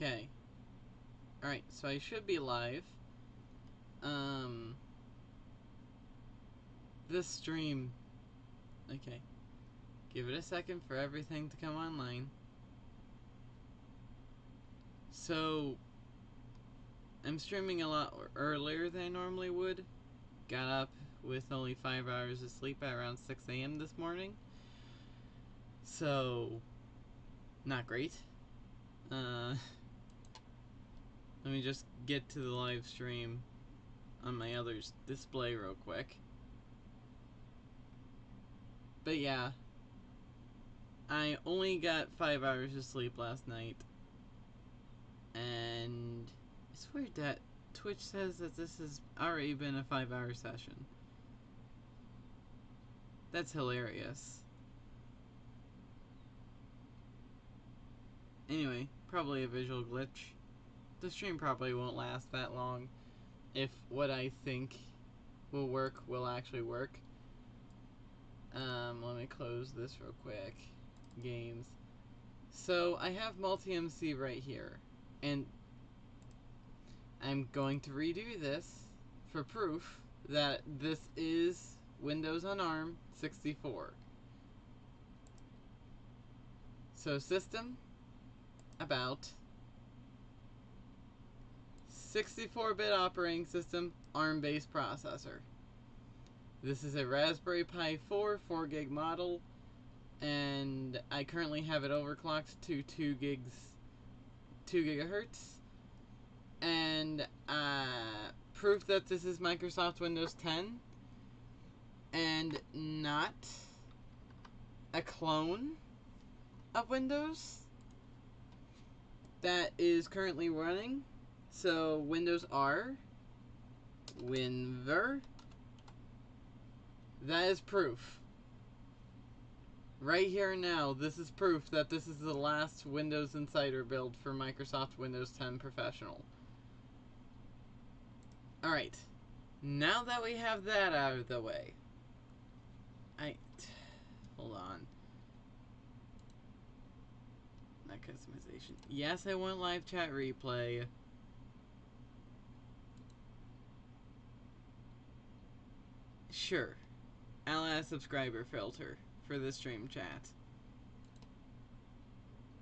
Okay. Alright, so I should be live. This stream... Okay. Give it a second for everything to come online. So... I'm streaming a lot earlier than I normally would. Got up with only 5 hours of sleep at around 6 a.m. this morning. So... Not great. Let me just get to the live stream on my other display real quick. But yeah, I only got 5 hours of sleep last night, and it's weird that Twitch says that this has already been a 5-hour session. That's hilarious. Anyway, probably a visual glitch. The stream probably won't last that long if what I think will work will actually work. Let me close this real quick. Games. So I have multi-MC right here, and I'm going to redo this for proof that this is Windows on ARM 64. So system, about, 64-bit operating system, ARM-based processor. This is a Raspberry Pi 4 4 gig model, and I currently have it overclocked to 2 gigahertz. And proof that this is Microsoft Windows 10 and not a clone of Windows that is currently running. So Windows R, WinVer, that is proof. Right here now, this is proof that this is the last Windows Insider build for Microsoft Windows 10 Professional. Alright, now that we have that out of the way, hold on. Not customization. Yes, I want live chat replay. Sure. I'll add a subscriber filter for the stream chat.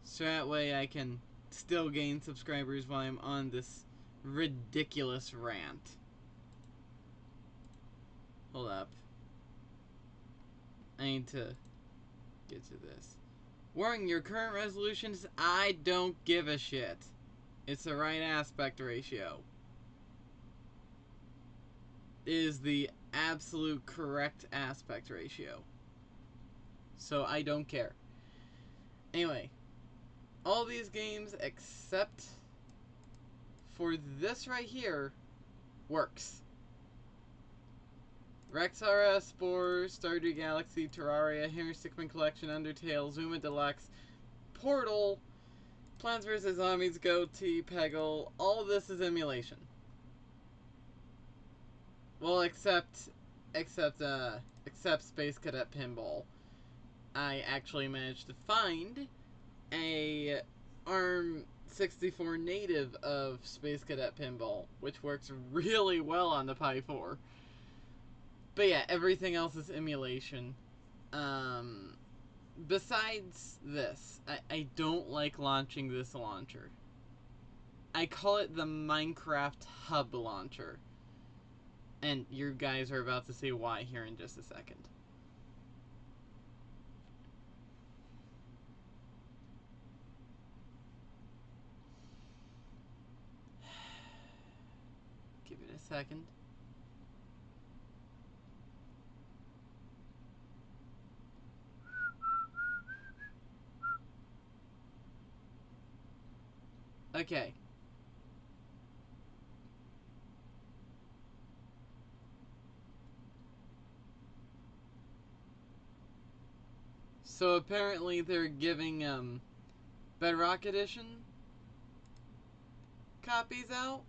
So that way I can still gain subscribers while I'm on this ridiculous rant. Hold up. I need to get to this. Warning, your current resolution is I don't give a shit. It's the right aspect ratio. It is the absolute correct aspect ratio. So I don't care. Anyway, all these games except for this right here works. Rexara, Spore, Stardew Galaxy, Terraria, Hammer Stickman Collection, Undertale, Zuma Deluxe, Portal, Plants vs. Zombies, Goatee, Peggle, all of this is emulation. Well, except Space Cadet Pinball. I actually managed to find a ARM 64 native of Space Cadet Pinball, which works really well on the Pi 4. But yeah, everything else is emulation. Besides this, I don't like launching this launcher. I call it the Minecraft Hub Launcher. And you guys are about to see why here in just a second. Give it a second. Okay. So apparently they're giving Bedrock Edition copies out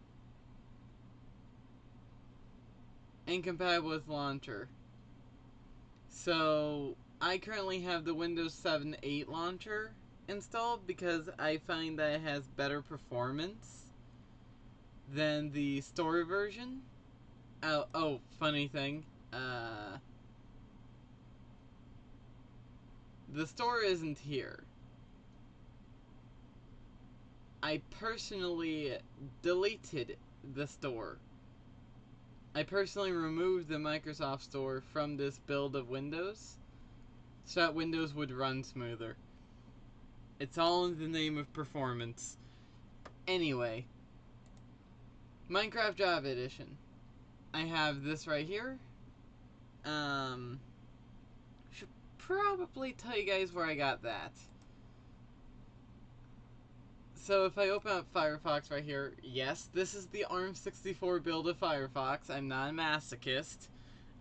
incompatible with launcher. So I currently have the Windows 7 8 launcher, installed because I find that it has better performance than the store version. Oh, funny thing. The store isn't here. I personally deleted the store. I personally removed the Microsoft Store from this build of Windows so that Windows would run smoother. It's all in the name of performance. Anyway, Minecraft Java Edition. I have this right here. Should probably tell you guys where I got that. So if I open up Firefox right here, yes, this is the ARM64 build of Firefox. I'm not a masochist.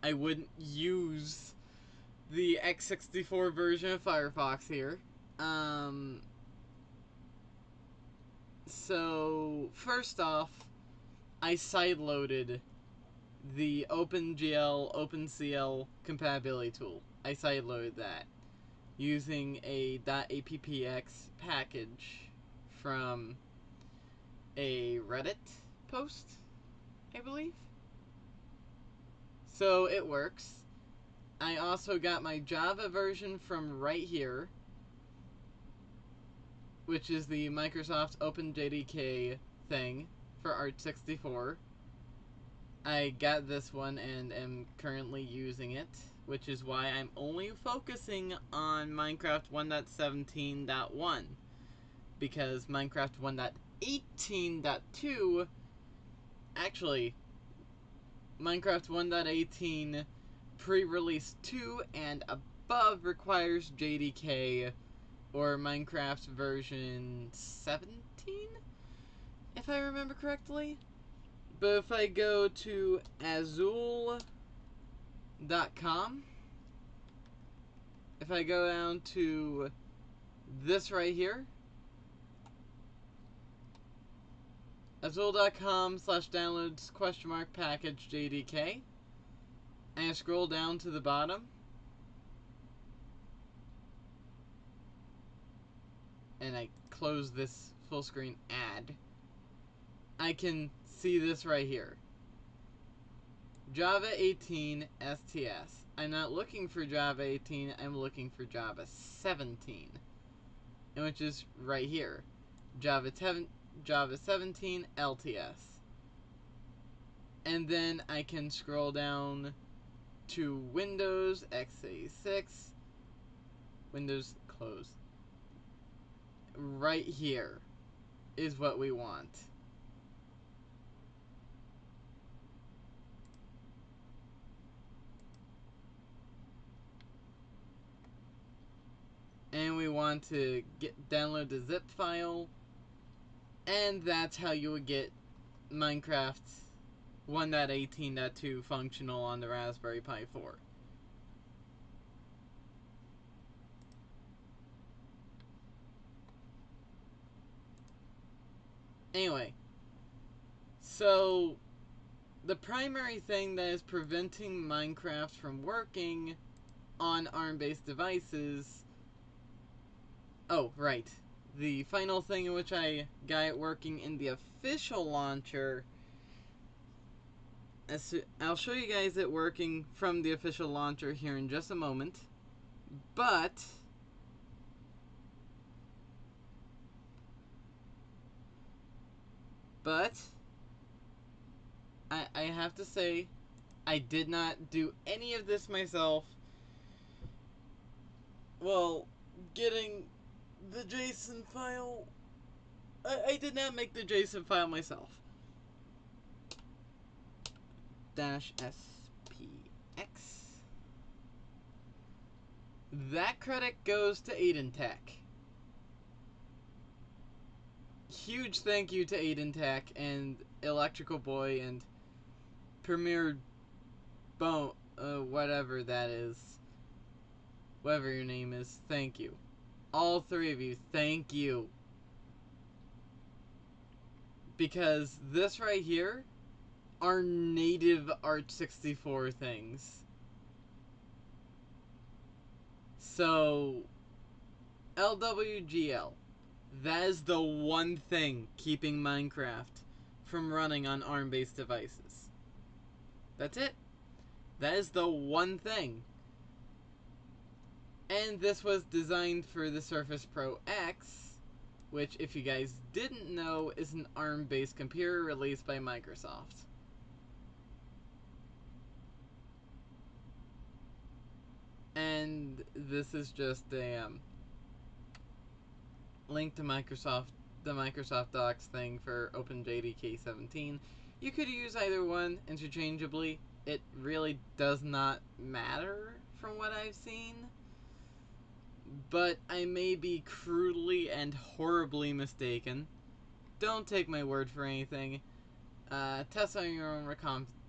I wouldn't use the x64 version of Firefox here. So first off, I sideloaded the OpenGL compatibility tool. I sideloaded that using a .appx package from a Reddit post, I believe. So it works. I also got my Java version from right here, which is the Microsoft OpenJDK thing for Art64. I got this one and am currently using it, which is why I'm only focusing on Minecraft 1.17.1, because Minecraft 1.18.2, actually, Minecraft 1.18 pre-release 2 and above requires JDK or Minecraft version 17, if I remember correctly. But if I go to Azul.com, if I go down to this right here, Azul.com/downloads?package JDK, and I scroll down to the bottom, and I close this full screen ad, I can see this right here. Java 18 STS. I'm not looking for Java 18, I'm looking for Java 17. And which is right here. Java 17 LTS. And then I can scroll down to Windows x86. Windows close. Right here is what we want. And we want to download the zip file, and that's how you would get Minecraft 1.18.2 functional on the Raspberry Pi 4. Anyway, so the primary thing that is preventing Minecraft from working on ARM-based devices... Oh, right. The final thing in which I got it working in the official launcher... I'll show you guys it working from the official launcher here in just a moment. But... I have to say, I did not do any of this myself. Well, getting the JSON file... I did not make the JSON file myself. -SPX. That credit goes to Aiden Tech. Huge thank you to Aiden Tech and Electrical Boy and Premier Bone, whatever that is. Whatever your name is, thank you. All three of you, thank you. Because this right here are native Art64 things. So, LWGL. That is the one thing keeping Minecraft from running on ARM-based devices. That's it. That is the one thing. And this was designed for the Surface Pro X, which, if you guys didn't know, is an ARM-based computer released by Microsoft. And this is just a link to the Microsoft Docs thing for OpenJDK 17. You could use either one interchangeably. It really does not matter from what I've seen. But I may be crudely and horribly mistaken. Don't take my word for anything. Test on your own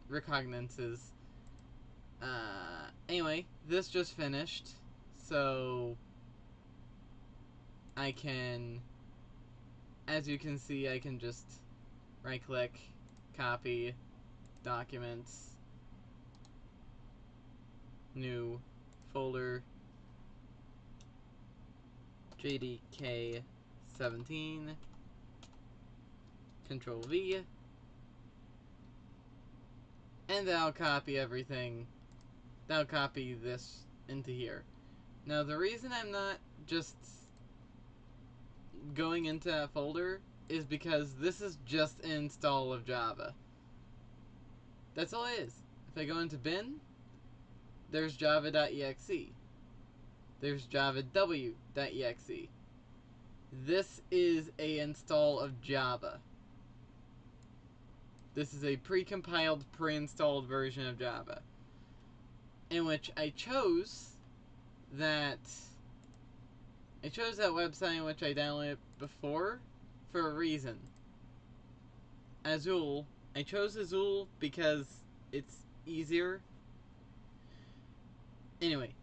recognizances. Anyway, this just finished, so I can, as you can see, I can just right-click, copy, documents, new folder, JDK 17, Control V, and that'll copy everything. That'll copy this into here. Now, the reason I'm not just going into that folder is because this is just an install of Java. That's all it is. If I go into bin, there's java.exe. There's javaw.exe. This is a install of Java. This is a pre-compiled, pre-installed version of Java, in which I chose that website in which I downloaded before for a reason. Azul. I chose Azul because it's easier. Anyway,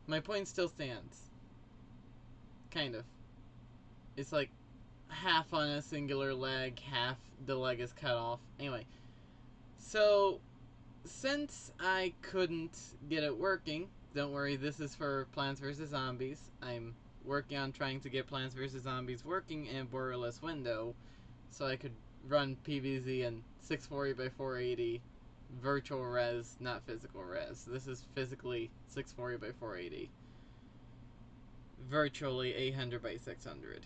my point still stands. Kind of. It's like half on a singular leg, half the leg is cut off. Anyway, so since I couldn't get it working, don't worry, this is for Plants vs. Zombies. I'm working on trying to get Plants vs. Zombies working in a borderless window so I could run PVZ in 640x480 virtual res, not physical res. This is physically 640x480. Virtually 800x600.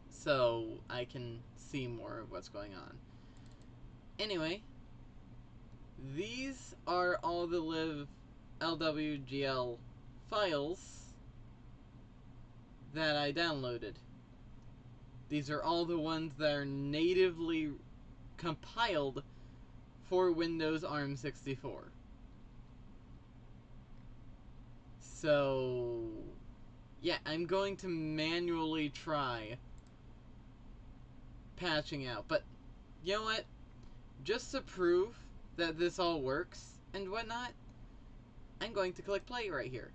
So I can see more of what's going on. Anyway, these are all the live LWGL files that I downloaded. These are all the ones that are natively compiled for Windows ARM64. So, yeah, I'm going to manually try patching out. But, you know what? Just to prove that this all works and whatnot, I'm going to click play right here.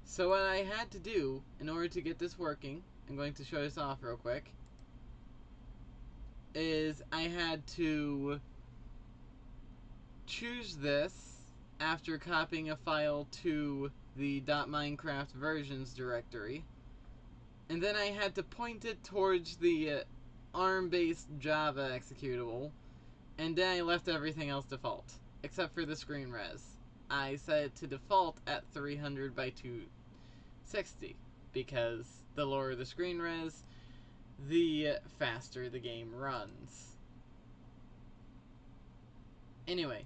So what I had to do in order to get this working, I'm going to show this off real quick, is I had to choose this after copying a file to the .minecraft versions directory, and then I had to point it towards the ARM-based Java executable, and then I left everything else default, except for the screen res. I set it to default at 300 by 260, because the lower the screen res, the faster the game runs. Anyway,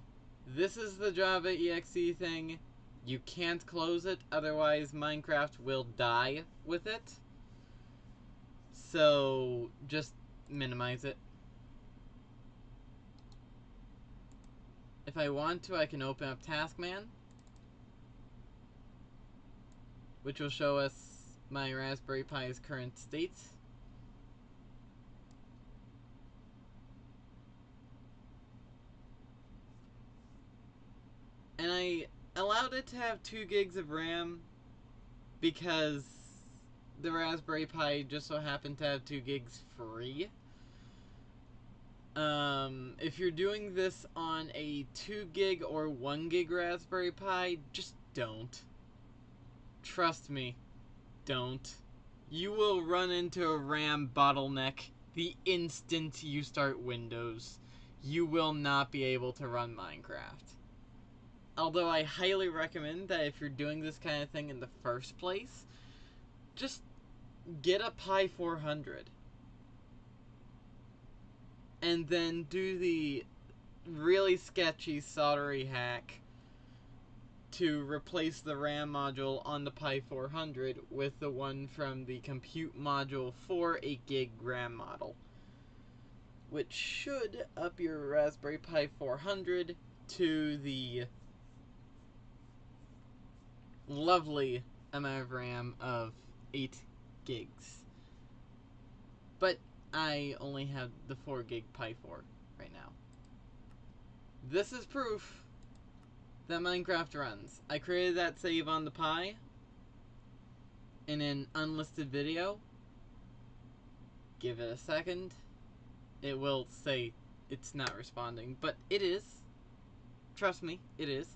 this is the Java exe thing. You can't close it, otherwise Minecraft will die with it. So just minimize it. If I want to, I can open up Taskman, which will show us my Raspberry Pi's current state. And I allowed it to have 2 gigs of RAM because the Raspberry Pi just so happened to have 2 gigs free. If you're doing this on a 2 gig or 1 gig Raspberry Pi, just don't. Trust me, don't. You will run into a RAM bottleneck the instant you start Windows. You will not be able to run Minecraft. Although I highly recommend that if you're doing this kind of thing in the first place, just get a pi4. And then do the really sketchy soldery hack to replace the RAM module on the pi4 with the one from the compute module for a gig RAM model, which should up your Raspberry Pi 400 to the lovely amount of RAM of 8 gigs. But I only have the 4 gig Pi 4 right now. This is proof that Minecraft runs. I created that save on the Pi in an unlisted video. Give it a second. It will say it's not responding, but it is. Trust me, it is.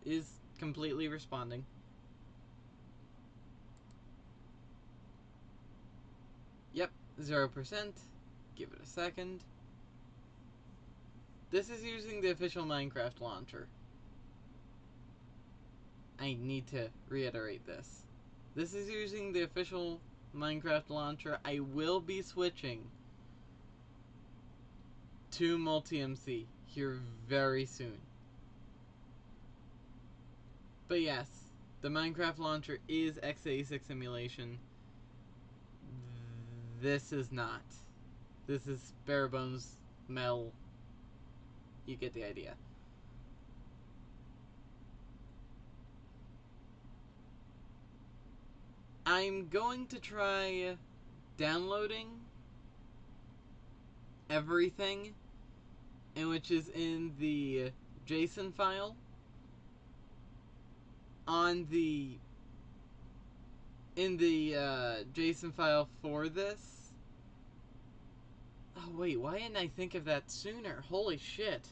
Is completely responding. Yep, 0%. Give it a second. This is using the official Minecraft launcher. I need to reiterate this. This is using the official Minecraft launcher. I will be switching to multi-MC here very soon. But yes, the Minecraft launcher is x86 emulation. This is not. This is bare bones metal. You get the idea. I'm going to try downloading everything, and which is in the JSON file on the JSON file for this. Oh wait, why didn't I think of that sooner? Holy shit.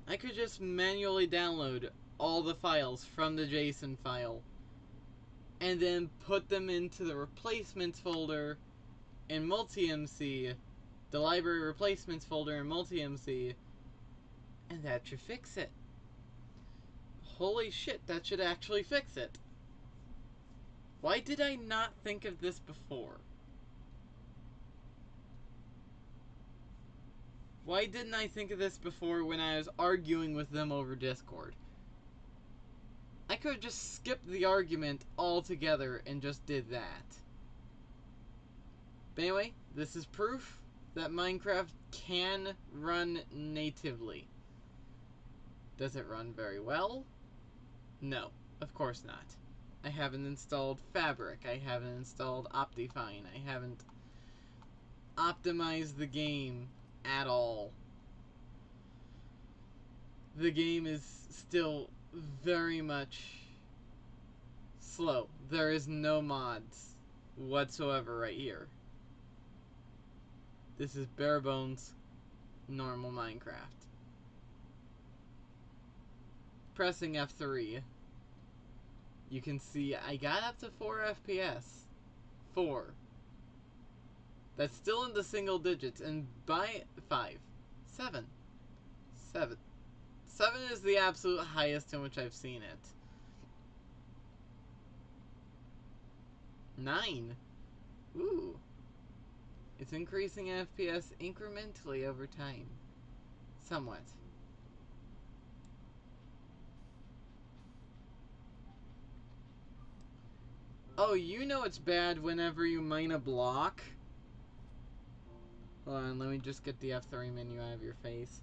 I could just manually download all the files from the JSON file and then put them into the replacements folder in multi-MC, the library replacements folder in multi-MC, and that should fix it. Holy shit, that should actually fix it. Why did I not think of this before? Why didn't I think of this before when I was arguing with them over Discord? I could have just skipped the argument altogether and just did that. But anyway, this is proof that Minecraft can run natively. Does it run very well? No, of course not. I haven't installed Fabric. I haven't installed Optifine. I haven't optimized the game at all. The game is still very much slow. There is no mods whatsoever right here. This is bare bones normal Minecraft. Pressing F3, you can see I got up to 4 FPS. 4. That's still in the single digits, and by 5. 7. 7. 7 is the absolute highest in which I've seen it. 9. Ooh. It's increasing FPS incrementally over time. Somewhat. Oh, you know it's bad whenever you mine a block. Hold on, let me just get the F3 menu out of your face.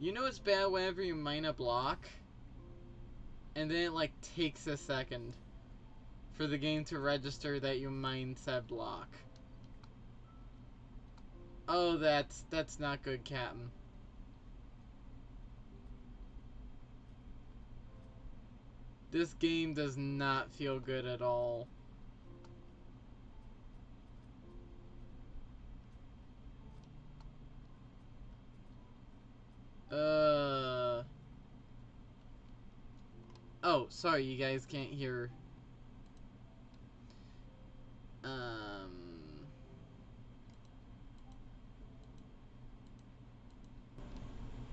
You know it's bad whenever you mine a block, and then it like takes a second for the game to register that you mined said block. Oh, that's not good, Captain. This game does not feel good at all. Oh, sorry, you guys can't hear.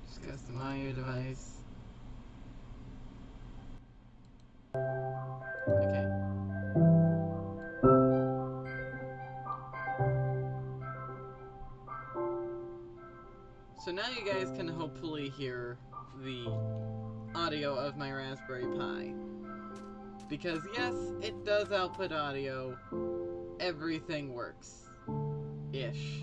Just custom audio device. Okay. So now you guys can hopefully hear the audio of my Raspberry Pi. Because yes, it does output audio. Everything works. Ish.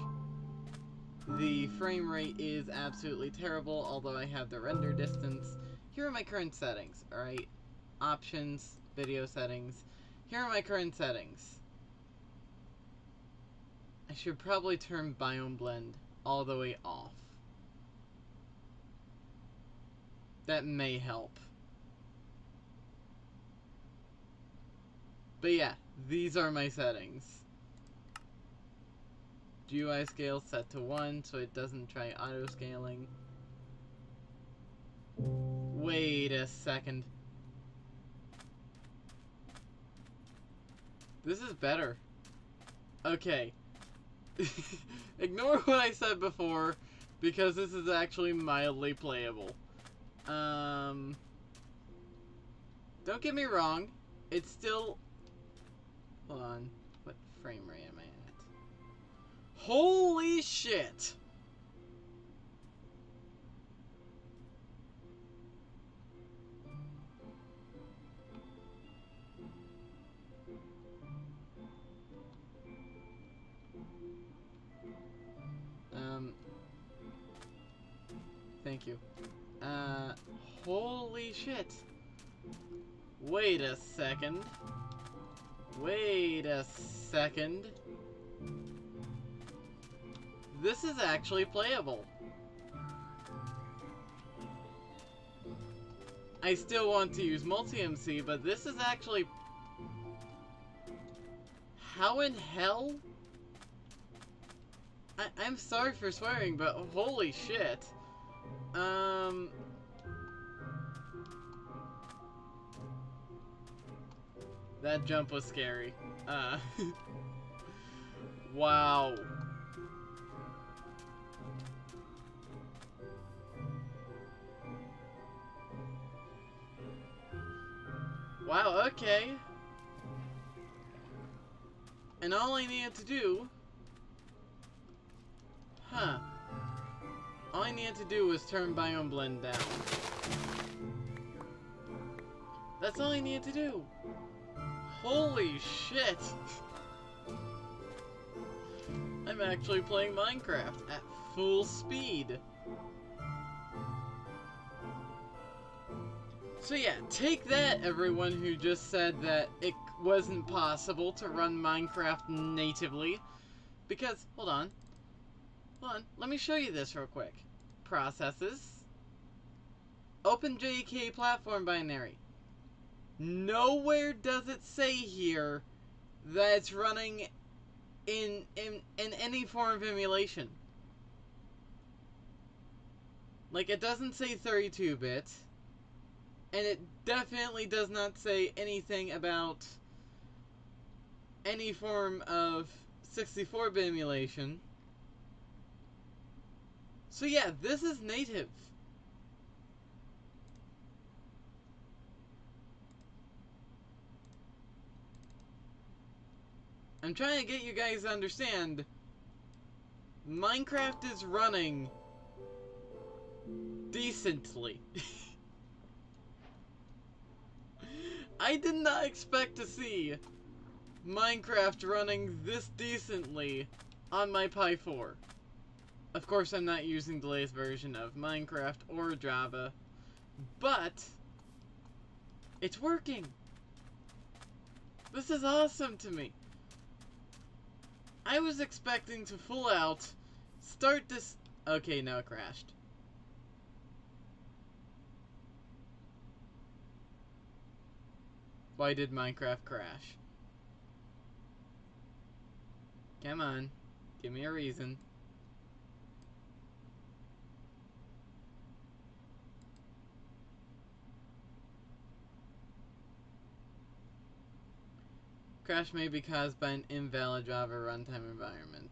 The frame rate is absolutely terrible, although I have the render distance. Here are my current settings, alright? Options, video settings. Here are my current settings. I should probably turn Biome Blend all the way off. That may help. But yeah, these are my settings. GUI scale set to 1 so it doesn't try auto scaling. Wait a second. This is better. Okay. Ignore what I said before, because this is actually mildly playable. Don't get me wrong, it's still... Hold on. What frame rate am I at? Holy shit! Thank you. Holy shit. Wait a second. Wait a second. This is actually playable. I still want to use multi-MC, but this is actually... How in hell? I'm sorry for swearing, but holy shit. That jump was scary. Wow. Wow, okay. And all I needed to do... Huh. All I needed to do was turn Biome Blend down. That's all I needed to do. Holy shit! I'm actually playing Minecraft at full speed. So yeah, take that, everyone who just said that it wasn't possible to run Minecraft natively. Because, hold on, let me show you this real quick. Processes. OpenJK platform binary. Nowhere does it say here that it's running in any form of emulation. Like, it doesn't say 32-bit. And it definitely does not say anything about any form of 64-bit emulation. So yeah, this is native. I'm trying to get you guys to understand, Minecraft is running decently. I did not expect to see Minecraft running this decently on my pi4. Of course, I'm not using the latest version of Minecraft or Java, but it's working. This is awesome to me. I was expecting to full out start this... Okay, now it crashed. Why did Minecraft crash? Come on, give me a reason. Crash may be caused by an invalid Java runtime environment.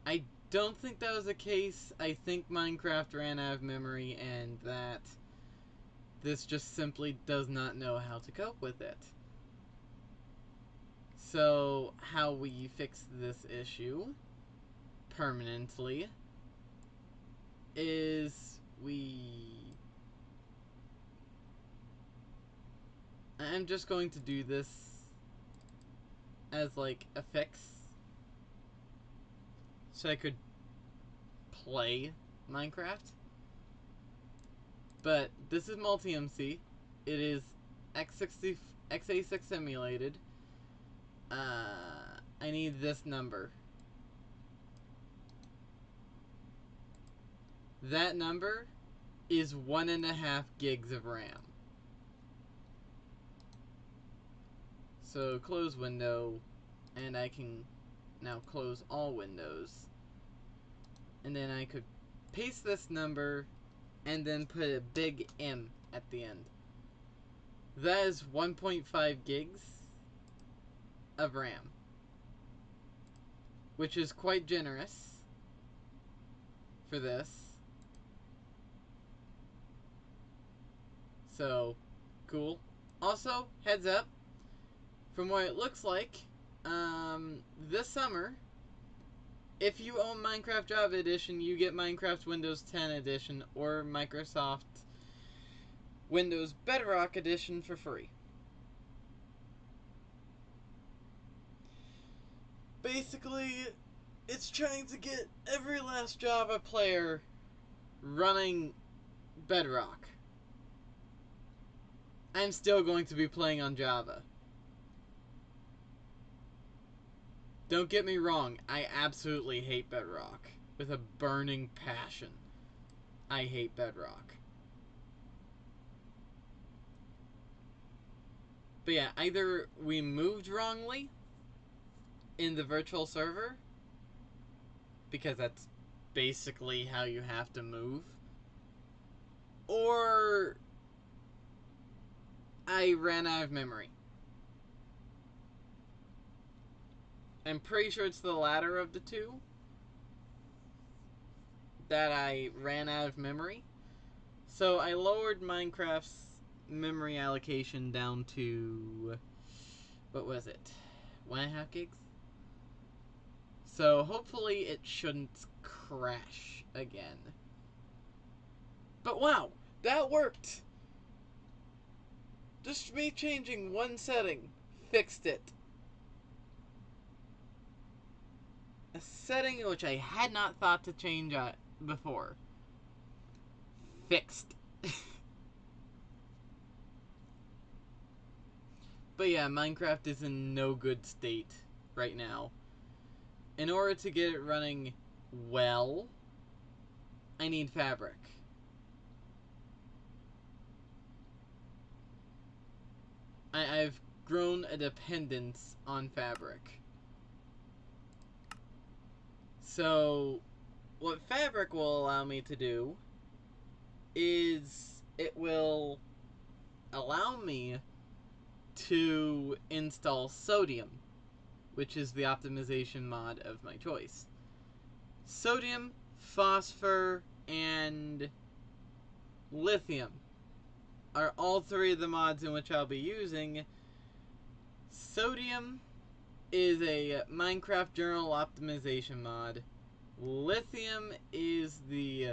I don't think that was the case. I think Minecraft ran out of memory and that this just simply does not know how to cope with it. So, how we fix this issue permanently is I'm just going to do this as like a fix so I could play Minecraft. But this is multi-MC. It is x86 emulated. I need this number. That number is 1.5 gigs of RAM. So close window, and I can now close all windows. And then I could paste this number and then put a big M at the end. That is 1.5 gigs of RAM, which is quite generous for this. So, cool. Also, heads up, from what it looks like, this summer, if you own Minecraft Java Edition, you get Minecraft Windows 10 Edition or Microsoft Windows Bedrock Edition for free. Basically, it's trying to get every last Java player running Bedrock. I'm still going to be playing on Java. Don't get me wrong, I absolutely hate Bedrock. With a burning passion. I hate Bedrock. But yeah, either we moved wrongly in the virtual server, because that's basically how you have to move, or I ran out of memory. I'm pretty sure it's the latter of the two, that I ran out of memory. So I lowered Minecraft's memory allocation down to, what was it, 1.5 gigs? So hopefully it shouldn't crash again. But wow, that worked! Just me changing one setting fixed it. A setting which I had not thought to change before. Fixed. But yeah, Minecraft is in no good state right now. In order to get it running well, I need Fabric. I've grown a dependence on Fabric. So, what Fabric will allow me to do is it will allow me to install Sodium, which is the optimization mod of my choice. Sodium, Phosphor, and Lithium are all three of the mods in which I'll be using. Sodium is a Minecraft journal optimization mod. Lithium is the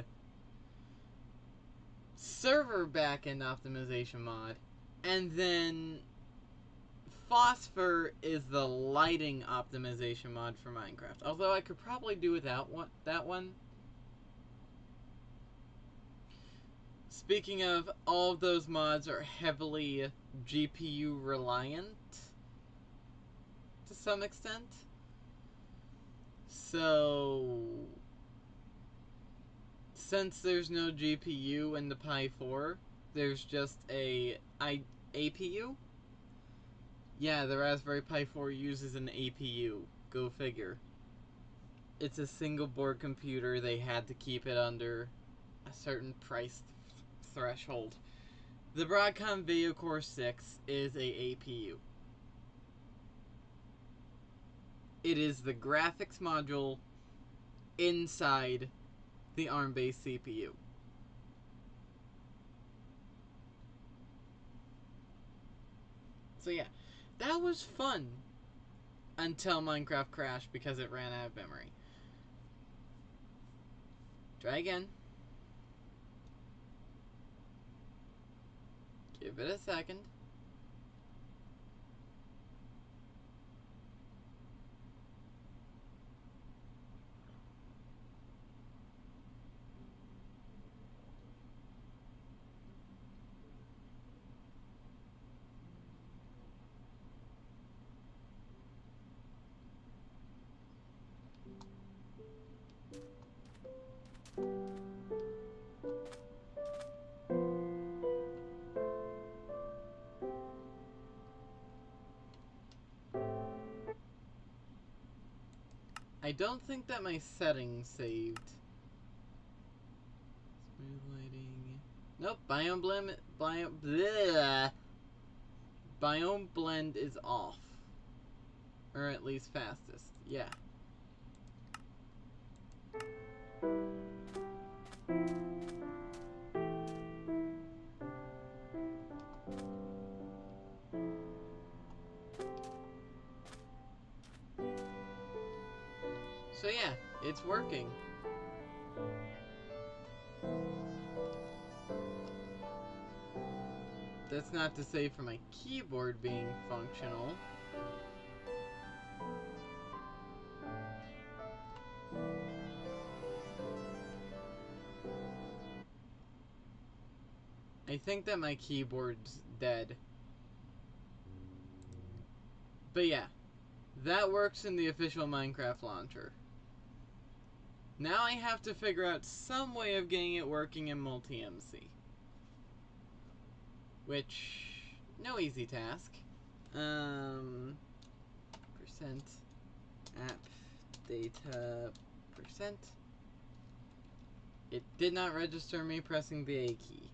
server backend optimization mod. And then Phosphor is the lighting optimization mod for Minecraft. Although I could probably do without that one. Speaking of, all of those mods are heavily GPU reliant to some extent. So, since there's no GPU in the pi4, there's just a APU. Yeah, the Raspberry Pi 4 uses an APU. Go figure. It's a single board computer. They had to keep it under a certain price threshold. The Broadcom Video Core 6 is a APU. It is the graphics module inside the ARM-based CPU. So yeah, that was fun until Minecraft crashed because it ran out of memory. Try again. Give it a second. I don't think that my settings saved. Smooth lighting. Nope, biome blend is off. Or at least fastest. Yeah. So yeah, it's working. That's not to say for my keyboard being functional. I think that my keyboard's dead. But yeah, that works in the official Minecraft launcher. Now I have to figure out some way of getting it working in multi-MC. Which, no easy task. Percent app data percent. It did not register me pressing the A key.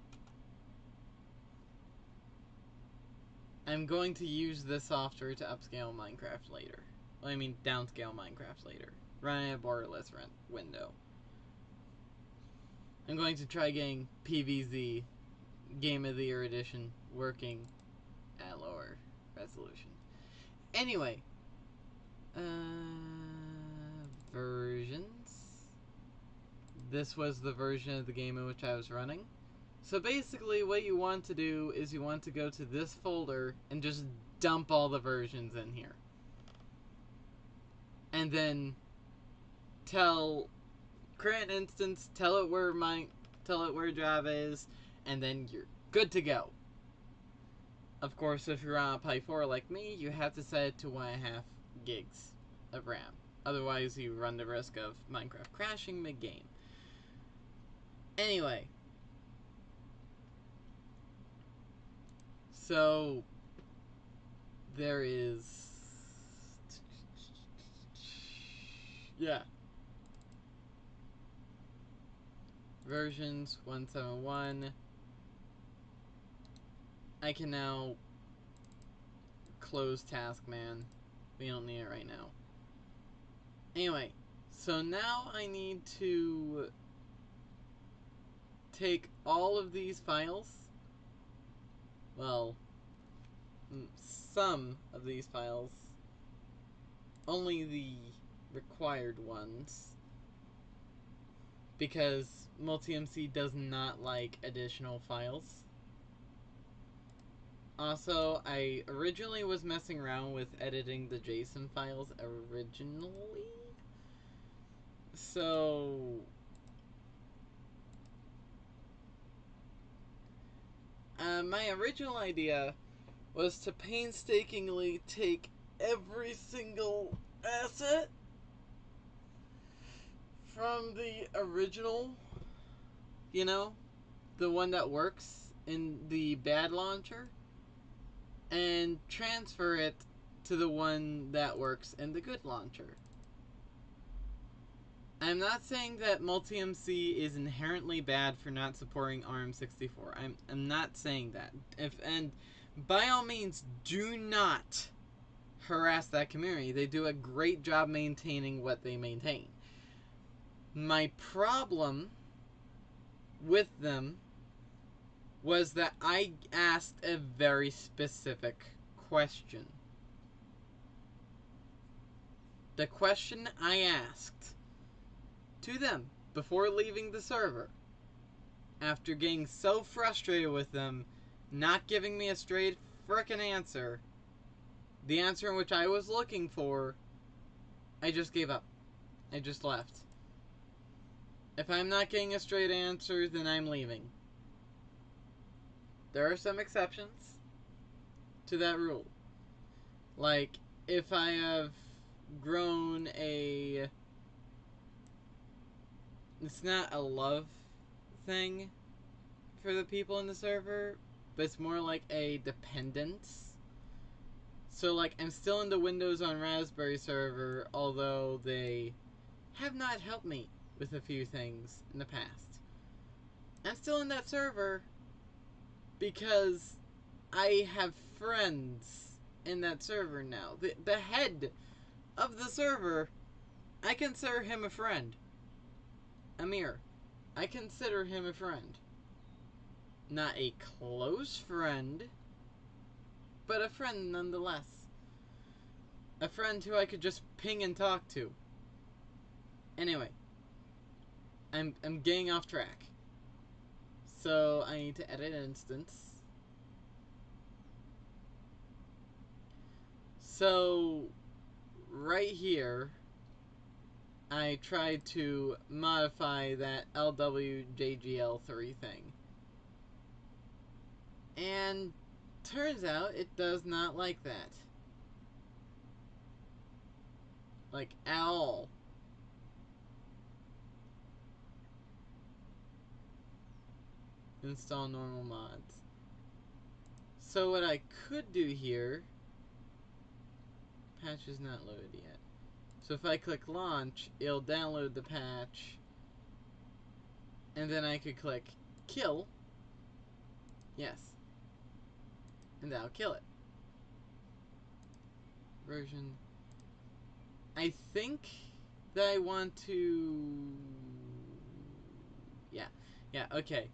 I'm going to use this software to upscale Minecraft later. Well, I mean downscale Minecraft later. Running a borderless window. I'm going to try getting PVZ Game of the Year Edition working at lower resolution. Anyway, versions. This was the version of the game in which I was running. So basically what you want to do is you want to go to this folder and just dump all the versions in here. And then create an instance, tell it where Java is, and then you're good to go. Of course, if you're on a pi4 like me, you have to set it to 1.5 gigs of RAM. Otherwise, you run the risk of Minecraft crashing mid-game. Anyway. So, there is... yeah. Versions 171. I can now close Taskman. We don't need it right now. Anyway, so now I need to take all of these files. Well, some of these files. Only the required ones. Because multi-MC does not like additional files. Also, I originally was messing around with editing the JSON files originally. So... my original idea was to painstakingly take every single asset from the original, you know, the one that works in the bad launcher, and transfer it to the one that works in the good launcher. I'm not saying that multi-MC is inherently bad for not supporting ARM64. I'm not saying that. And by all means, do not harass that community. They do a great job maintaining what they maintain. My problem with them was that I asked a very specific question. The question I asked to them before leaving the server, after getting so frustrated with them not giving me a straight frickin' answer, the answer in which I was looking for, I just gave up. I just left. If I'm not getting a straight answer, then I'm leaving. There are some exceptions to that rule. Like, if I have grown a... It's not a love thing for the people in the server, but it's more like a dependence. So, like, I'm still in the Windows on Raspberry server, although they have not helped me with a few things in the past. I'm still in that server because I have friends in that server now. The head of the server, I consider him a friend. Amir. I consider him a friend. Not a close friend, but a friend nonetheless. A friend who I could just ping and talk to. Anyway, I'm getting off track. So I need to edit an instance. So right here, I tried to modify that LWJGL3 thing. And turns out it does not like that. Like, at all. Install normal mods. So what I could do here... Patch is not loaded yet. So if I click launch, it'll download the patch. And then I could click kill. Yes. And that'll kill it. Version. I think that I want to... Yeah, okay.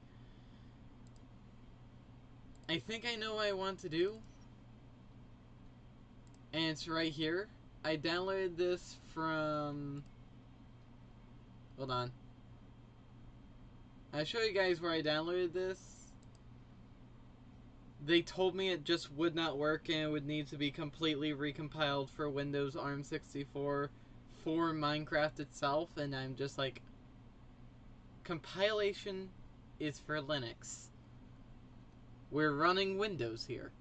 I think I know what I want to do. And it's right here. I downloaded this from... Hold on. I'll show you guys where I downloaded this. They told me it just would not work and it would need to be completely recompiled for Windows ARM64 for Minecraft itself, and I'm just like, compilation is for Linux. We're running Windows here.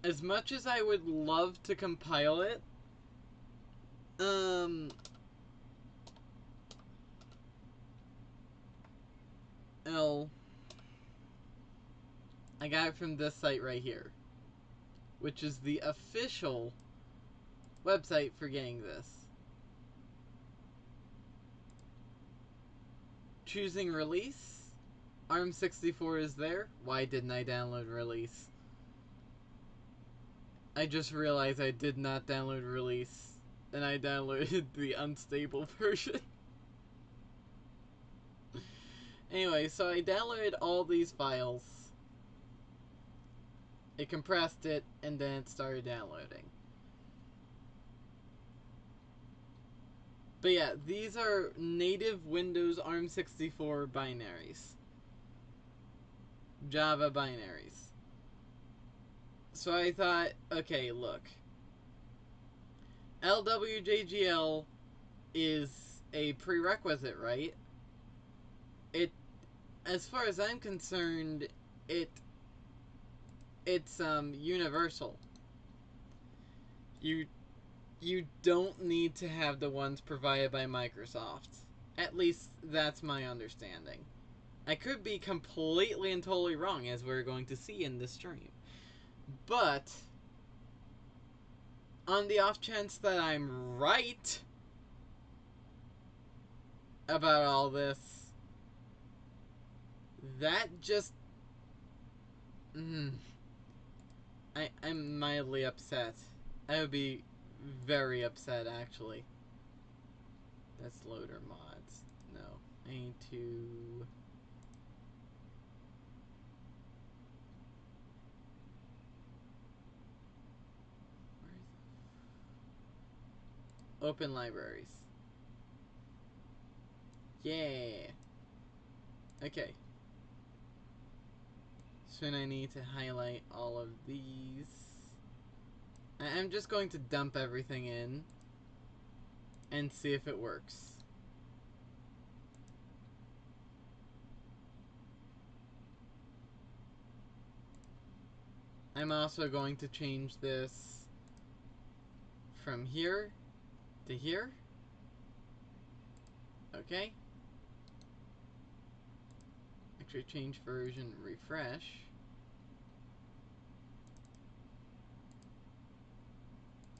As much as I would love to compile it, I got it from this site right here, which is the official website for getting this. Choosing release. ARM64 is there. Why didn't I download release? I just realized I did not download release, and I downloaded the unstable version. Anyway, so I downloaded all these files. It compressed it, and then it started downloading. But yeah, these are native Windows ARM64 binaries. Java binaries. So I thought, okay, look. LWJGL is a prerequisite, right? As far as I'm concerned, it's universal. You don't need to have the ones provided by Microsoft. At least that's my understanding. I could be completely and totally wrong, as we're going to see in this stream. But on the off chance that I'm right, about all this. That just... I'm mildly upset. I would be very upset, actually. That's loader mods. No. I need to... Open libraries. Yeah. Okay. So I need to highlight all of these. I'm just going to dump everything in and see if it works. I'm also going to change this from here to here. Okay. Actually, change version, refresh.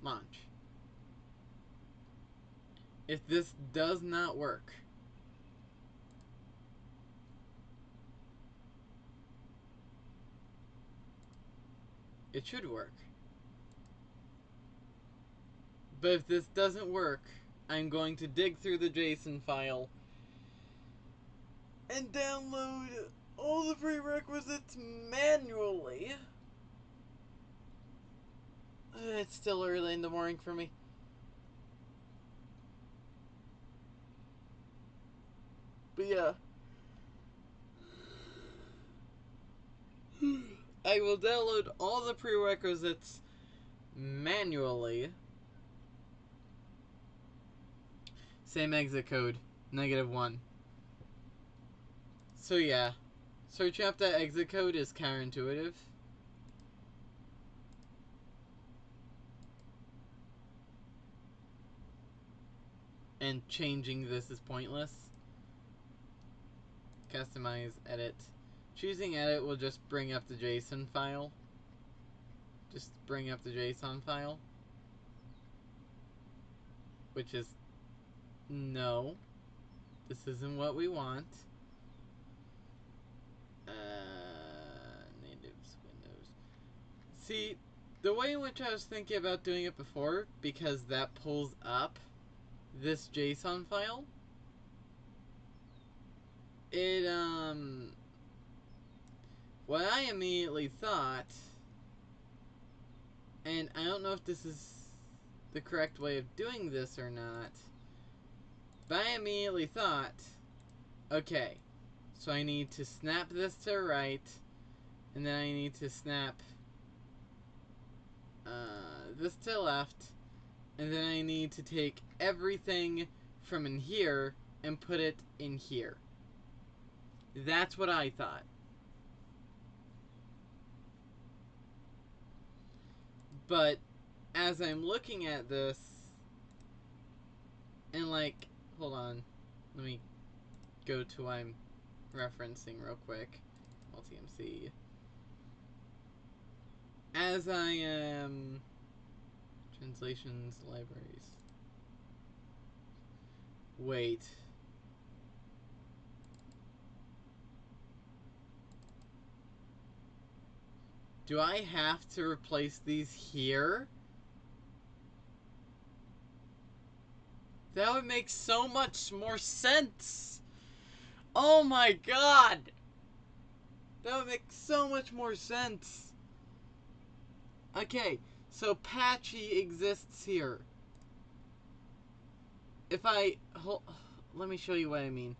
Launch. If this does not work, it should work. But if this doesn't work, I'm going to dig through the JSON file and download all the prerequisites manually. It's still early in the morning for me. But yeah. I will download all the prerequisites manually. Same exit code, -1. So yeah, searching up that exit code is counterintuitive. And changing this is pointless. Customize, edit. Choosing edit will just bring up the JSON file. Just bring up the JSON file. Which is, no. This isn't what we want. Natives, Windows. See, the way in which I was thinking about doing it before, because that pulls up this JSON file, it, what I immediately thought, and I don't know if this is the correct way of doing this or not, but I immediately thought, okay, so I need to snap this to right, and then I need to snap this to left, and then I need to take everything from in here and put it in here. That's what I thought. But as I'm looking at this, and like, hold on, let me go to what I'm referencing real quick. Multi-MC. As I am... Translations, libraries. Wait. Do I have to replace these here? That would make so much more sense. Oh my god! That would make so much more sense. Okay, so Patchy exists here. If I... let me show you what I mean.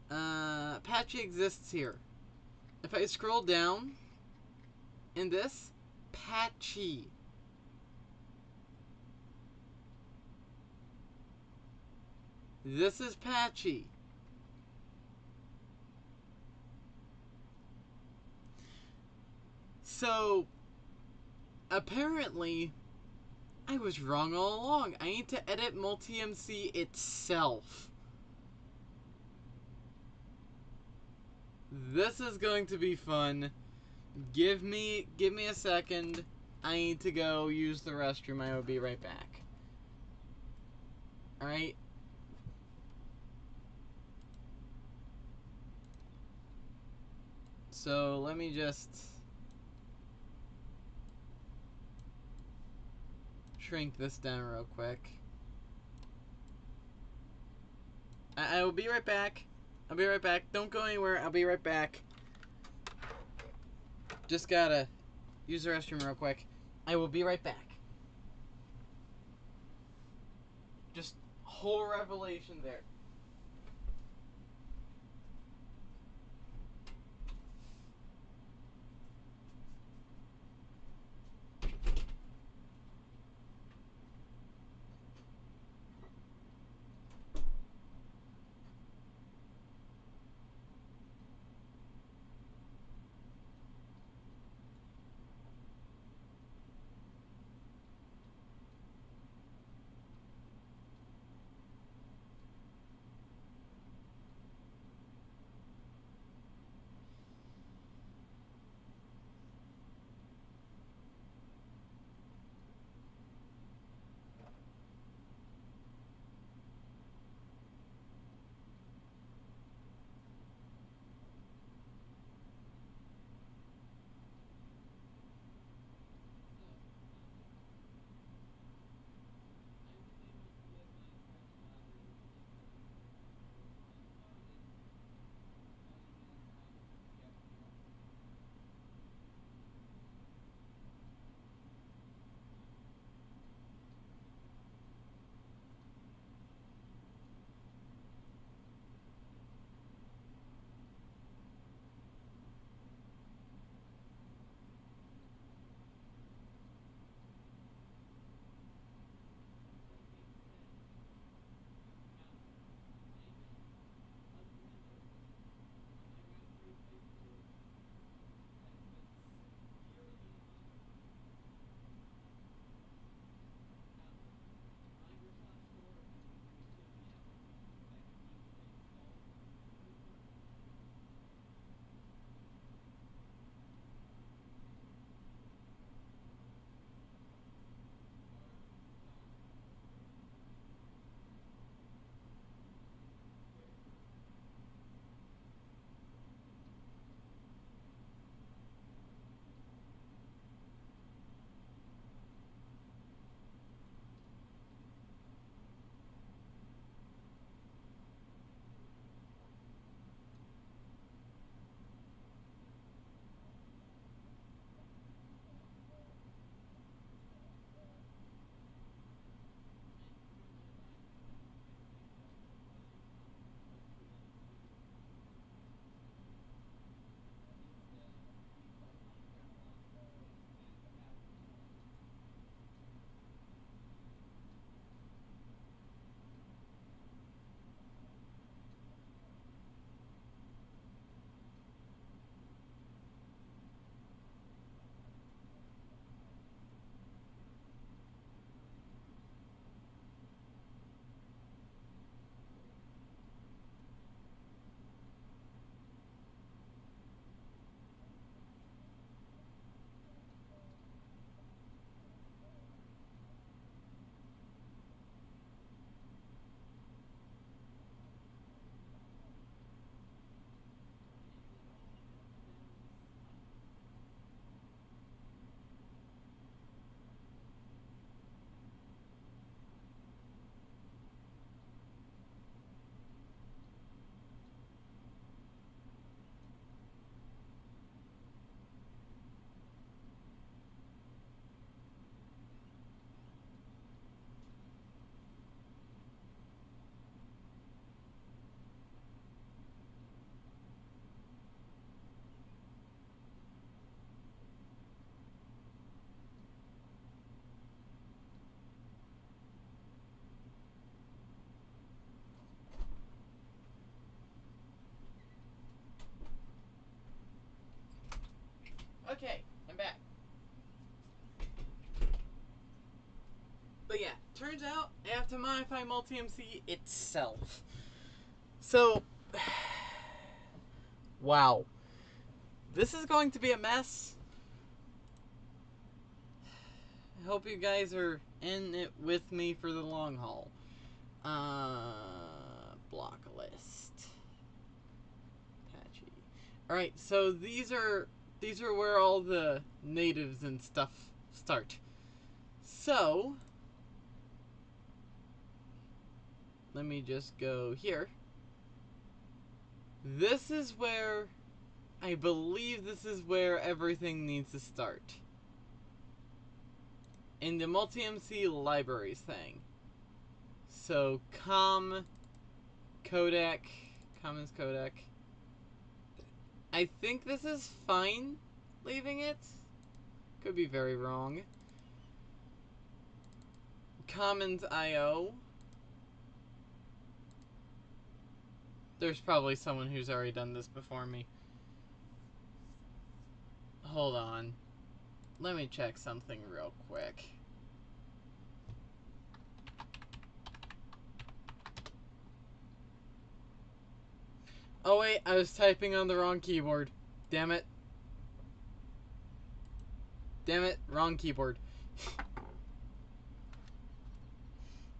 Patchy exists here. If I scroll down in this, Patchy. This is Patchy. So, apparently, I was wrong all along. I need to edit multi-MC itself. This is going to be fun. Give me a second. I need to go use the restroom. I will be right back. Alright? So let me just shrink this down real quick. I will be right back. I'll be right back. Don't go anywhere. I'll be right back. Just gotta use the restroom real quick. I will be right back. Just whole revelation there. Okay, I'm back. But yeah, turns out I have to modify multi-MC itself. So, wow. This is going to be a mess. I hope you guys are in it with me for the long haul. Block list. Patchy. Alright, so these are where all the natives and stuff start. So let me just go here. This is where, I believe this is where everything needs to start. In the multi-MC libraries thing. So commons codec. I think this is fine leaving it. Could be very wrong. Commons IO. There's probably someone who's already done this before me. Hold on. Let me check something real quick. Oh wait, I was typing on the wrong keyboard. Damn it. Damn it, wrong keyboard.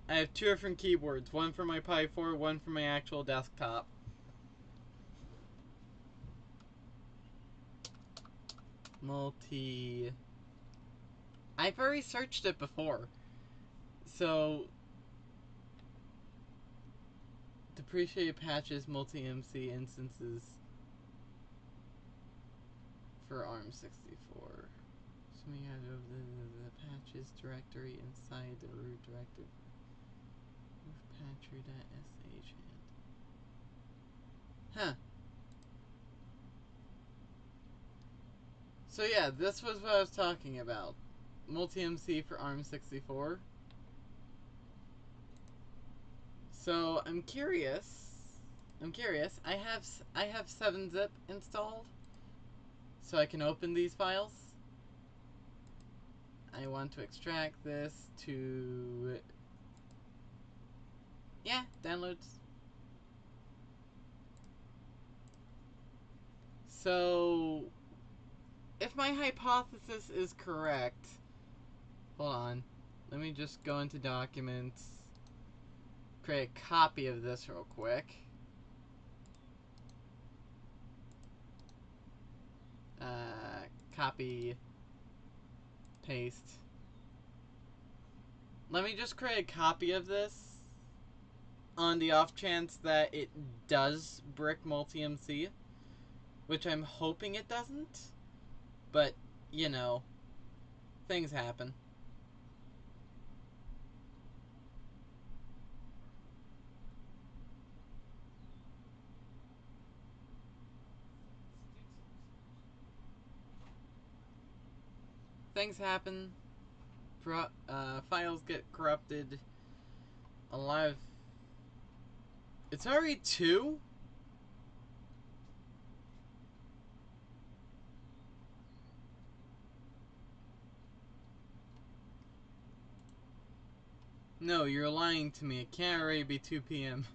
I have two different keyboards. One for my pi4, one for my actual desktop. I've already searched it before. So depreciate patches multi-MC instances for ARM64. So we have the patches directory inside the root directory. Patcher.sh. Huh. So yeah, this was what I was talking about. Multi-MC for ARM64. So I'm curious. I have 7-zip installed, so I can open these files. I want to extract this to, yeah, downloads. So if my hypothesis is correct, hold on, let me just go into documents, create a copy of this real quick. Copy, paste. Let me just create a copy of this on the off chance that it does brick multi-MC, which I'm hoping it doesn't, but, you know, things happen. Things happen. Files get corrupted. A lot of... It's already 2? No, you're lying to me. It can't already be 2 p.m.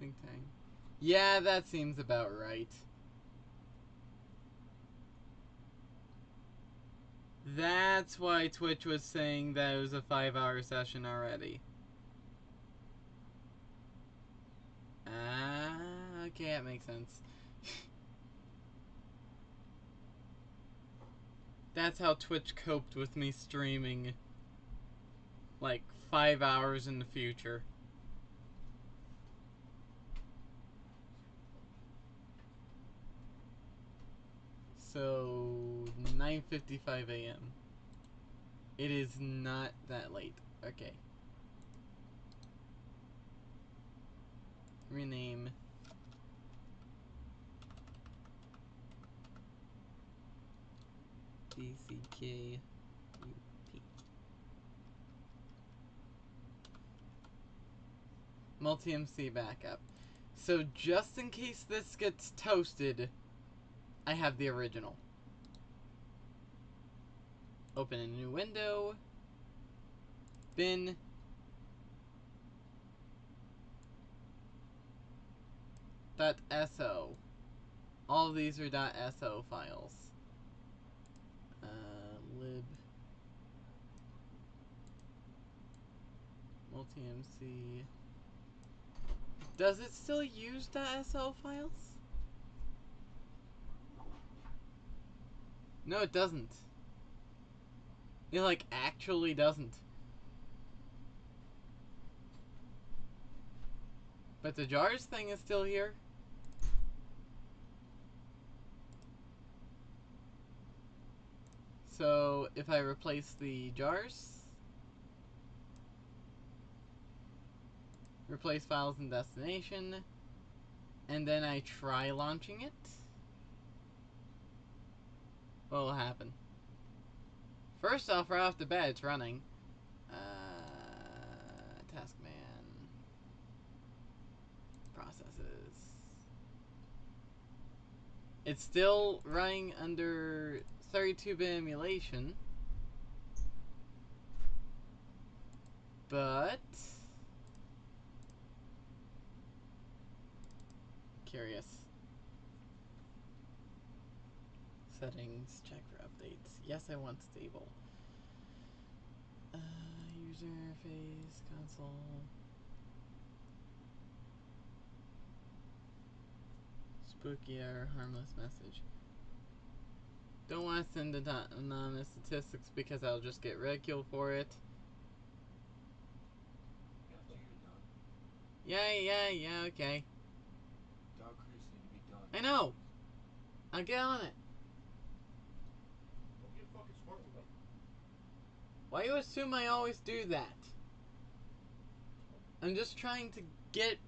Think tank. Yeah, that seems about right. That's why Twitch was saying that it was a 5-hour session already. Ah, okay, that makes sense. That's how Twitch coped with me streaming like 5 hours in the future. So 9:55 a.m. It is not that late. Okay. Rename. DCKUP. Multi-MC backup. So just in case this gets toasted, I have the original. Open a new window. Bin. .so. All of these are .so files. Lib. Multi-MC. Does it still use .sl files? No, it doesn't. It, like, actually doesn't. But the jars thing is still here. So, if I replace the jars, replace files and destination, and then I try launching it, what will happen? First off, right off the bat, it's running. Taskman. Processes. It's still running under 32-bit emulation. But... curious. Settings, check for updates. Yes, I want stable. User interface, console. Spooky error, harmless message. Don't want to send anonymous statistics because I'll just get ridiculed for it. After you're done. Yeah, okay. Dog creeps need to be done. I know! I'll get on it. Don't get fucking smart with me. Why do you assume I always do that? I'm just trying to get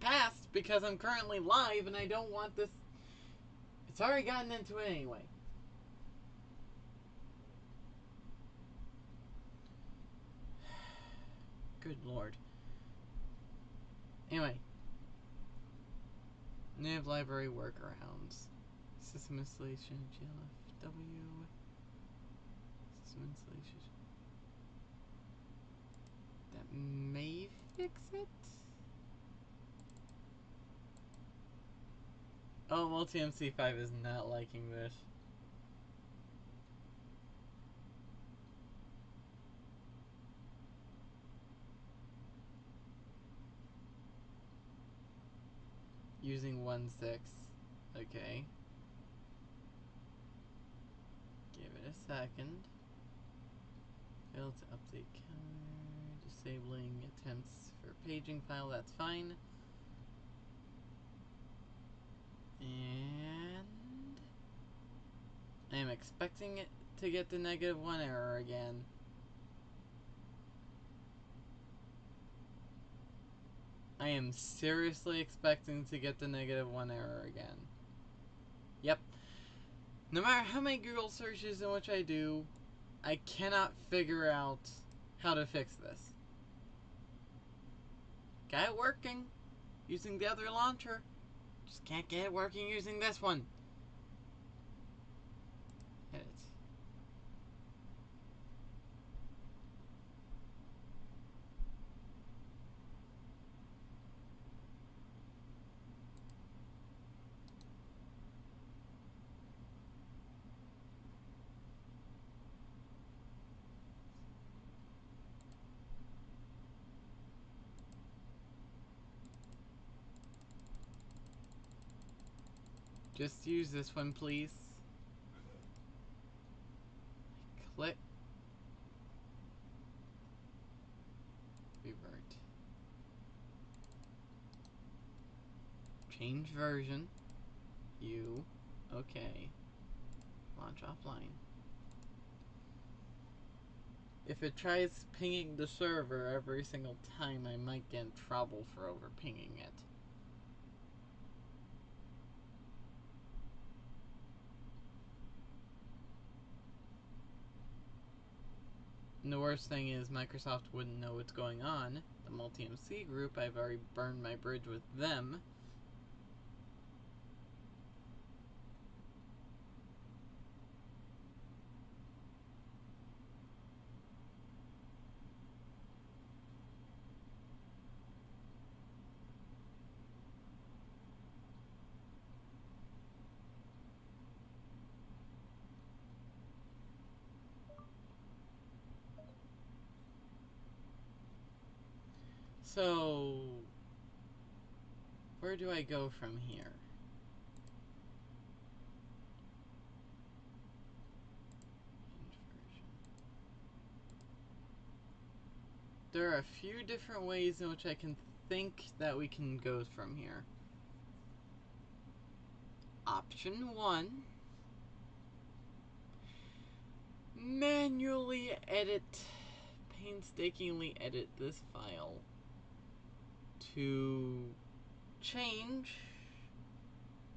past because I'm currently live and I don't want this... It's already gotten into it anyway. Good lord. Anyway. Native library workarounds. System installation, GLFW. System installation. That may fix it? Oh, Multi-MC5 is not liking this. Using 1.6. Okay. Give it a second. Failed to update counter. Disabling attempts for paging file, that's fine. And I am expecting it to get the -1 error again. I am seriously expecting to get the -1 error again. Yep. No matter how many Google searches in which I do, I cannot figure out how to fix this. Got it working using the other launcher. Just can't get it working using this one. Edit. Just use this one, please. Click. Revert. Change version. Okay. Launch offline. If it tries pinging the server every single time, I might get in trouble for over pinging it. And the worst thing is Microsoft wouldn't know what's going on. The Multi-MC group, I've already burned my bridge with them. So, where do I go from here? There are a few different ways in which I can think that we can go from here. Option 1. Manually painstakingly edit this file to change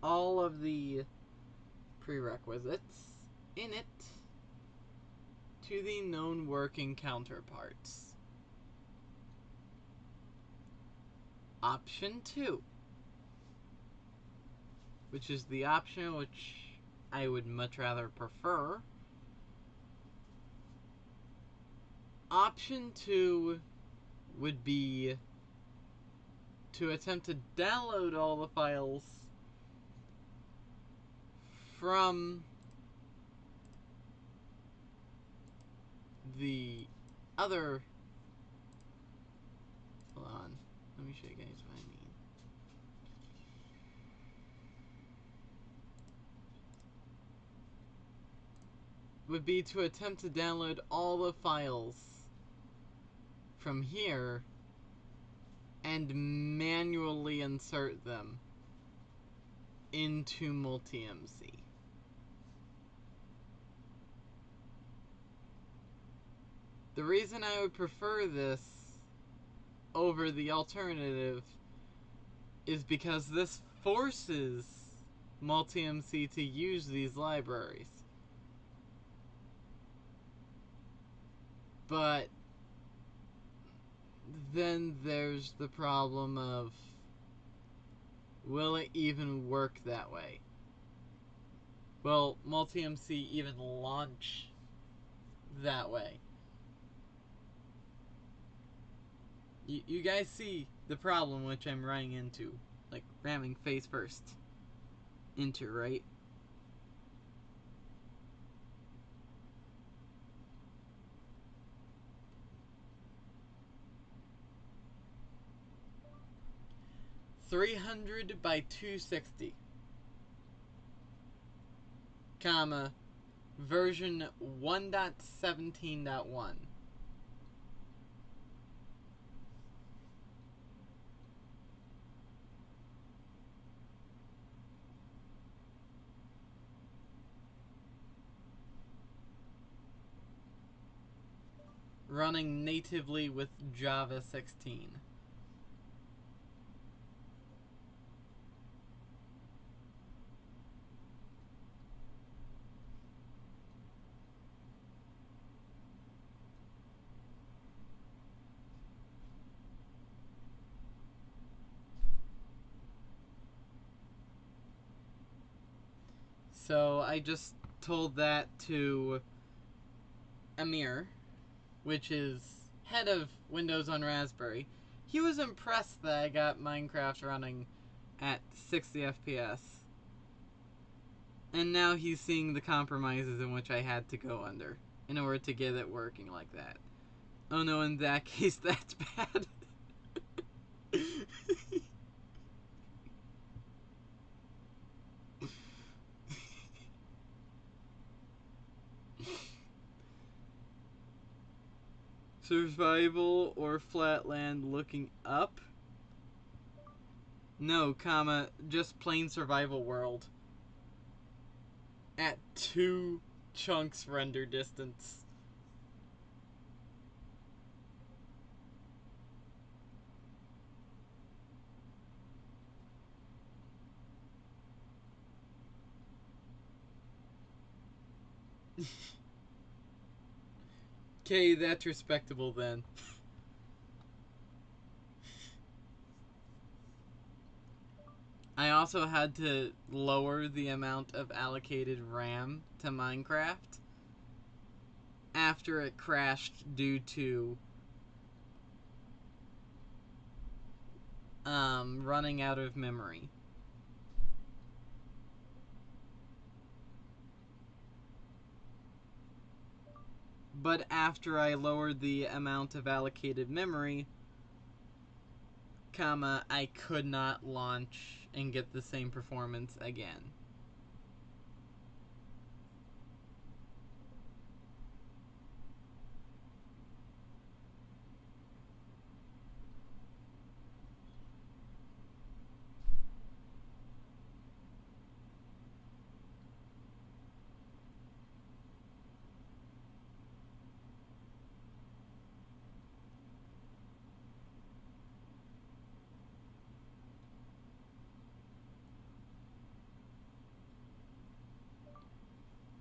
all of the prerequisites in it to the known working counterparts. Option 2, which is the option which I would much rather prefer. Option 2 would be to attempt to download all the files from the other... Hold on, let me show you guys what I mean. Would be to attempt to download all the files from here and manually insert them into multi-MC. The reason I would prefer this over the alternative is because this forces multi-MC to use these libraries. But then there's the problem of, will it even work that way? Will multi-MC even launch that way? You guys see the problem which I'm running into, like ramming face first into, right? .300 by 260, comma, version 1.17.1. Running natively with Java 16. So I just told that to Amir, which is head of Windows on Raspberry. He was impressed that I got Minecraft running at 60 FPS. And now he's seeing the compromises in which I had to go under in order to get it working like that. Oh no, in that case, that's bad. Survival or flatland looking up? No, comma, just plain survival world. At 2 chunks render distance. Okay, that's respectable then. I also had to lower the amount of allocated RAM to Minecraft after it crashed due to running out of memory. But after I lowered the amount of allocated memory, comma, I could not launch and get the same performance again.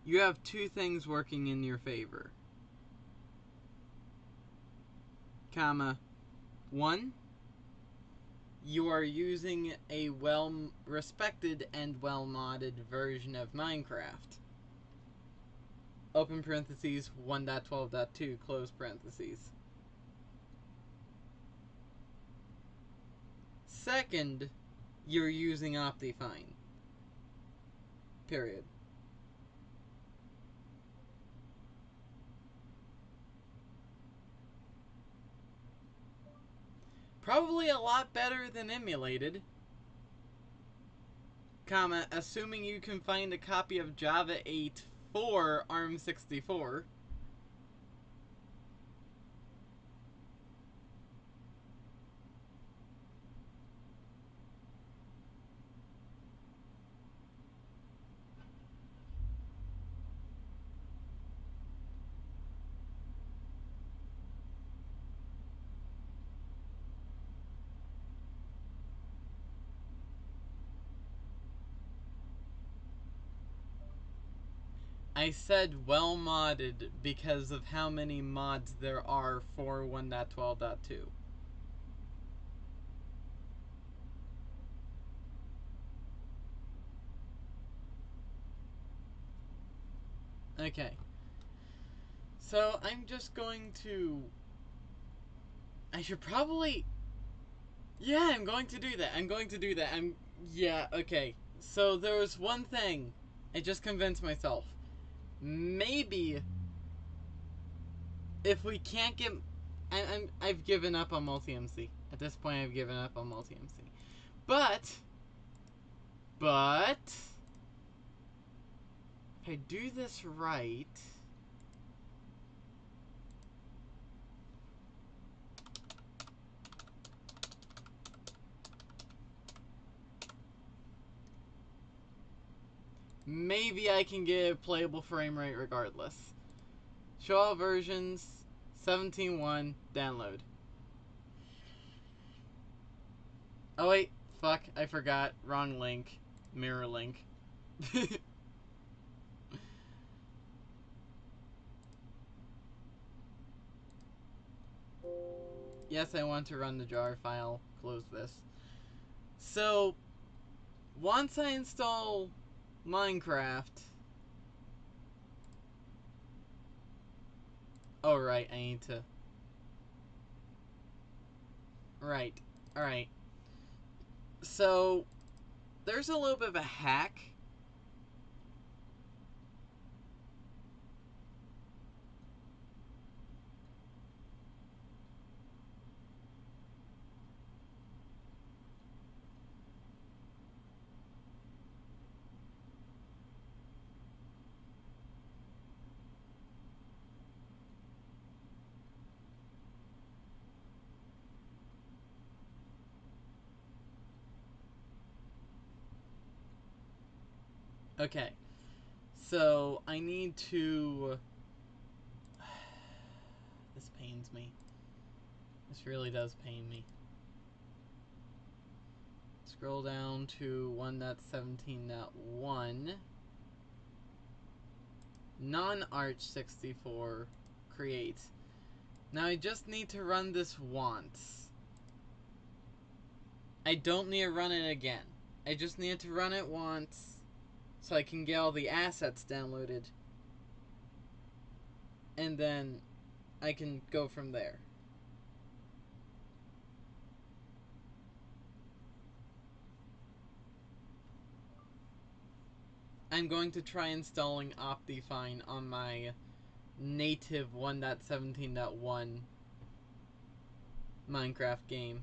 You have two things working in your favor. Comma, one, you are using a well-respected and well-modded version of Minecraft. Open parentheses, 1.12.2, close parentheses. Second, you're using Optifine. Period. Probably a lot better than emulated. Comma, assuming you can find a copy of Java 8 for ARM64. I said well modded because of how many mods there are for 1.12.2. Okay. So I'm just going to... I should probably... Yeah, I'm going to do that. Yeah, okay. So there was one thing. I just convinced myself. Maybe if we can't get... I've given up on multi-MC. At this point, I've given up on multi-MC. But... if I do this right... maybe I can get a playable frame rate regardless. Show all versions, 17.1, download. Oh wait, fuck, I forgot. Wrong link. Mirror link. Yes, I want to run the jar file. Close this. So, once I install Minecraft... Oh, right, I need to... Right, alright. So, there's a little bit of a hack. Okay. So, I need to... This pains me. This really does pain me. Scroll down to 1.17.1. Non-Arch64 create. Now I just need to run this once. I don't need to run it again. I just need to run it once so I can get all the assets downloaded. And then I can go from there. I'm going to try installing Optifine on my native 1.17.1 Minecraft game.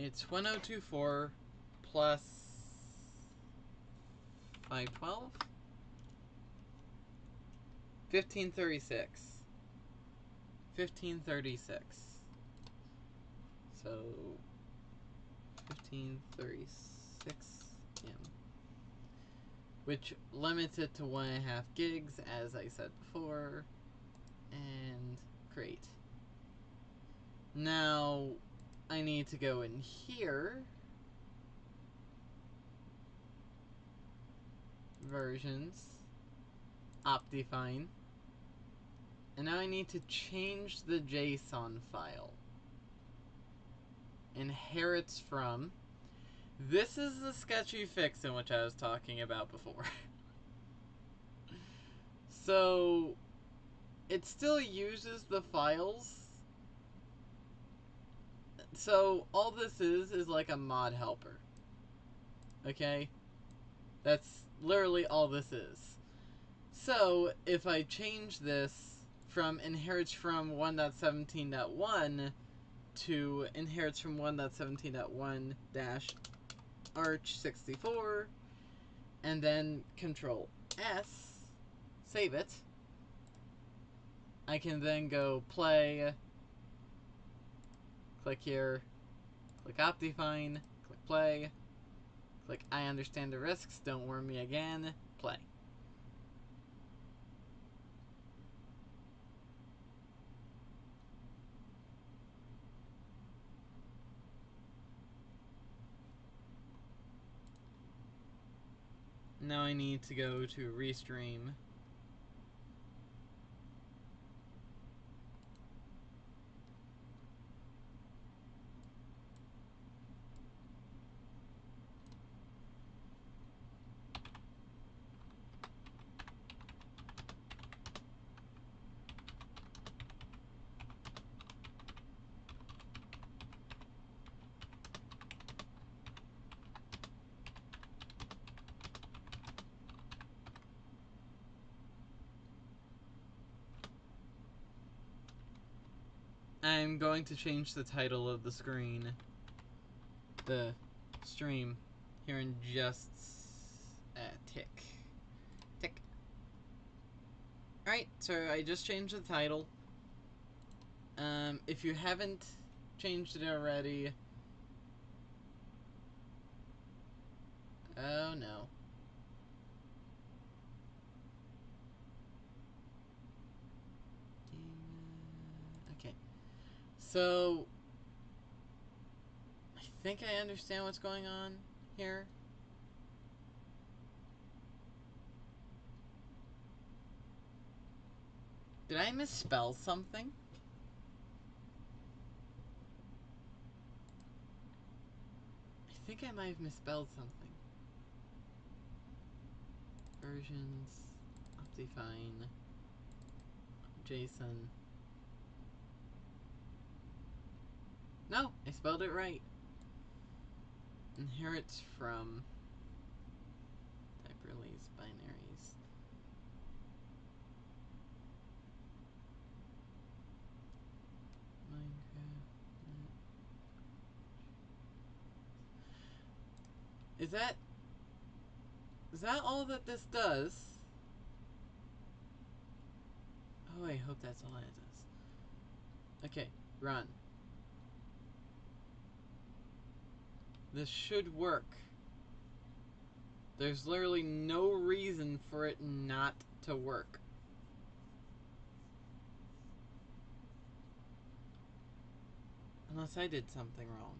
It's 1024 plus 512? 1536. 1536. So 1536 M. Which limits it to 1.5 gigs, as I said before. And create. Now I need to go in here. Versions. Optifine. And now I need to change the JSON file. Inherits from. This is the sketchy fix in which I was talking about before. So it still uses the files. So all this is like a mod helper. Okay? That's literally all this is. So if I change this from inherits from 1.17.1 to inherits from 1.17.1 dash arch64 and then Control S, save it, I can then go play, click here, click Optifine, click play, click I understand the risks, don't warn me again, play. Now I need to go to Restream. I'm going to change the title of the screen, the stream, here in just a tick. Tick. Alright, so I just changed the title. If you haven't changed it already... Oh no. Okay. So... I think I understand what's going on here. Did I misspell something? I think I might have misspelled something. Versions, Optifine, JSON. No, I spelled it right. Inherits from type release binaries. Minecraft. Is that all that this does? Oh, I hope that's all it does. Okay, run. This should work. There's literally no reason for it not to work. Unless I did something wrong.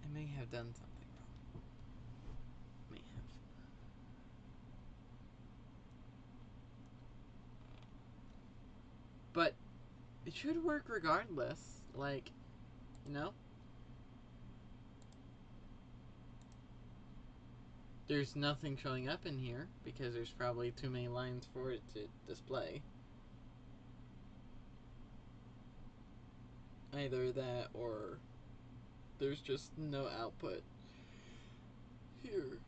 I may have done something wrong. May have. But it should work regardless. Like, you know? There's nothing showing up in here because there's probably too many lines for it to display. Either that or there's just no output here.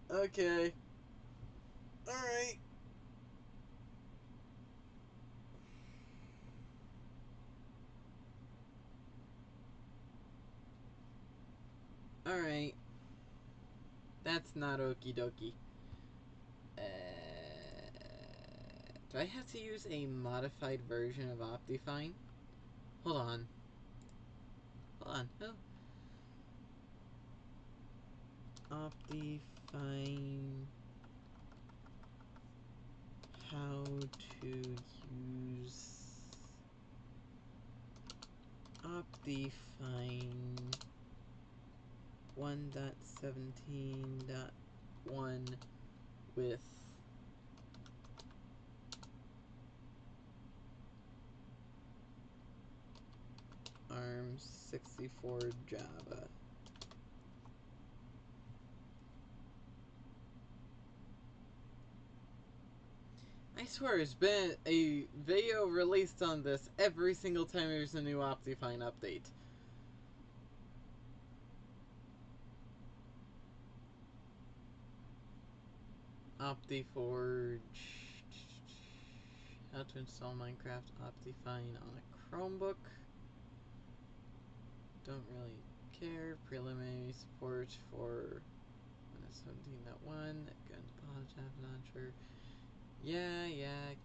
Okay. Alright. Alright. That's not okie dokie. Do I have to use a modified version of Optifine? Hold on. Oh. Optifine. How to use Optifine 1.17.1 with ARM64 Java. I swear there's been a video released on this every single time there's a new Optifine update. OptiForge. How to install Minecraft Optifine on a Chromebook. Don't really care. Preliminary support for Windows 17.1. Guns Tab Launcher. Yeah,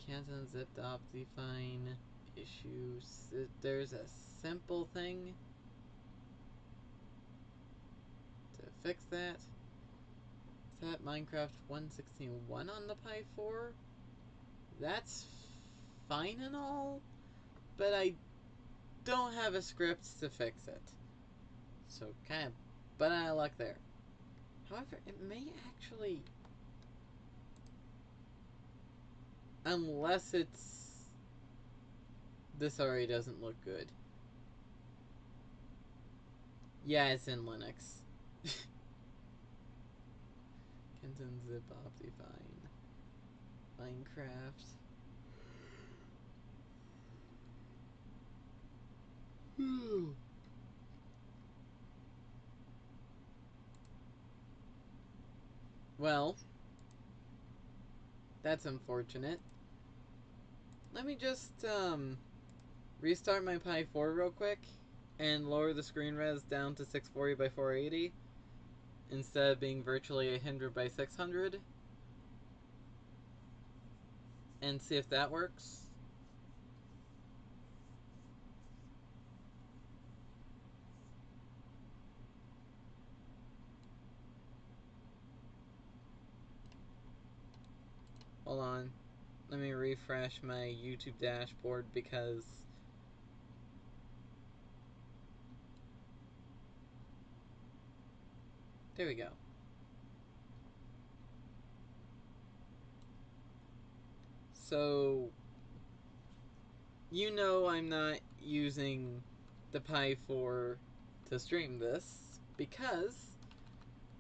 can't unzip the Optifine issues. There's a simple thing to fix that. Set Minecraft 1.16.1 on the pi4. That's fine and all, but I don't have a script to fix it. So kind of but out of luck there. However, it may actually, unless it's, this already doesn't look good. Yeah, it's in Linux. Can't unzip Optifine. Minecraft. Well, that's unfortunate. Let me just restart my pi4 real quick and lower the screen res down to 640 by 480 instead of being virtually 100 by 600 and see if that works. Hold on. Let me refresh my YouTube dashboard because there we go. So, you know I'm not using the pi4 to stream this because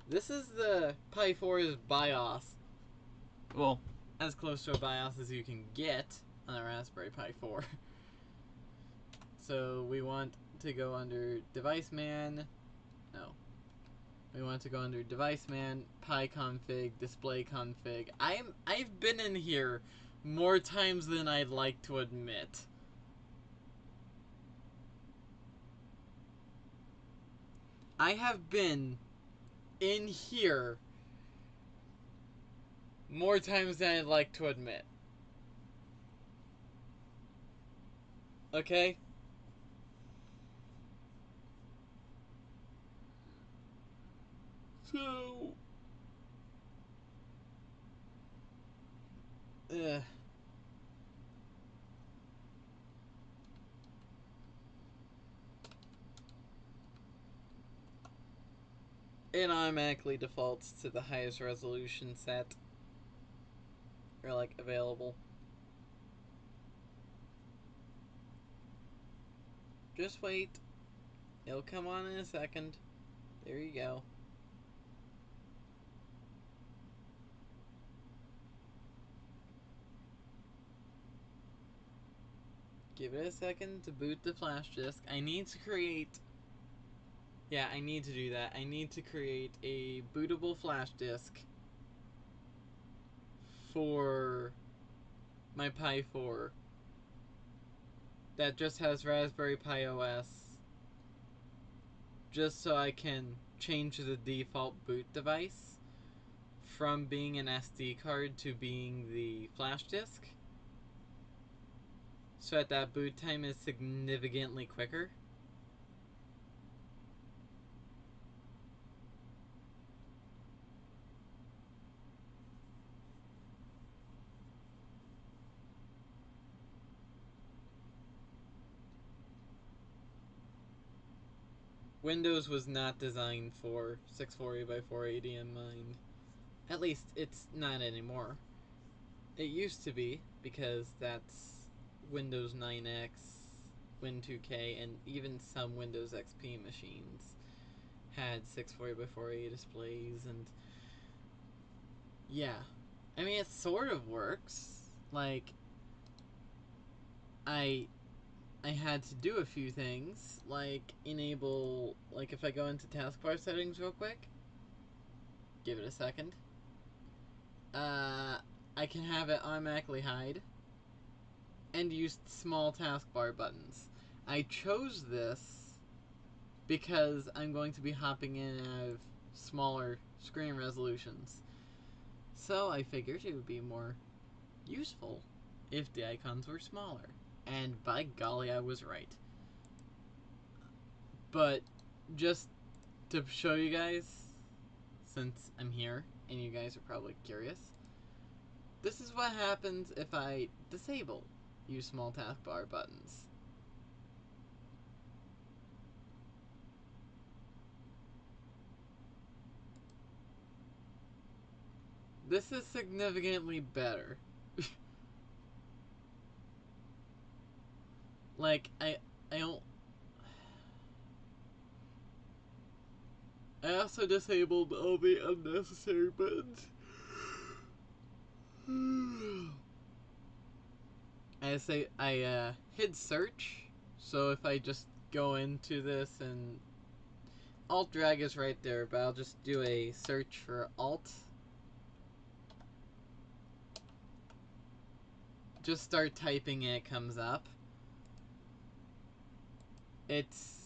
this is the pi4's BIOS. Well, as close to a BIOS as you can get on a Raspberry Pi 4. So we want to go under Device Man. No. We want to go under Device Man, Pi Config, Display Config. I've been in here more times than I'd like to admit. I have been in here more times than I'd like to admit. Okay? So... It automatically defaults to the highest resolution set. Or, like, available. Just wait. It'll come on in a second. There you go. Give it a second to boot the flash disk. I need to create... Yeah, I need to do that. I need to create a bootable flash disk for my Pi 4 that just has Raspberry Pi OS, just so I can change the default boot device from being an SD card to being the flash disk, so that boot time is significantly quicker. Windows was not designed for 640 by 480 in mind. At least it's not anymore. It used to be, because that's Windows 9X, Win2K, and even some Windows XP machines had 640 by 480 displays, and yeah. I mean, it sort of works. Like, I had to do a few things, like enable, like if I go into taskbar settings real quick, give it a second, I can have it automatically hide and use small taskbar buttons. I chose this because I'm going to be hopping in and out of smaller screen resolutions, so I figured it would be more useful if the icons were smaller. And by golly, I was right. But just to show you guys, since I'm here and you guys are probably curious, this is what happens if I disable use small taskbar buttons. This is significantly better. Like, I don't... I also disabled all the unnecessary buttons. I hid search, so if I just go into this and alt drag is right there, but I'll just do a search for alt. Just start typing and it comes up. It's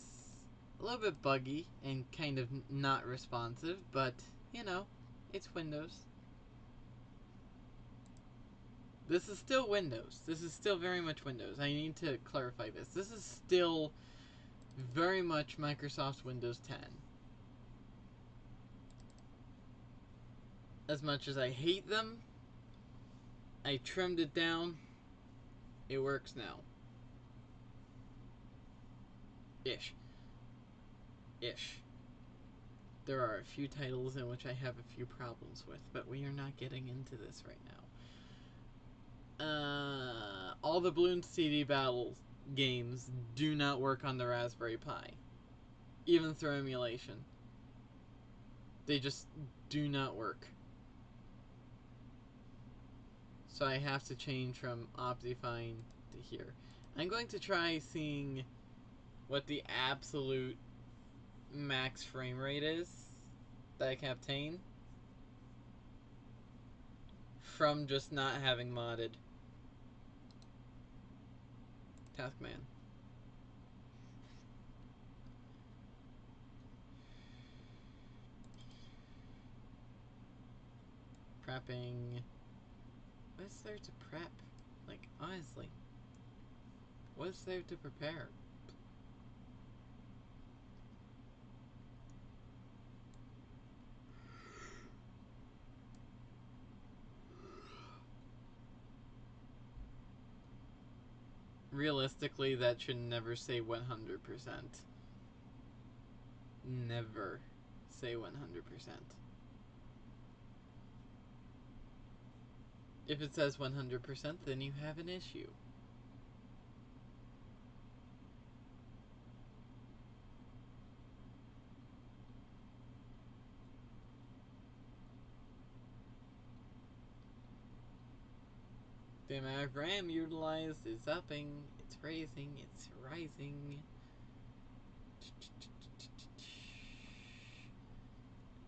a little bit buggy and kind of not responsive, but you know, it's Windows. This is still Windows. This is still very much Windows. I need to clarify this. This is still very much Microsoft's Windows 10. As much as I hate them, I trimmed it down. It works now. Ish. There are a few titles in which I have a few problems with, but we are not getting into this right now. All the Bloons TD Battle games do not work on the Raspberry Pi, even through emulation. They just do not work. So I have to change from Optifine to here. I'm going to try seeing what the absolute max frame rate is that I can obtain from just not having modded Taskman. Prepping. What is there to prep? Like, honestly, what is there to prepare? Realistically, that should never say 100%. Never say 100%. If it says 100%, then you have an issue. The amount of RAM utilized is upping, it's raising, it's rising.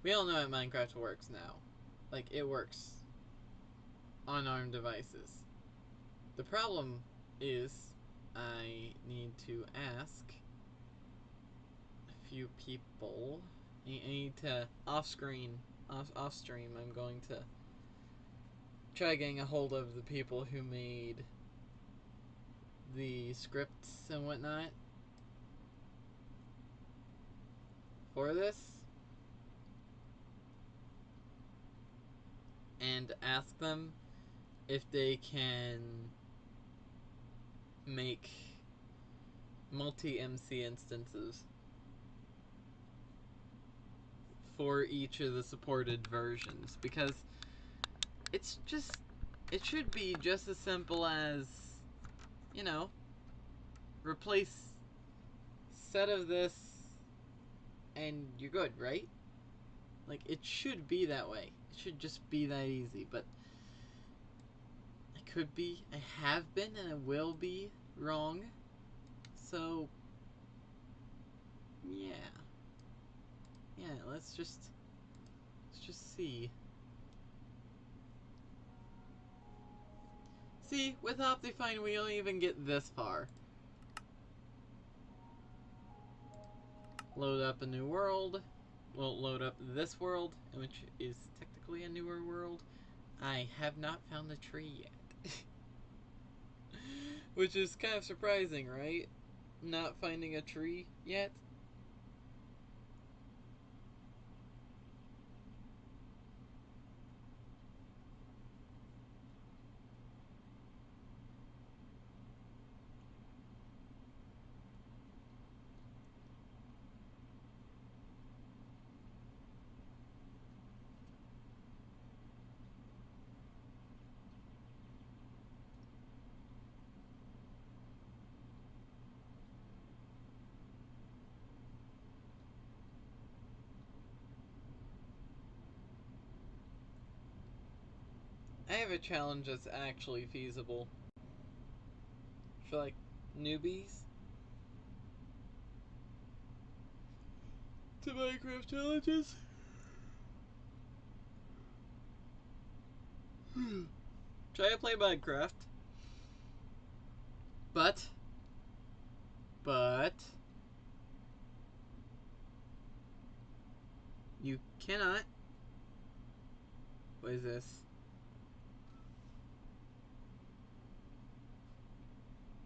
We all know how Minecraft works now. Like, it works on ARM devices. The problem is, I need to ask a few people I need to off stream. I'm going to try getting a hold of the people who made the scripts and whatnot for this, and ask them if they can make multi-MC instances for each of the supported versions, because it should be just as simple as, you know, replace set of this and you're good, right? Like, it should be that way. It should just be that easy, but I could be, I have been, and I will be wrong. So, yeah. Yeah, let's just see. See, with Optifine, we don't even get this far. Load up a new world. We'll load up this world, which is technically a newer world. I have not found the tree yet. Which is kind of surprising, right? Not finding a tree yet. I have a challenge that's actually feasible for, like, newbies to Minecraft challenges. Try to play Minecraft, but you cannot. What is this?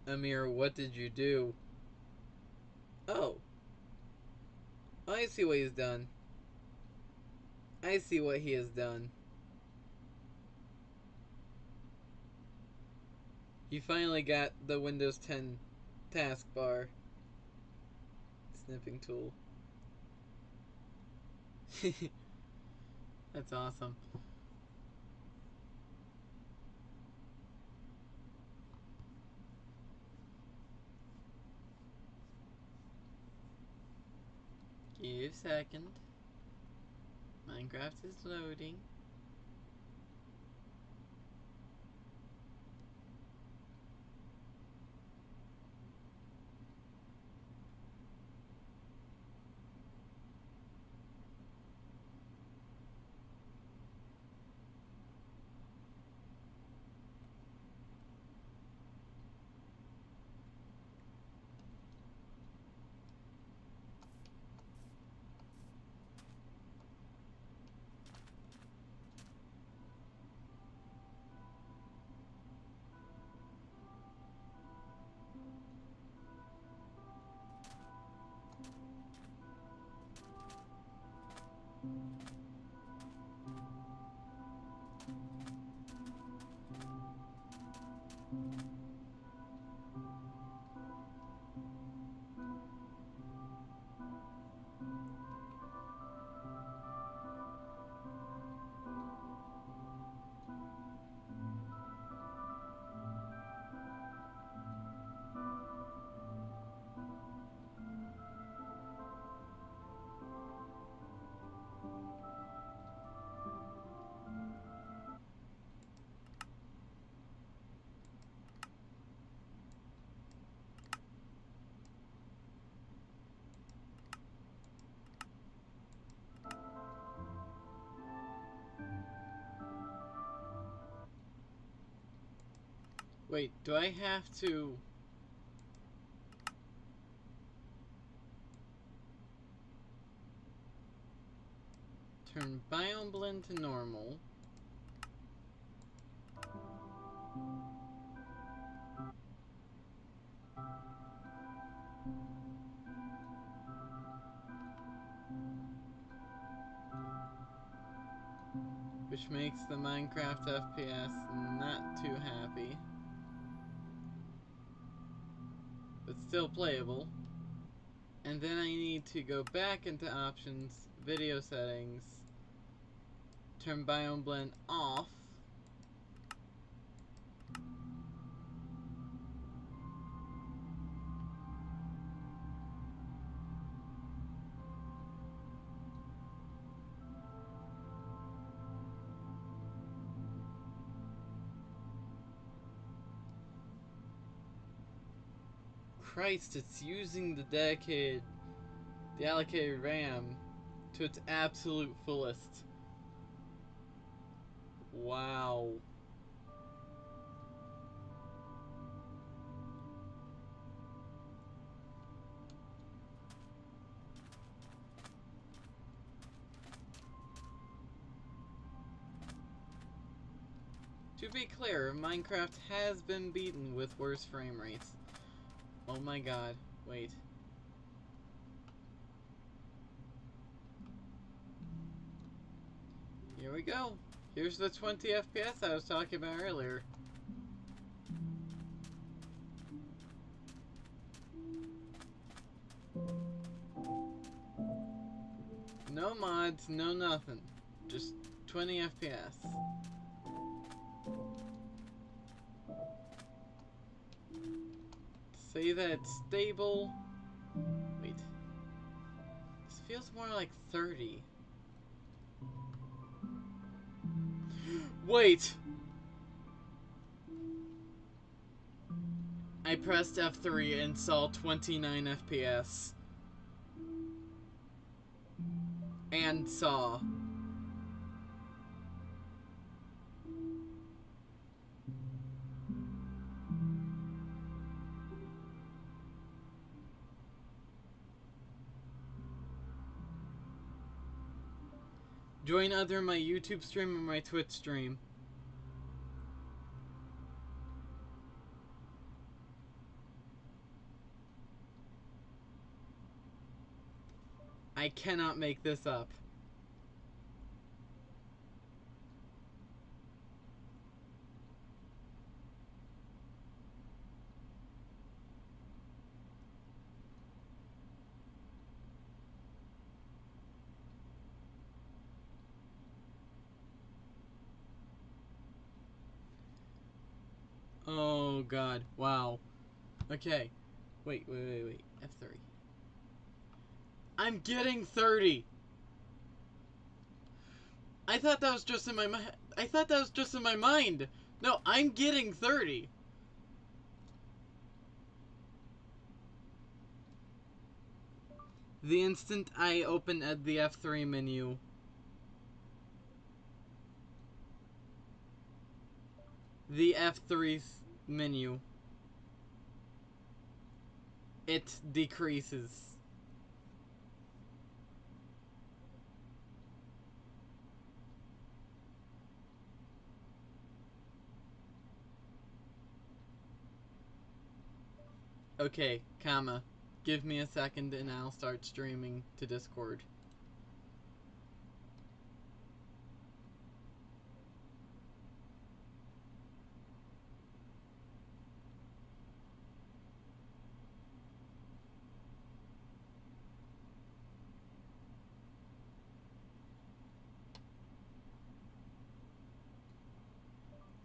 Amir, what did you do? Oh. I see what he's done. I see what he has done. He finally got the Windows 10 taskbar snipping tool. That's awesome. Give a second. Minecraft is loading. Wait, do I have to... Turn biome blend to normal. Which makes the Minecraft FPS not too happy. But still playable. And then I need to go back into options, video settings, turn biome blend off. Christ, it's using the allocated RAM to its absolute fullest. Wow. To be clear, Minecraft has been beaten with worse frame rates. Oh my god, wait. Here we go. Here's the 20 FPS I was talking about earlier. No mods, no nothing. Just 20 FPS. Say that it's stable. Wait. This feels more like 30. Wait! I pressed F3 and saw 29 FPS. And saw. Join either my YouTube stream or my Twitch stream. I cannot make this up. Oh god, wow. Okay. Wait. F3. I'm getting 30. I thought that was just in my mind. No, I'm getting 30. The instant I open the F3 menu, the F3 menu, it decreases. Okay, comma. Give me a second and I'll start streaming to Discord.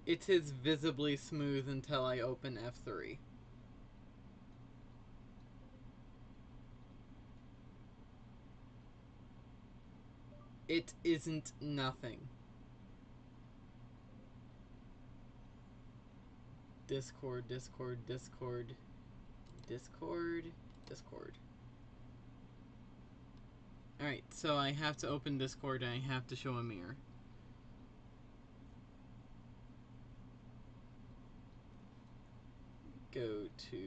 It is visibly smooth until I open F3. It isn't nothing. Discord. Alright, so I have to open Discord and I have to show a mirror. Go to...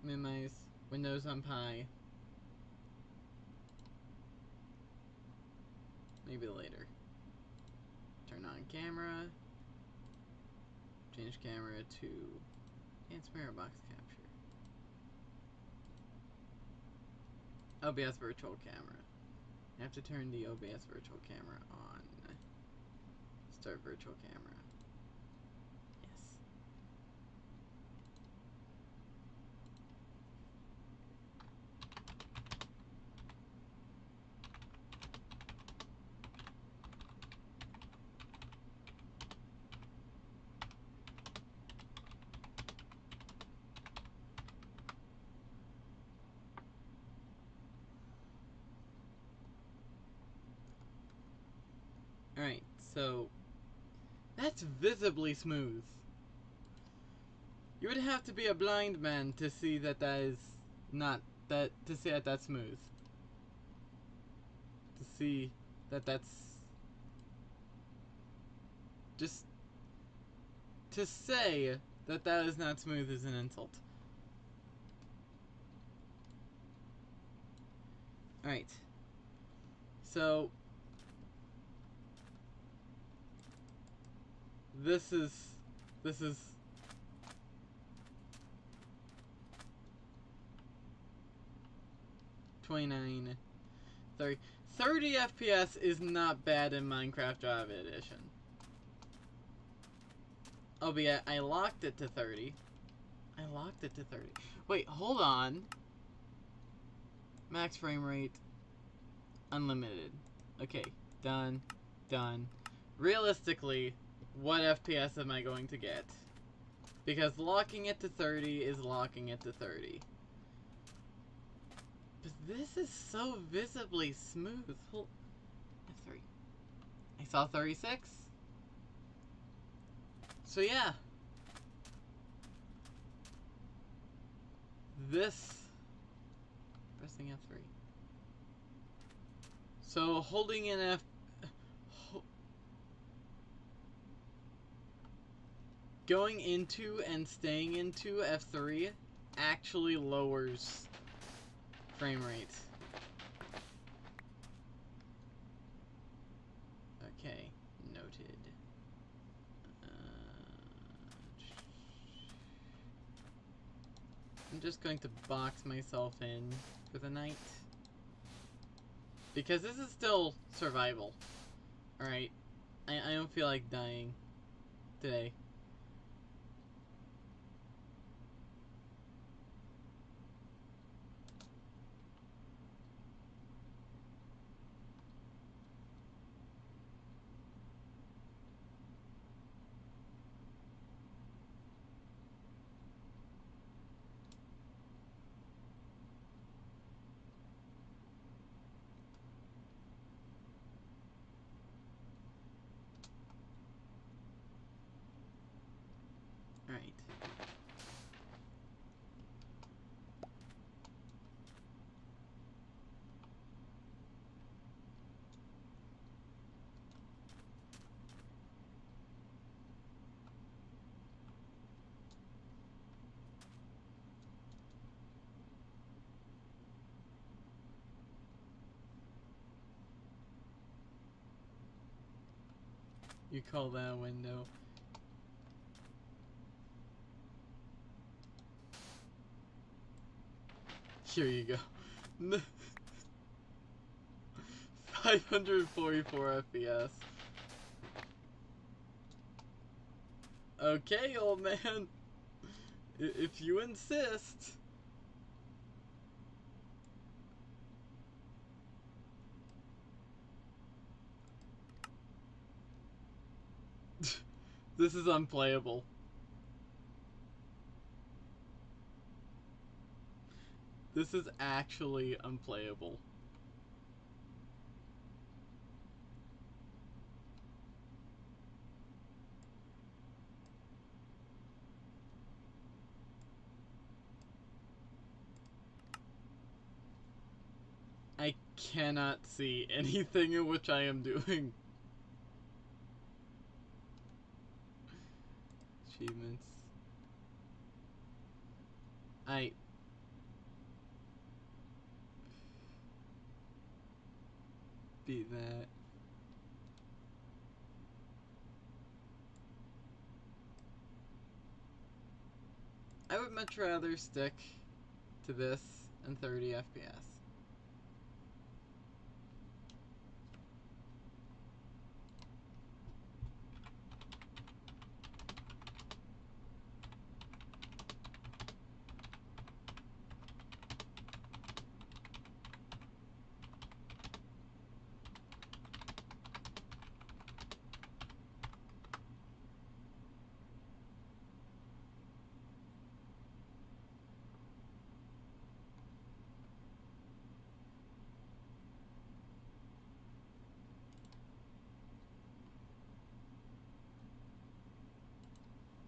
Minimize Windows on Pi. Maybe later. Turn on camera. Change camera to enhance mirror box capture. OBS virtual camera. I have to turn the OBS virtual camera on. Start virtual camera. Yes. Alright, so that's visibly smooth. You would have to be a blind man to see that that is not that to see that that's smooth. To see that that's just to say that that is not smooth is an insult. Alright. So this is 29 30 FPS is not bad in Minecraft Java Edition. Oh, but yeah, I locked it to 30. I locked it to 30. Wait, hold on. Max frame rate. Unlimited. Okay, done. Done. Realistically, what FPS am I going to get? Because locking it to 30 is locking it to 30. But this is so visibly smooth. Hold. F3. I saw 36. So yeah. This. Pressing F3. So holding in F. Going into and staying into F3 actually lowers frame rate. Okay, noted. I'm just going to box myself in for the night. Because this is still survival. Alright, I don't feel like dying today. Alright. You call that a window? Here you go. 544 FPS. Okay, old man. If you insist. This is unplayable. This is actually unplayable. I cannot see anything in which I am doing. Achievements. beat that. I would much rather stick to this and 30 FPS.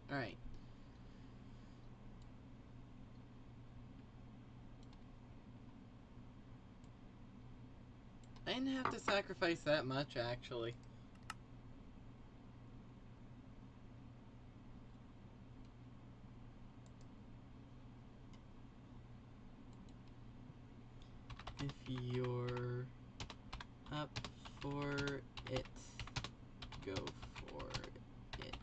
Alright. I didn't have to sacrifice that much, actually. If you're up for it, go for it.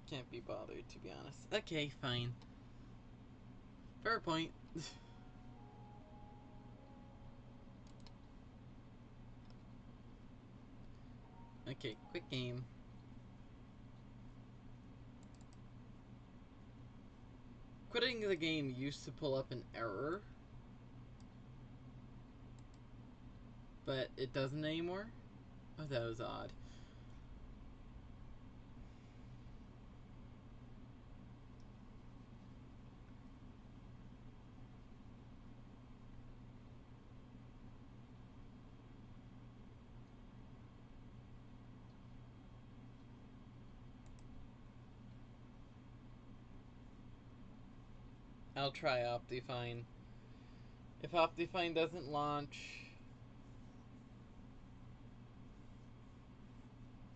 Can't be bothered, to be honest. Okay, fine. Fair point. Okay, quick game. Quitting the game used to pull up an error, but it doesn't anymore. Oh, that was odd. I'll try Optifine. If Optifine doesn't launch,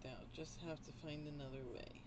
I'll just have to find another way.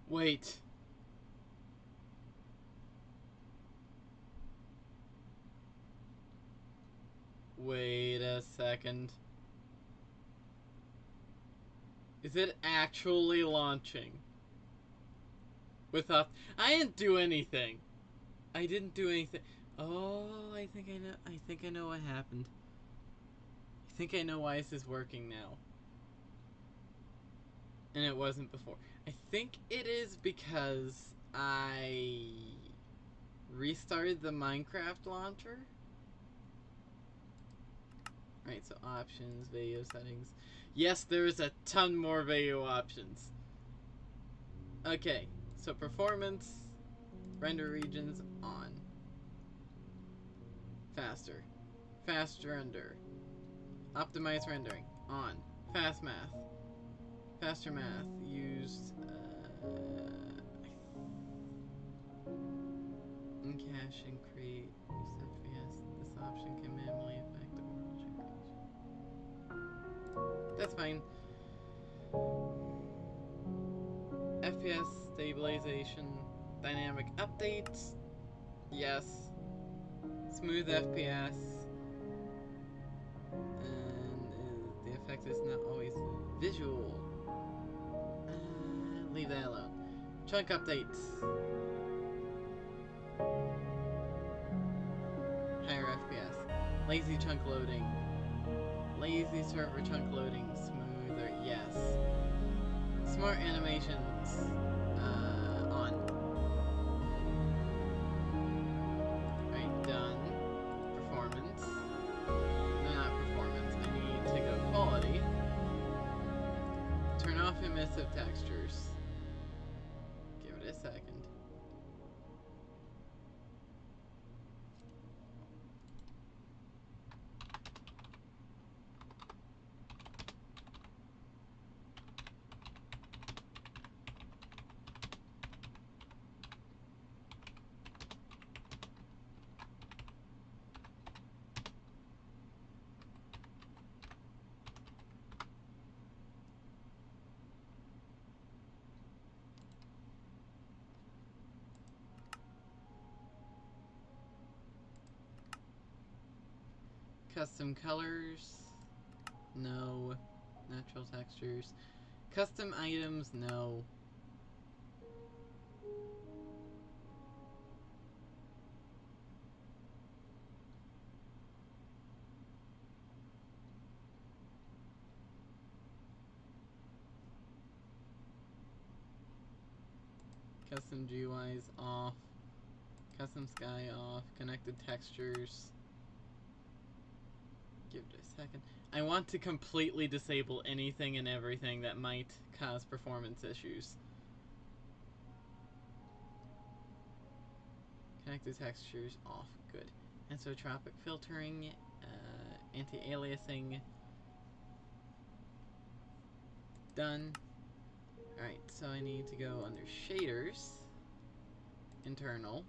Wait. Wait a second. Is it actually launching? Without... I didn't do anything. I didn't do anything. Oh, I think I know. I think I know what happened. I think I know why this is working now. And it wasn't before. I think it is because I restarted the Minecraft launcher. Right, so options, video settings. Yes, there's a ton more video options. Okay, so performance, render regions on. Faster. Fast render. Optimize rendering on. Fast math. Faster math used. In cache and create. Use FPS. This option can minimally affect overall generation. That's fine. FPS stabilization, dynamic updates. Yes. Smooth FPS. And the effect is not always visual. Leave that alone. Chunk updates. Higher FPS. Lazy chunk loading. Lazy server chunk loading. Smoother. Yes. Smart animations. On. Right, done. Performance. No, not performance. I need to go quality. Turn off emissive textures. Give it a second. Custom colors. No. Natural textures. Custom items. No. Custom GUIs off. Custom sky off. Connected textures. Give it a second. I want to completely disable anything and everything that might cause performance issues. Connected textures off. Good. Anisotropic filtering. Anti-aliasing. Done. Alright, so I need to go under shaders. Internal.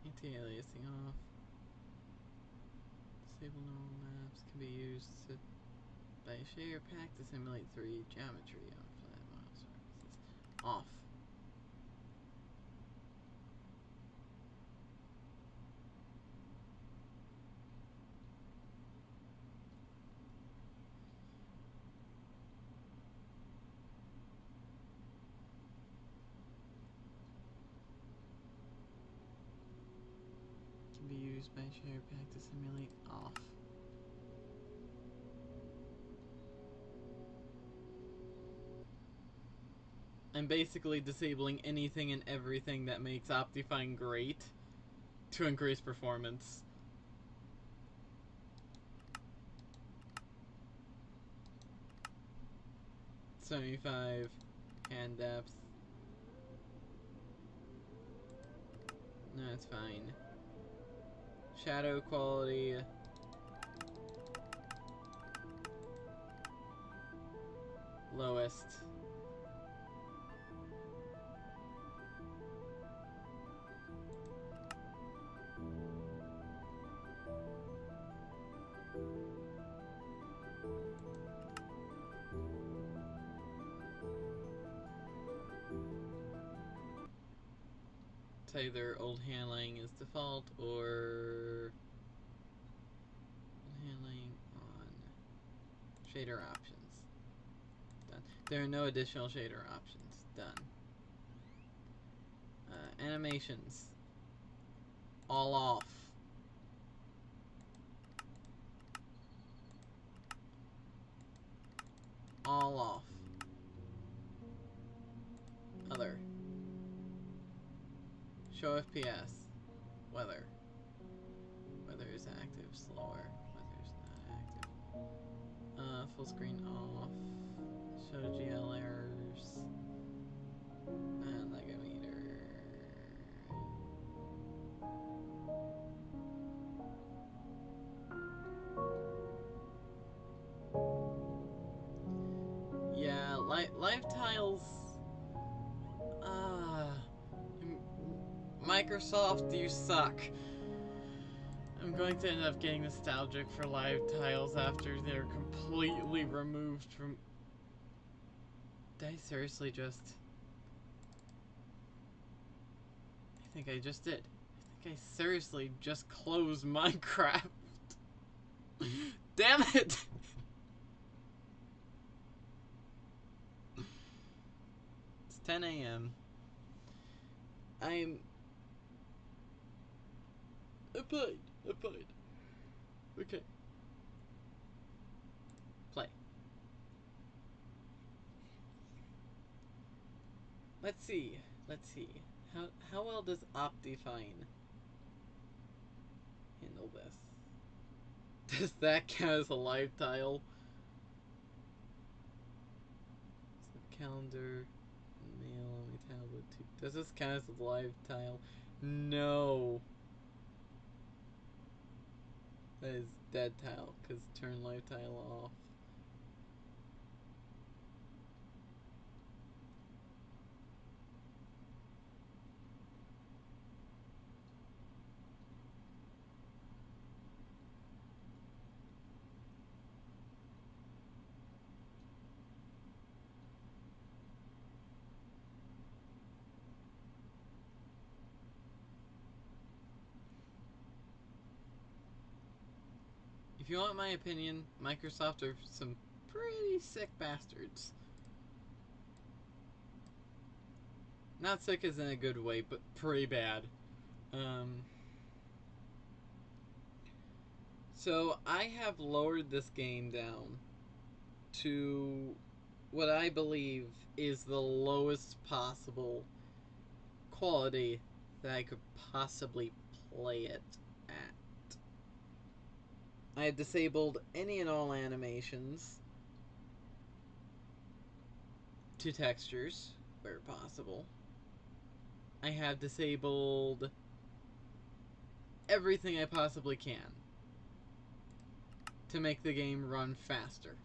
Anti-aliasing off. Disable normal maps can be used by a shader pack to simulate 3D geometry on flat model surfaces. Off. Can be used by a shader pack to simulate. Off. I'm basically disabling anything and everything that makes Optifine great to increase performance. .75 hand depth. No, it's fine. Shadow quality. Lowest. It's either old handling is default or handling on shader options. Done. There are no additional shader options. Done. Animations. All off. All off. Other. Show FPS. Weather. Weather is active. Slower. Weather is not active. Full screen off. Show GL errors. And Legometer. Yeah, live tiles. Microsoft, you suck. I'm going to end up getting nostalgic for live tiles after they're completely removed from... Did I seriously just... I think I just did. I think I seriously just closed Minecraft. Damn it! It's 10 a.m. I'm... Applied. Okay. Play. Let's see. How well does Optifine handle this? Does that count as a live tile? Calendar, mail, tablet. Does this count as a live tile? No. That is dead tile, because turn live tile off. If you want my opinion, Microsoft are some pretty sick bastards. Not sick as in a good way, but pretty bad. So I have lowered this game down to what I believe is the lowest possible quality that I could possibly play it at. I have disabled any and all animations to textures where possible. I have disabled everything I possibly can to make the game run faster.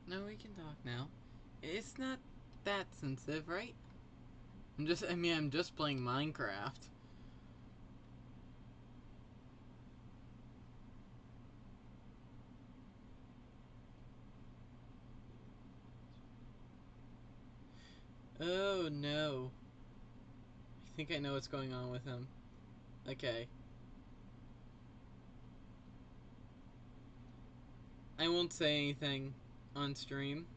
No, we can talk now. It's not that sensitive, right? I'm just playing Minecraft. Oh no. I think I know what's going on with him. Okay. I won't say anything on stream.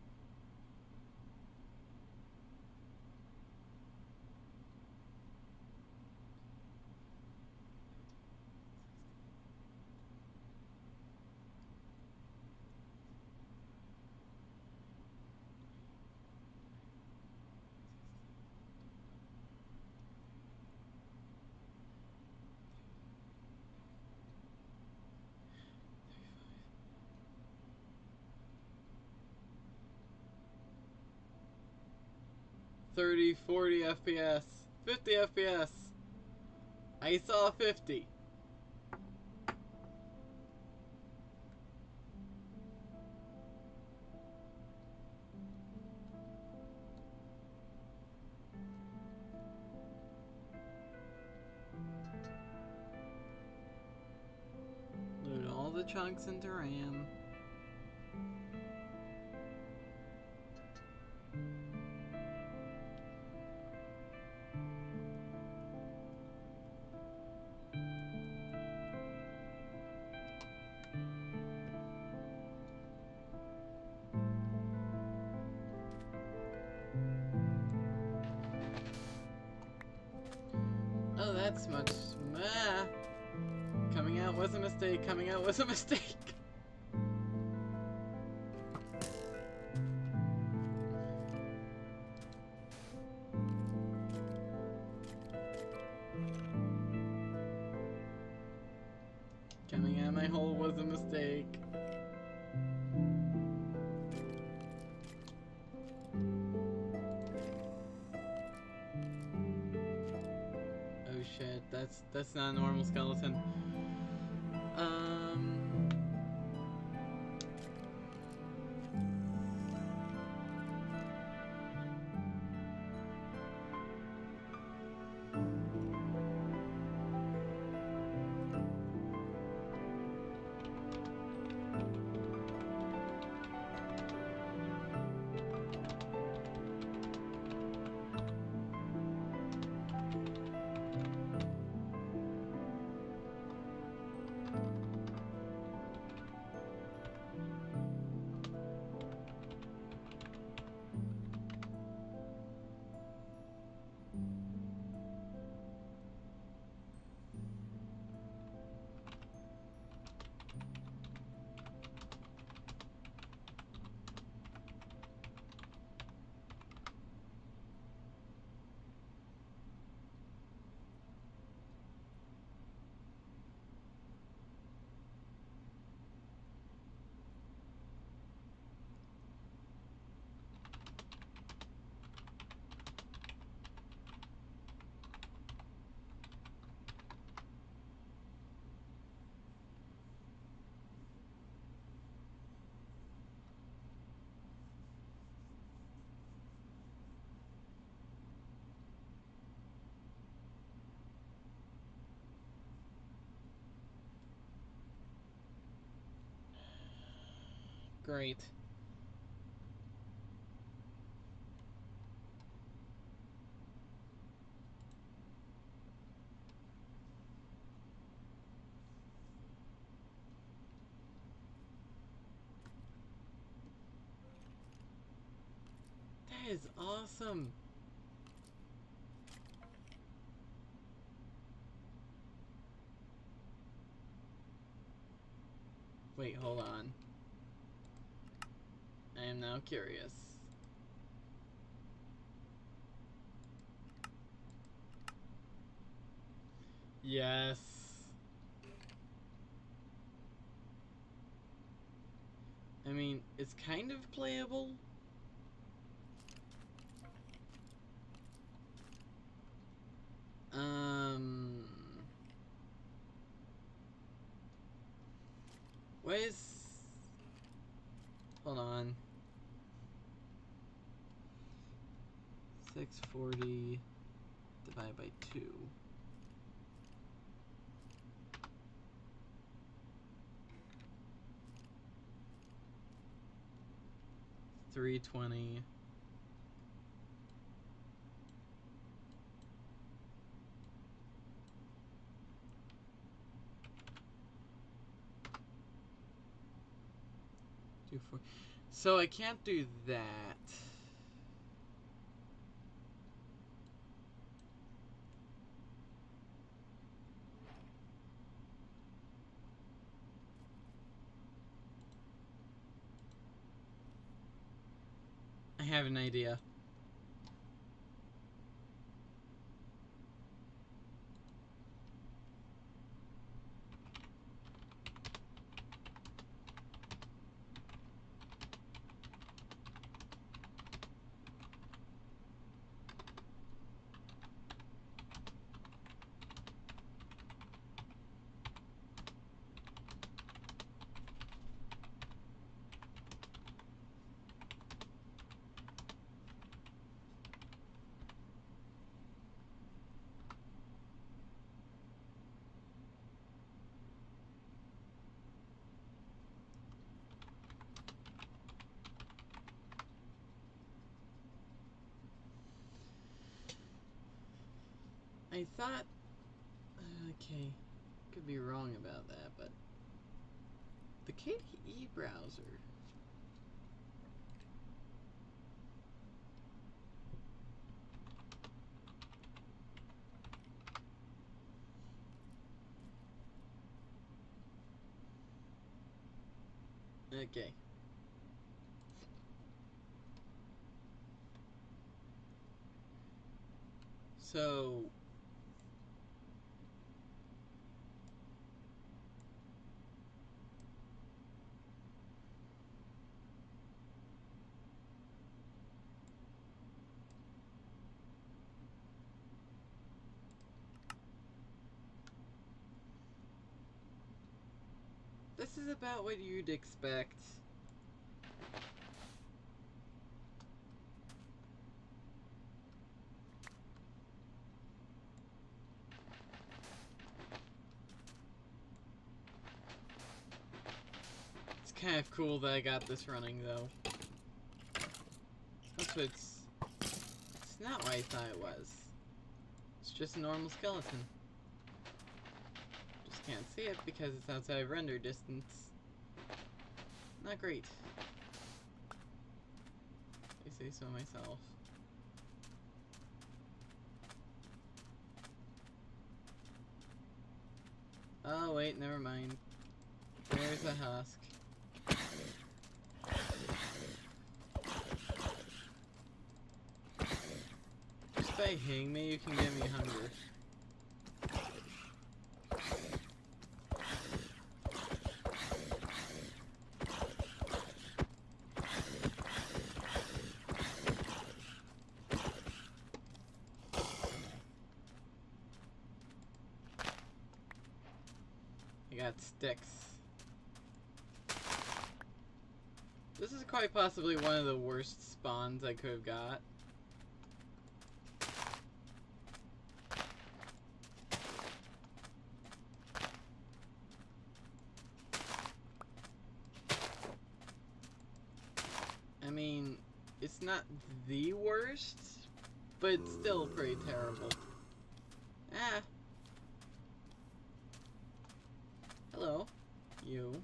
$30, $40 FPS, $50 FPS. I saw 50. Load all the chunks into RAM. Oh, that's much. was a mistake. Coming out was a mistake. Coming out my hole was a mistake. Oh shit, that's not a normal skeleton. Great. That is awesome. Wait, hold on. I am now curious. Yes. I mean, it's kind of playable. What is... Hold on. 640 divided by 2. 320. So I can't do that. I have an idea. I thought... Okay, could be wrong about that, but... The KDE browser... Okay. So... this is about what you'd expect. It's kind of cool that I got this running, though. That's what it's not what I thought it was. It's just a normal skeleton. Just can't see it because it's outside of render distance. Not great. I say so myself. Oh wait, never mind. There's a husk. Just by hitting me, you can give me hunger. I got sticks. This is quite possibly one of the worst spawns I could have got. I mean, it's not the worst, but it's still pretty terrible. Ah. Hello. You.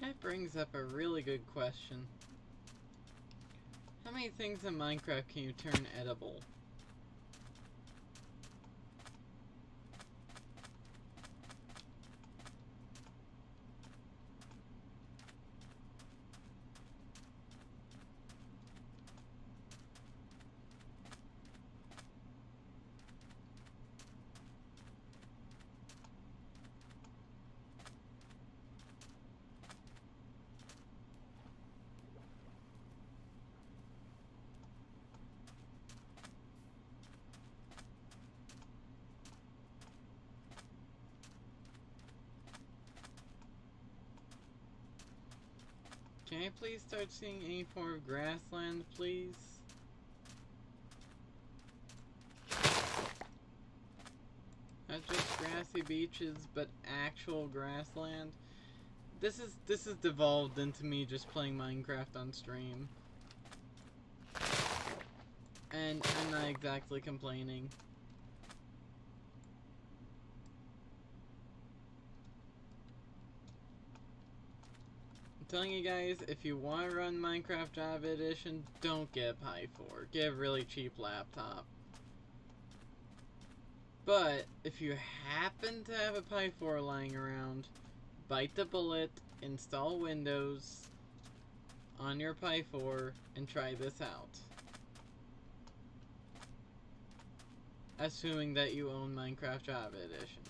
That brings up a really good question. How many things in Minecraft can you turn edible? Can I please start seeing any form of grassland, please? Not just grassy beaches, but actual grassland. This is devolved into me just playing Minecraft on stream. And I'm not exactly complaining. Telling you guys, if you want to run Minecraft Java Edition, don't get pi4. Get a really cheap laptop. But if you happen to have a pi4 lying around, bite the bullet, install Windows on your pi4, and try this out. Assuming that you own Minecraft Java Edition.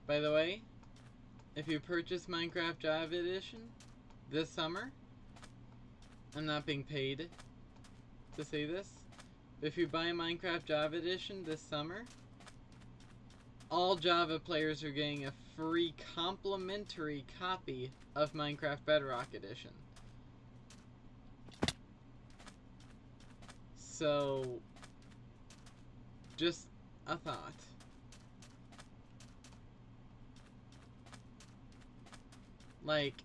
By the way, if you purchase Minecraft Java Edition this summer, I'm not being paid to say this, but if you buy Minecraft Java Edition this summer, all Java players are getting a free complimentary copy of Minecraft Bedrock Edition. So, just a thought. Like,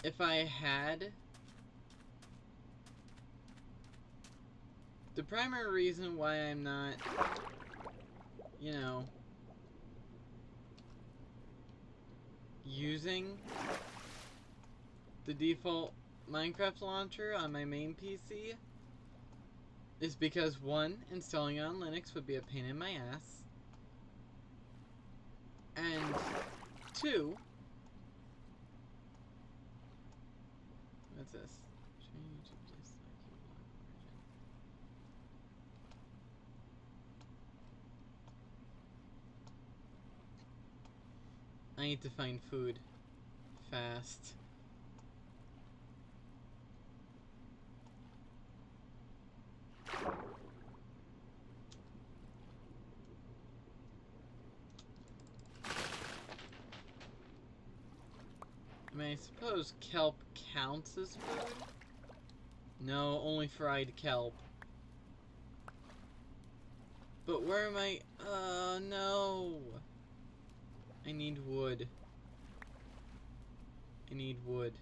if I had... The primary reason why I'm not, you know, using the default Minecraft launcher on my main PC is because, one, installing it on Linux would be a pain in my ass, and two, what's this? Change dislike origin. I need to find food fast. I mean, I suppose kelp counts as food? No, only fried kelp. But where am I? No. I need wood. I need wood.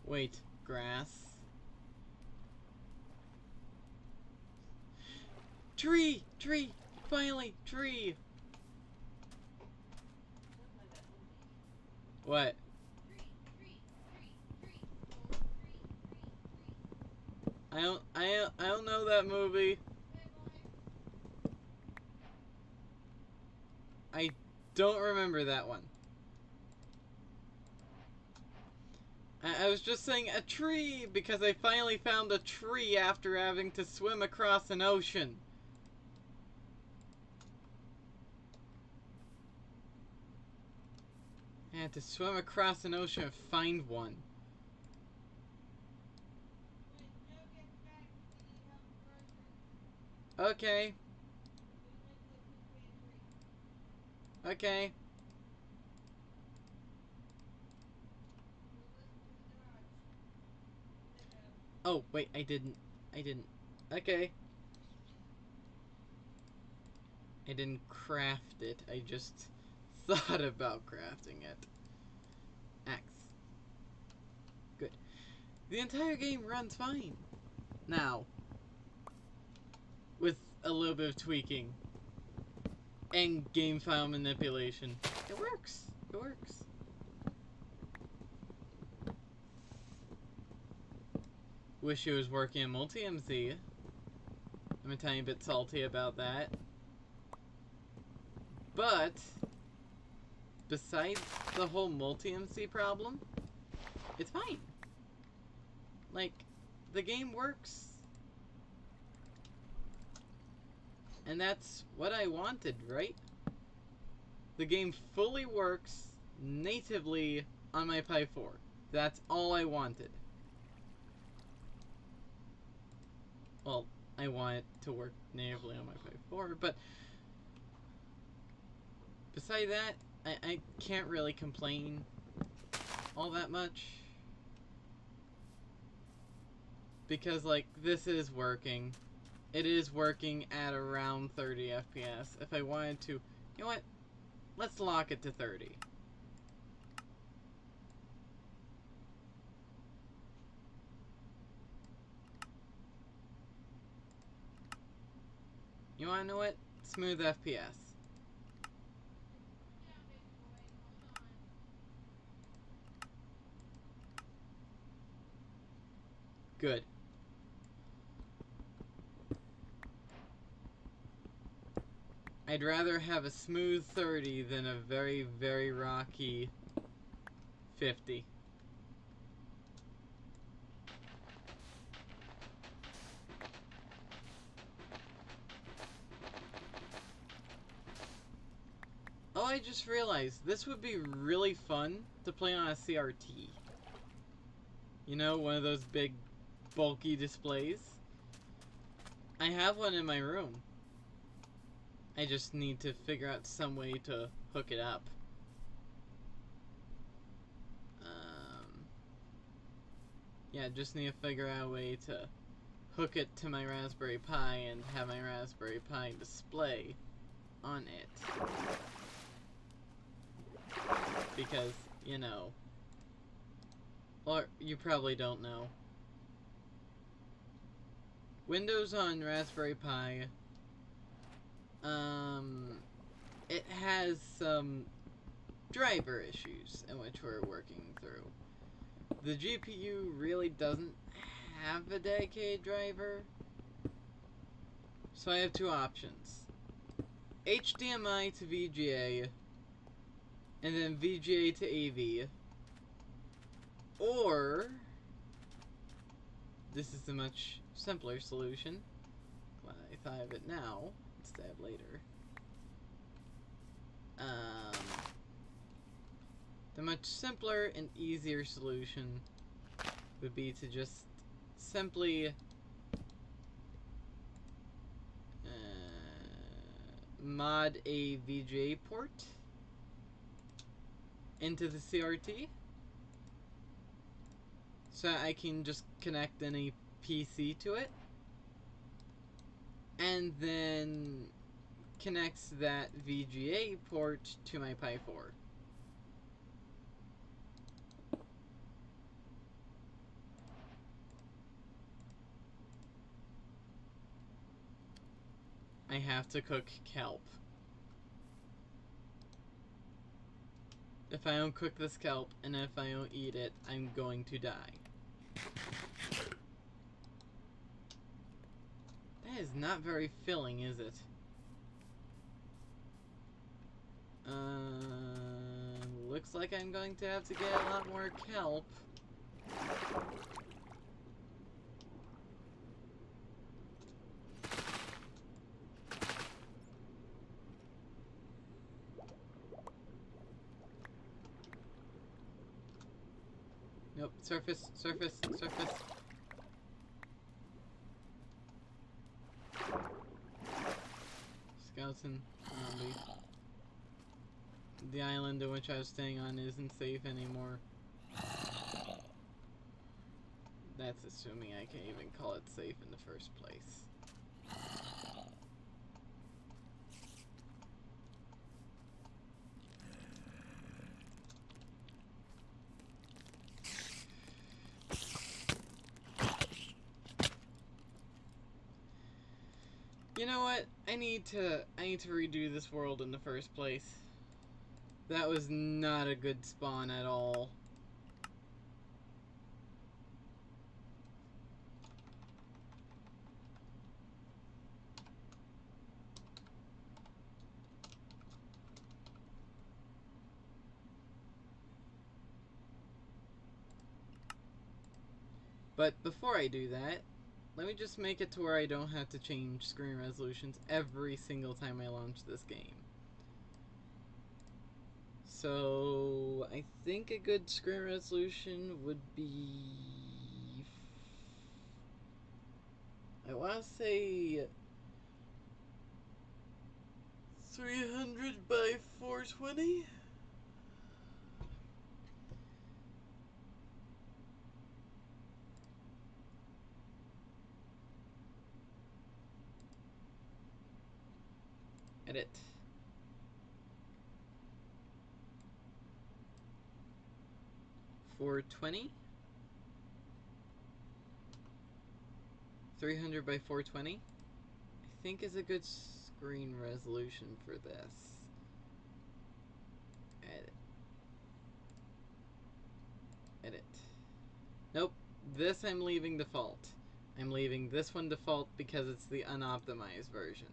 Wait, grass? Tree! Tree! Finally! Tree! What? I don't know that movie. I don't remember that one. I was just saying a tree because I finally found a tree after having to swim across an ocean. I had to swim across an ocean and find one. Okay. Okay. Oh, wait, I didn't. Okay. I didn't craft it. I just thought about crafting it. Axe. Good. The entire game runs fine. Now, with a little bit of tweaking and game file manipulation, it works. It works. Wish it was working in multi-MZ. I'm a tiny bit salty about that. But, besides the whole multi-MC problem, it's fine. Like, the game works. And that's what I wanted, right? The game fully works natively on my pi4. That's all I wanted. Well, I want it to work natively on my pi4, but beside that, I can't really complain all that much. Because, like, this is working. It is working at around 30 FPS. If I wanted to, you know what? Let's lock it to 30. wanna know what? Smooth FPS. Good. I'd rather have a smooth 30 than a very, very rocky 50. Oh, I just realized this would be really fun to play on a CRT. You know, one of those big, bulky displays. I have one in my room. I just need to figure out some way to hook it up. Yeah, just need to figure out a way to hook it to my Raspberry Pi and have my Raspberry Pi display on it. Because, you know, or you probably don't know, Windows on Raspberry Pi, it has some driver issues in which we're working through. The GPU really doesn't have a dedicated driver, so I have two options: HDMI to VGA, and then VGA to AV, or this is a much simpler solution. Glad I thought of it now instead of later. The much simpler and easier solution would be to just simply mod a VGA port into the CRT, so I can just connect any PC to it, and then connects that VGA port to my pi4. I have to cook kelp. If I don't cook this kelp, and if I don't eat it, I'm going to die. That is not very filling, is it? Looks like I'm going to have to get a lot more kelp. Nope, surface, surface, surface. Skeleton zombie. The island in which I was staying on isn't safe anymore. That's assuming I can't even call it safe in the first place. You know what? I need to redo this world in the first place. That was not a good spawn at all. But before I do that, let me just make it to where I don't have to change screen resolutions every single time I launch this game. So, I think a good screen resolution would be... I want to say... 300 by 420? Edit. .420? 300 by 420? I think is a good screen resolution for this. Edit. Edit. Nope. This I'm leaving default. I'm leaving this one default because it's the unoptimized version.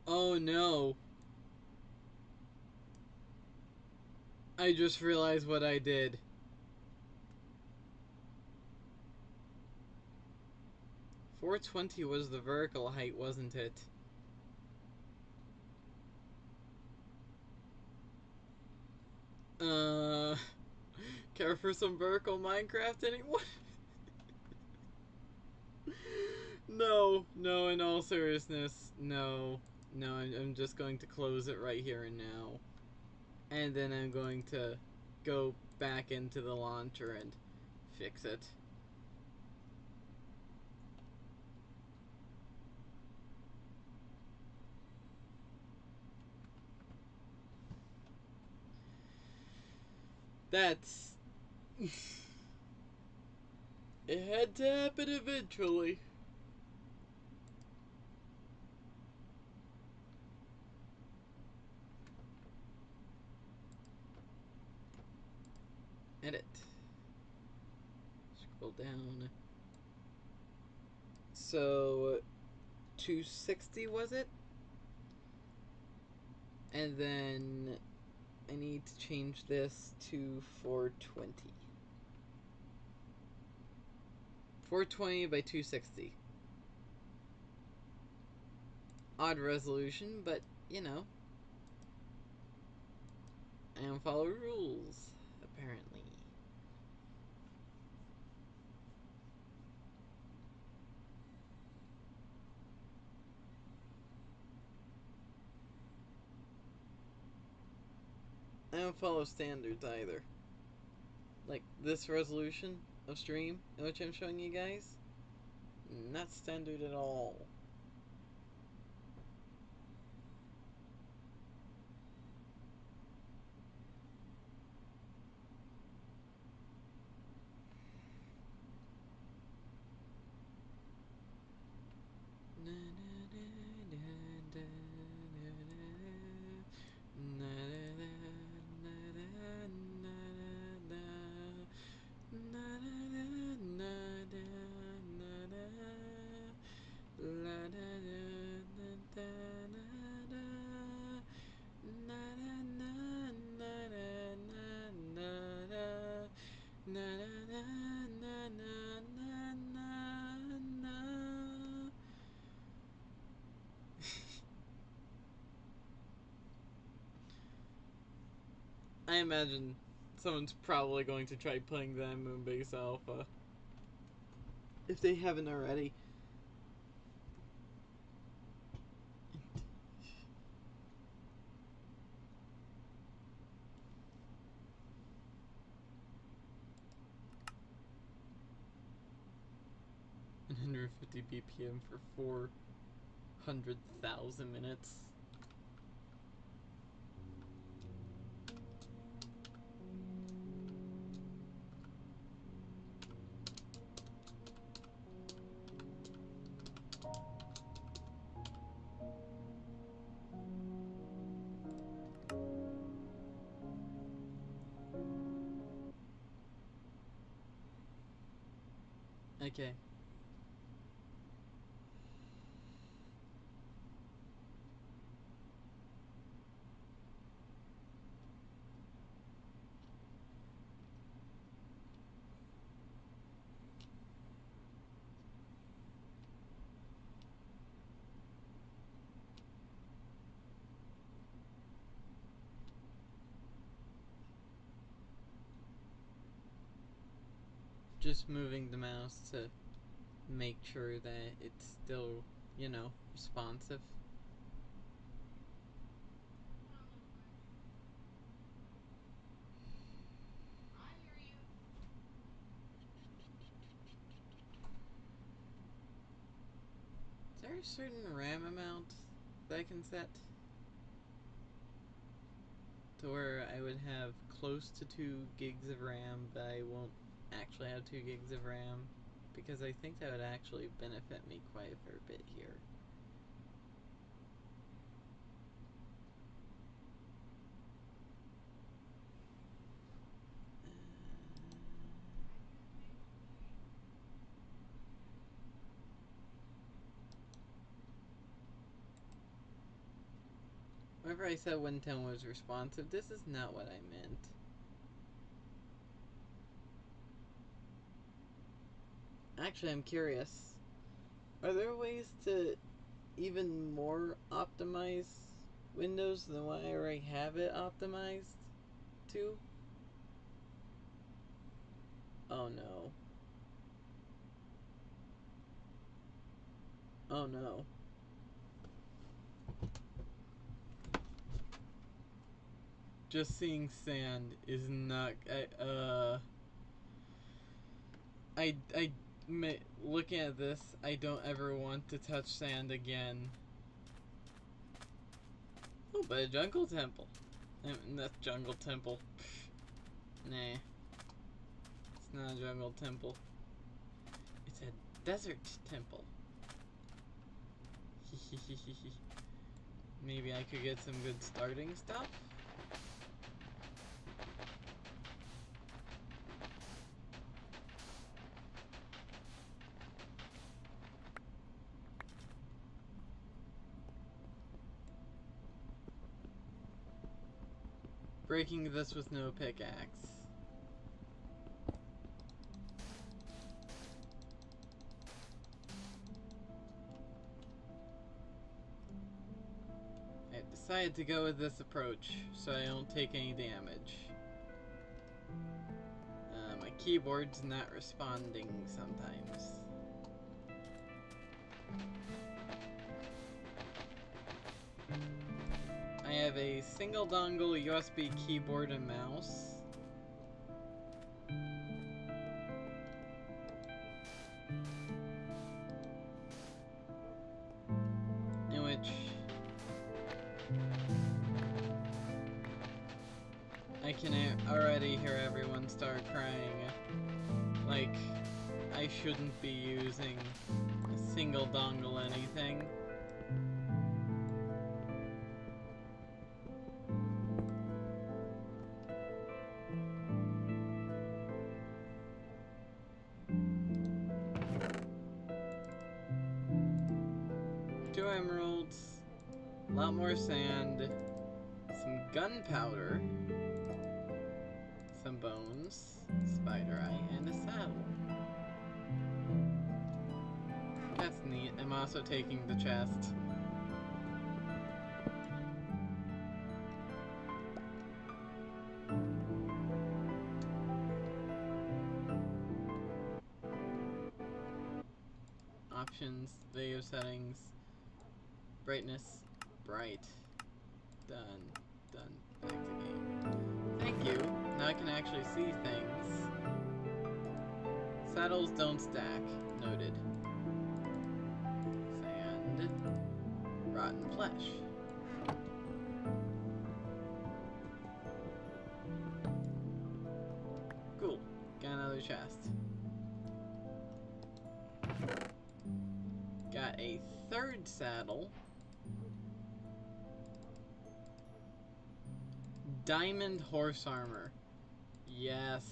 Oh no. I just realized what I did. .420 was the vertical height, wasn't it? Care for some vertical Minecraft, anyone? No, in all seriousness, no. No, I'm just going to close it right here and now. And then I'm going to go back into the launcher and fix it. That's... It had to happen eventually. Edit. Scroll down. So, 260 was it? And then I need to change this to 420. 420 by 260. Odd resolution, but you know. I don't follow rules, apparently. I don't follow standards either. Like this resolution of stream, in which I'm showing you guys, not standard at all. I imagine someone's probably going to try playing that Moonbase Alpha. If they haven't already. $150 BPM for 400,000 minutes. Okay. Just moving the mouse to make sure that it's still, you know, responsive. Is there a certain RAM amount that I can set to where I would have close to 2 gigs of RAM, but I won't actually have 2 gigs of RAM? Because I think that would actually benefit me quite a fair bit here. Whenever I said 110 was responsive, this is not what I meant. Actually, I'm curious. Are there ways to even more optimize Windows than what I already have it optimized to? Oh no. Oh no. Just seeing sand is not. Looking at this, I don't ever want to touch sand again. Oh, but a jungle temple. That's jungle temple. Pfft. Nah. It's not a jungle temple. It's a desert temple. Maybe I could get some good starting stuff? Breaking this with no pickaxe. I decided to go with this approach so I don't take any damage. My keyboard's not responding sometimes. I have a single dongle USB keyboard and mouse. In which I can already hear everyone start crying. Like, I shouldn't be using a single dongle anything. Two emeralds, a lot more sand, some gunpowder, some bones, spider eye, and a saddle. That's neat. I'm also taking the chest. Options, video settings, brightness, bright. Done. Back to game. Thank you. Now I can actually see things. Saddles don't stack. Noted. Sand. Rotten flesh. Cool. Got another chest. Got a third saddle. Diamond horse armor. Yes.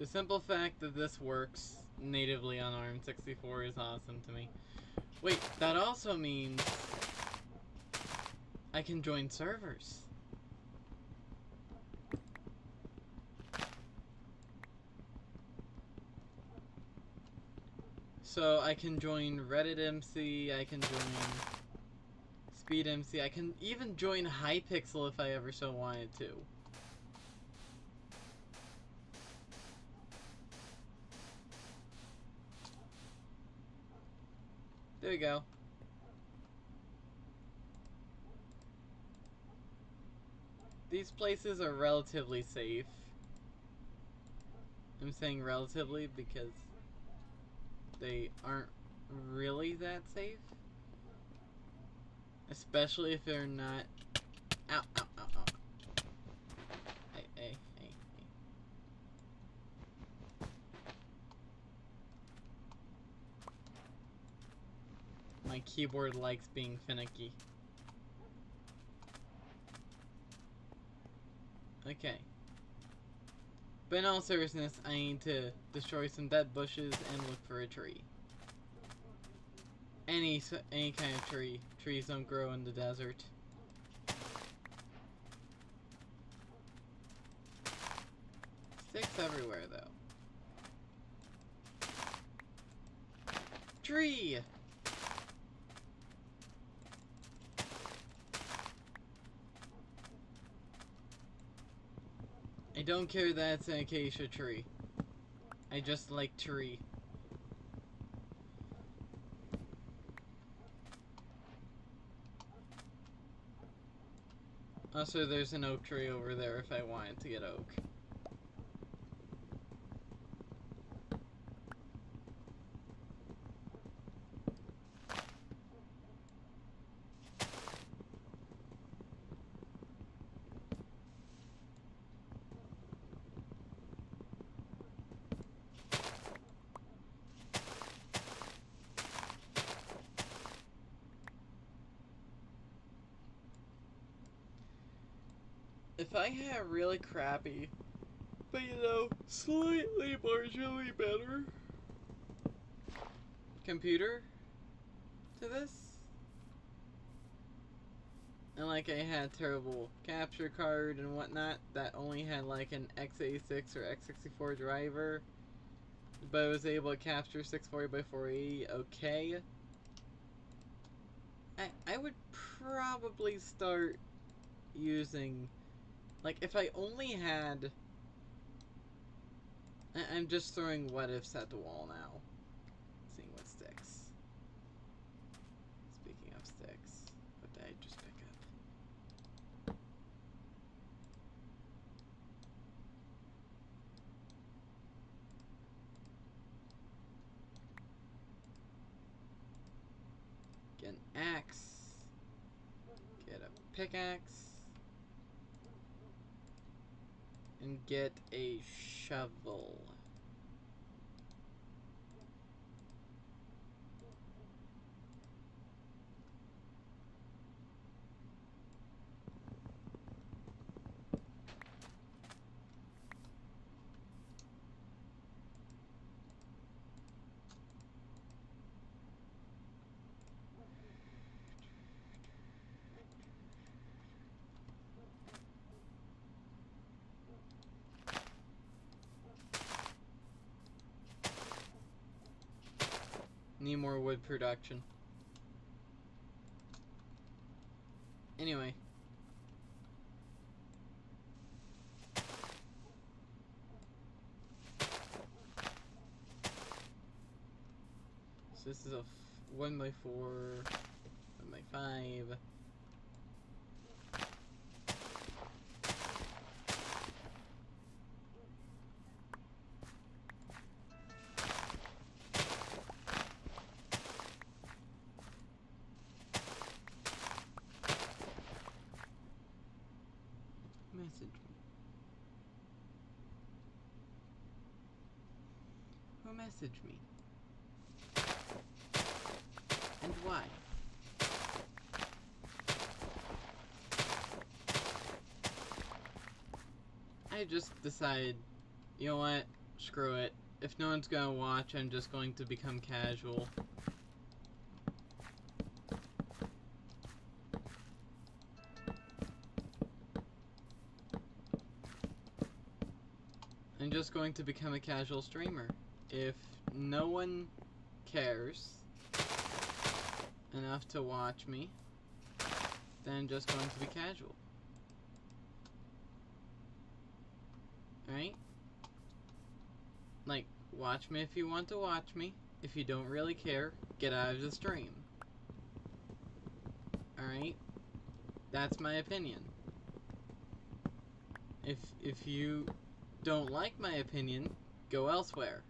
The simple fact that this works natively on ARM64 is awesome to me. Wait, that also means I can join servers. So I can join Reddit MC, I can join Speed MC, I can even join Hypixel if I ever so wanted to. There we go. These places are relatively safe. I'm saying relatively because they aren't really that safe. Especially if they're not... Ow, ow, ow, ow. Hey. My keyboard likes being finicky. Okay. But in all seriousness, I need to destroy some dead bushes and look for a tree. Any kind of tree. Trees don't grow in the desert. Sticks everywhere, though. Tree! I don't care that it's an acacia tree. I just like tree. Also, there's an oak tree over there if I wanted to get oak. If I had really crappy, but you know, slightly marginally better computer to this, and like I had terrible capture card and whatnot that only had like an x86 or x64 driver, but it was able to capture 640x480, okay, I would probably start using... Like, if I only had... I'm just throwing what ifs at the wall now. Seeing what sticks. Speaking of sticks, what did I just pick up? Get an axe. Get a pickaxe. And get a shovel. Need more wood production. Anyway. So this is a 1x4, 1x5. Message me. Who messaged me? And why? I just decided, you know what? screw it. If no one's gonna watch, I'm just going to become casual. I'm just going to become a casual streamer. If no one cares enough to watch me, then I'm just going to be casual. Alright? Like, watch me if you want to watch me. If you don't really care, get out of the stream. Alright? That's my opinion. If you don't like my opinion, go elsewhere.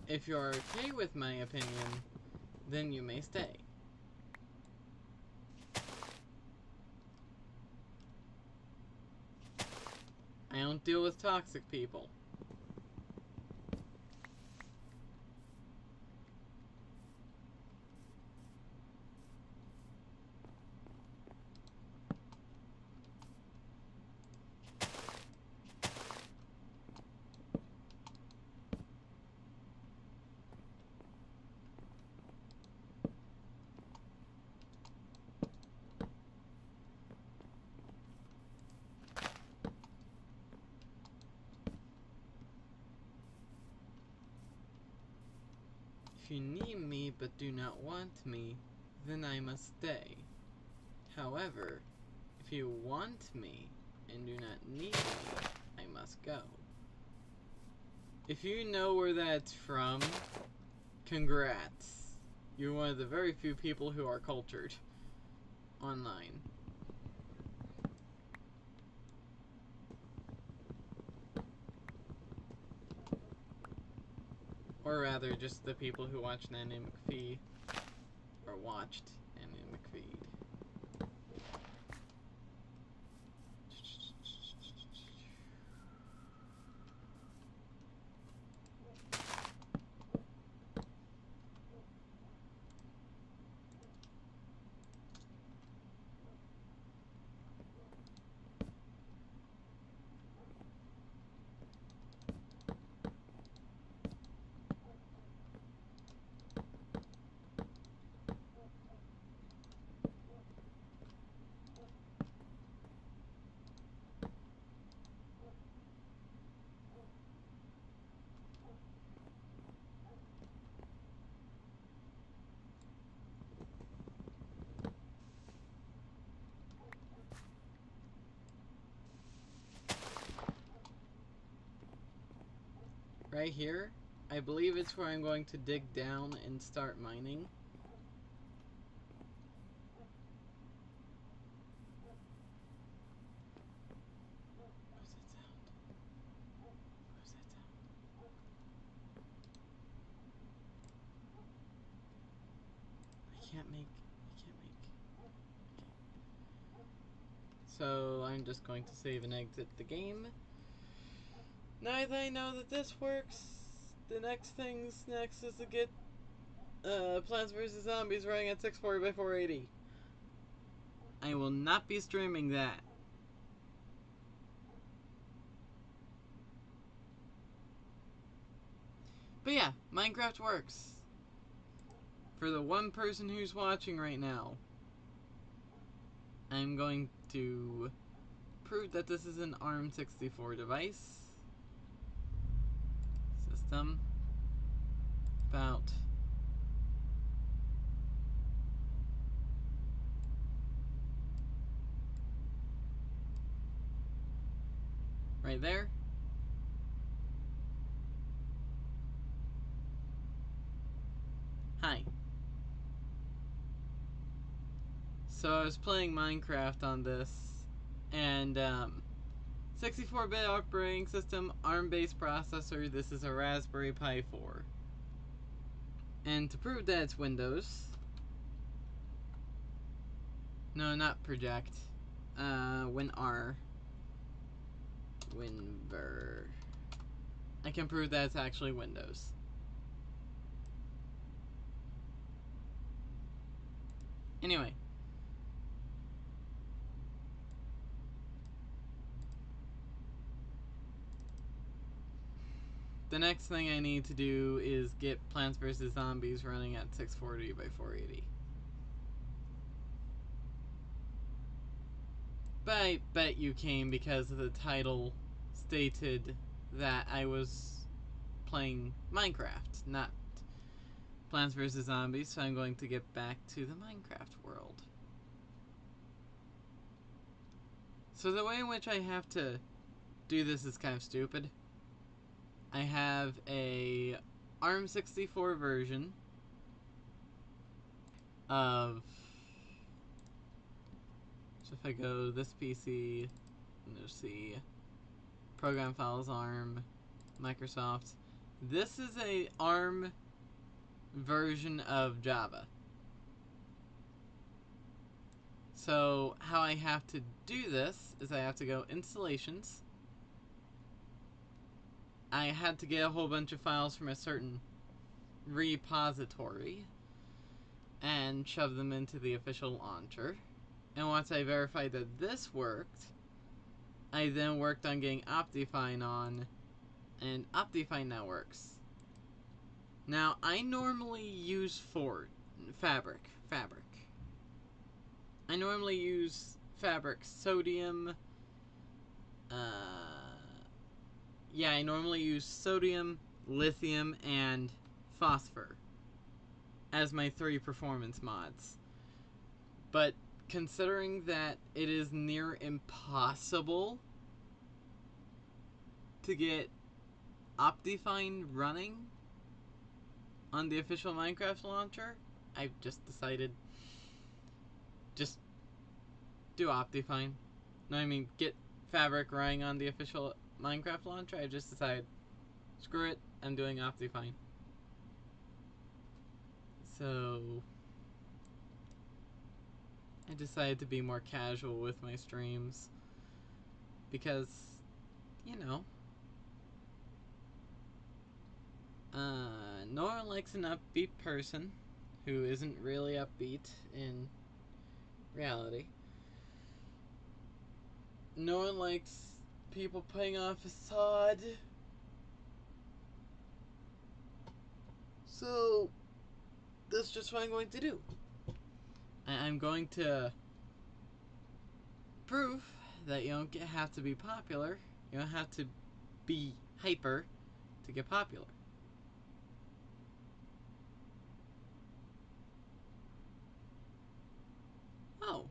If you're okay with my opinion, then you may stay. I don't deal with toxic people. If you need me but do not want me, then I must stay. However, if you want me and do not need me, I must go. If you know where that's from, congrats. You're one of the very few people who are cultured online. Or rather, just the people who watch Nanny McPhee, or watched Nanny McPhee. Right here, I believe it's where I'm going to dig down and start mining. Where's that sound? I can't make. Okay. So I'm just going to save and exit the game. Now that I know that this works, the next things next is to get Plants vs. Zombies running at 640 by 480. I will not be streaming that. But yeah, Minecraft works. For the one person who's watching right now, I'm going to prove that this is an ARM64 device. System. About. Right there. Hi. So I was playing Minecraft on this, and 64-bit operating system, ARM-based processor. This is a Raspberry Pi 4. And to prove that it's Windows, no, not project, WinR, WinVer, I can prove that it's actually Windows. Anyway, the next thing I need to do is get Plants vs. Zombies running at 640 by 480. But I bet you came because the title stated that I was playing Minecraft, not Plants vs. Zombies, so I'm going to get back to the Minecraft world. So the way in which I have to do this is kind of stupid. I have a ARM64 version of, so if I go this PC, and you'll see program files ARM, Microsoft. This is a ARM version of Java. So how I have to do this is I have to go installations. I had to get a whole bunch of files from a certain repository and shove them into the official launcher. And once I verified that this worked, I then worked on getting Optifine on, and Optifine now works. Now, I normally use Fabric. I normally use Fabric Sodium. I normally use Sodium, Lithium, and Phosphor as my 3 performance mods. But considering that it is near impossible to get Optifine running on the official Minecraft launcher, I've just decided just do Optifine. No, I mean get Fabric running on the official Minecraft launcher. I just decided, screw it, I'm doing Optifine. So I decided to be more casual with my streams because, you know, no one likes an upbeat person who isn't really upbeat in reality. No one likes people putting on a facade. So that's just what I'm going to do. I'm going to prove that you don't have to be popular. You don't have to be hyper to get popular. Oh,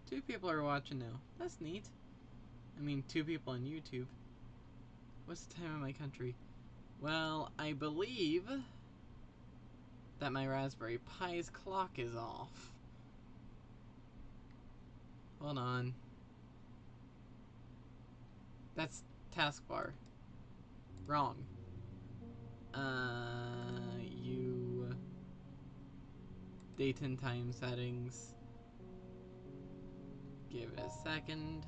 2 people are watching now. That's neat. I mean, 2 people on YouTube. What's the time in my country? Well, I believe that my Raspberry Pi's clock is off. Hold on. That's taskbar. Wrong. Date and time settings. Give it a second.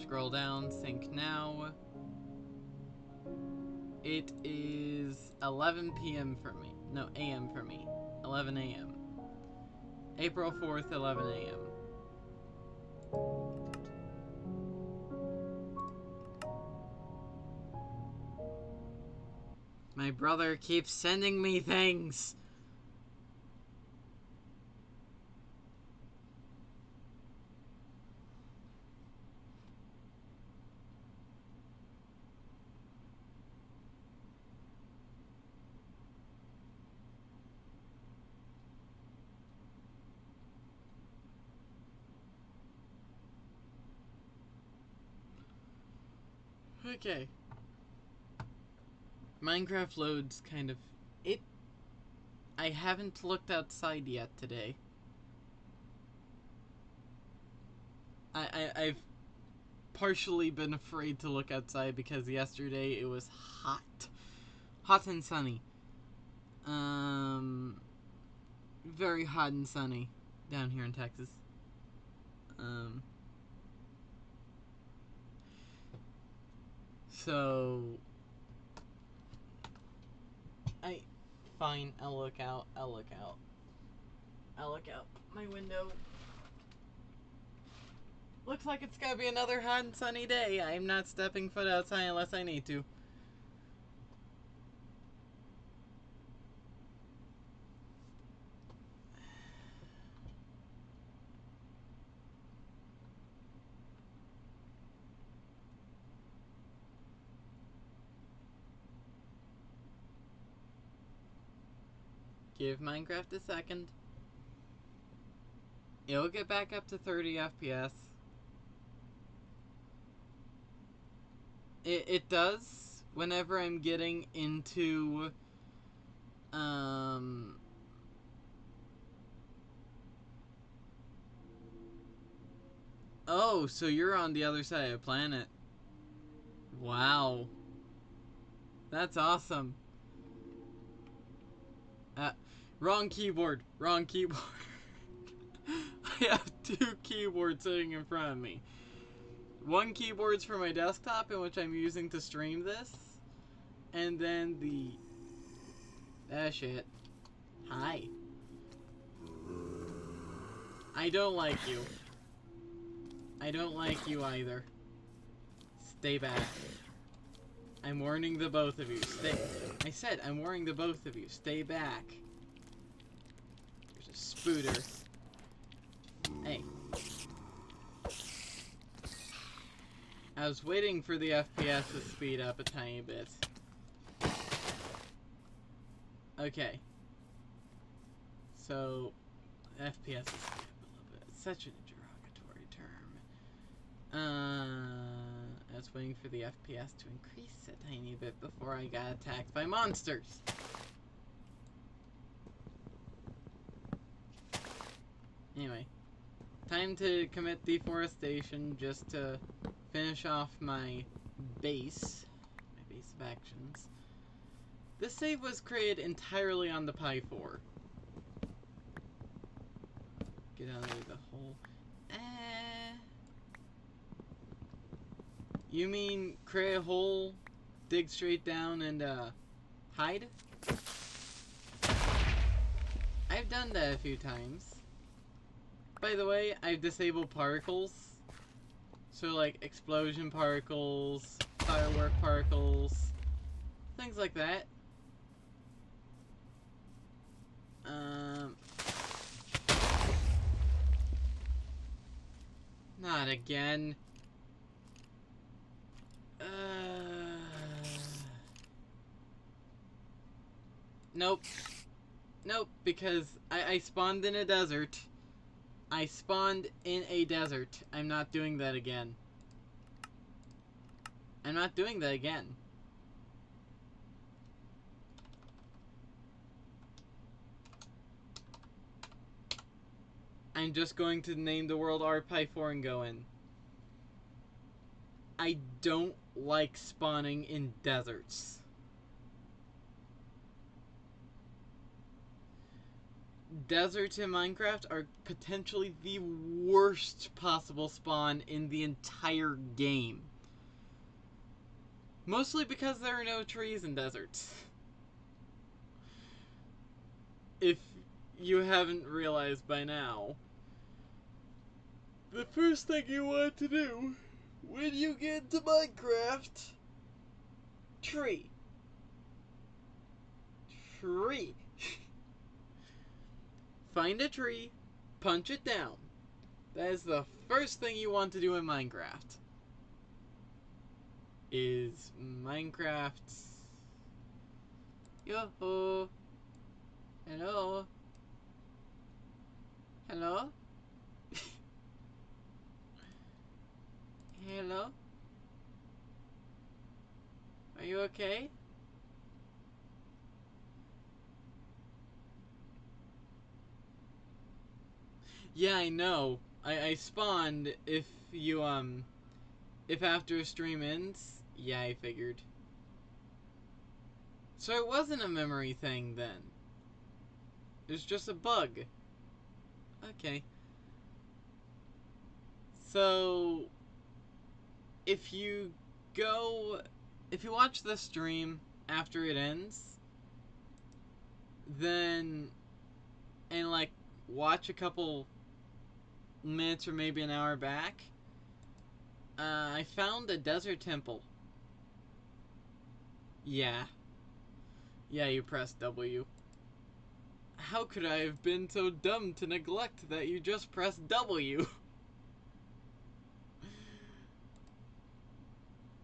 Scroll down, sync now. It is 11 p.m. for me. No, a.m. for me. 11 a.m. April 4th, 11 a.m. My brother keeps sending me things. Okay. Minecraft loads kind of... I haven't looked outside yet today. I've partially been afraid to look outside because yesterday it was hot. Hot and sunny. Very hot and sunny down here in Texas. So... Fine, I'll look out. I'll look out my window. Looks like it's gonna be another hot and sunny day. I'm not stepping foot outside unless I need to. Give Minecraft a second. It'll get back up to 30 FPS. It does whenever I'm getting into oh, so you're on the other side of the planet. Wow. That's awesome. Wrong keyboard. Wrong keyboard. I have two keyboards sitting in front of me. One keyboard's for my desktop, in which I'm using to stream this. And then the... ah, shit. Hi. I don't like you. I don't like you either. Stay back. I'm warning the both of you. Stay. I said I'm warning the both of you. Stay back. There's a spooter. Hey. I was waiting for the FPS to speed up a tiny bit. Okay. So, FPS is a little bit. It's such a derogatory term. I was waiting for the FPS to increase a tiny bit before I got attacked by monsters. Anyway, time to commit deforestation just to finish off my base of actions. This save was created entirely on the pi4. Get out of the hole. You mean create a hole, dig straight down, and hide? I've done that a few times. By the way, I've disabled particles. So like explosion particles, firework particles, things like that. Not again. Nope. Nope, because I spawned in a desert. I spawned in a desert. I'm not doing that again. I'm not doing that again. I'm just going to name the world pi4 and go in. I don't like spawning in deserts. Deserts in Minecraft are potentially the worst possible spawn in the entire game. Mostly because there are no trees in deserts. If you haven't realized by now, the first thing you want to do when you get into Minecraft, tree. Find a tree, punch it down. That is the first thing you want to do in Minecraft. Is Minecraft... Yo-ho! Hello? Hello? Hello? Are you okay? Yeah, I know. I spawned if you, if after a stream ends. Yeah, I figured. So it wasn't a memory thing then. It was just a bug. Okay. So, if you watch the stream after it ends, then, and like, watch a couple minutes or maybe an hour back, I found a desert temple. Yeah. Yeah, you pressed W. How could I have been so dumb to neglect that you just pressed W?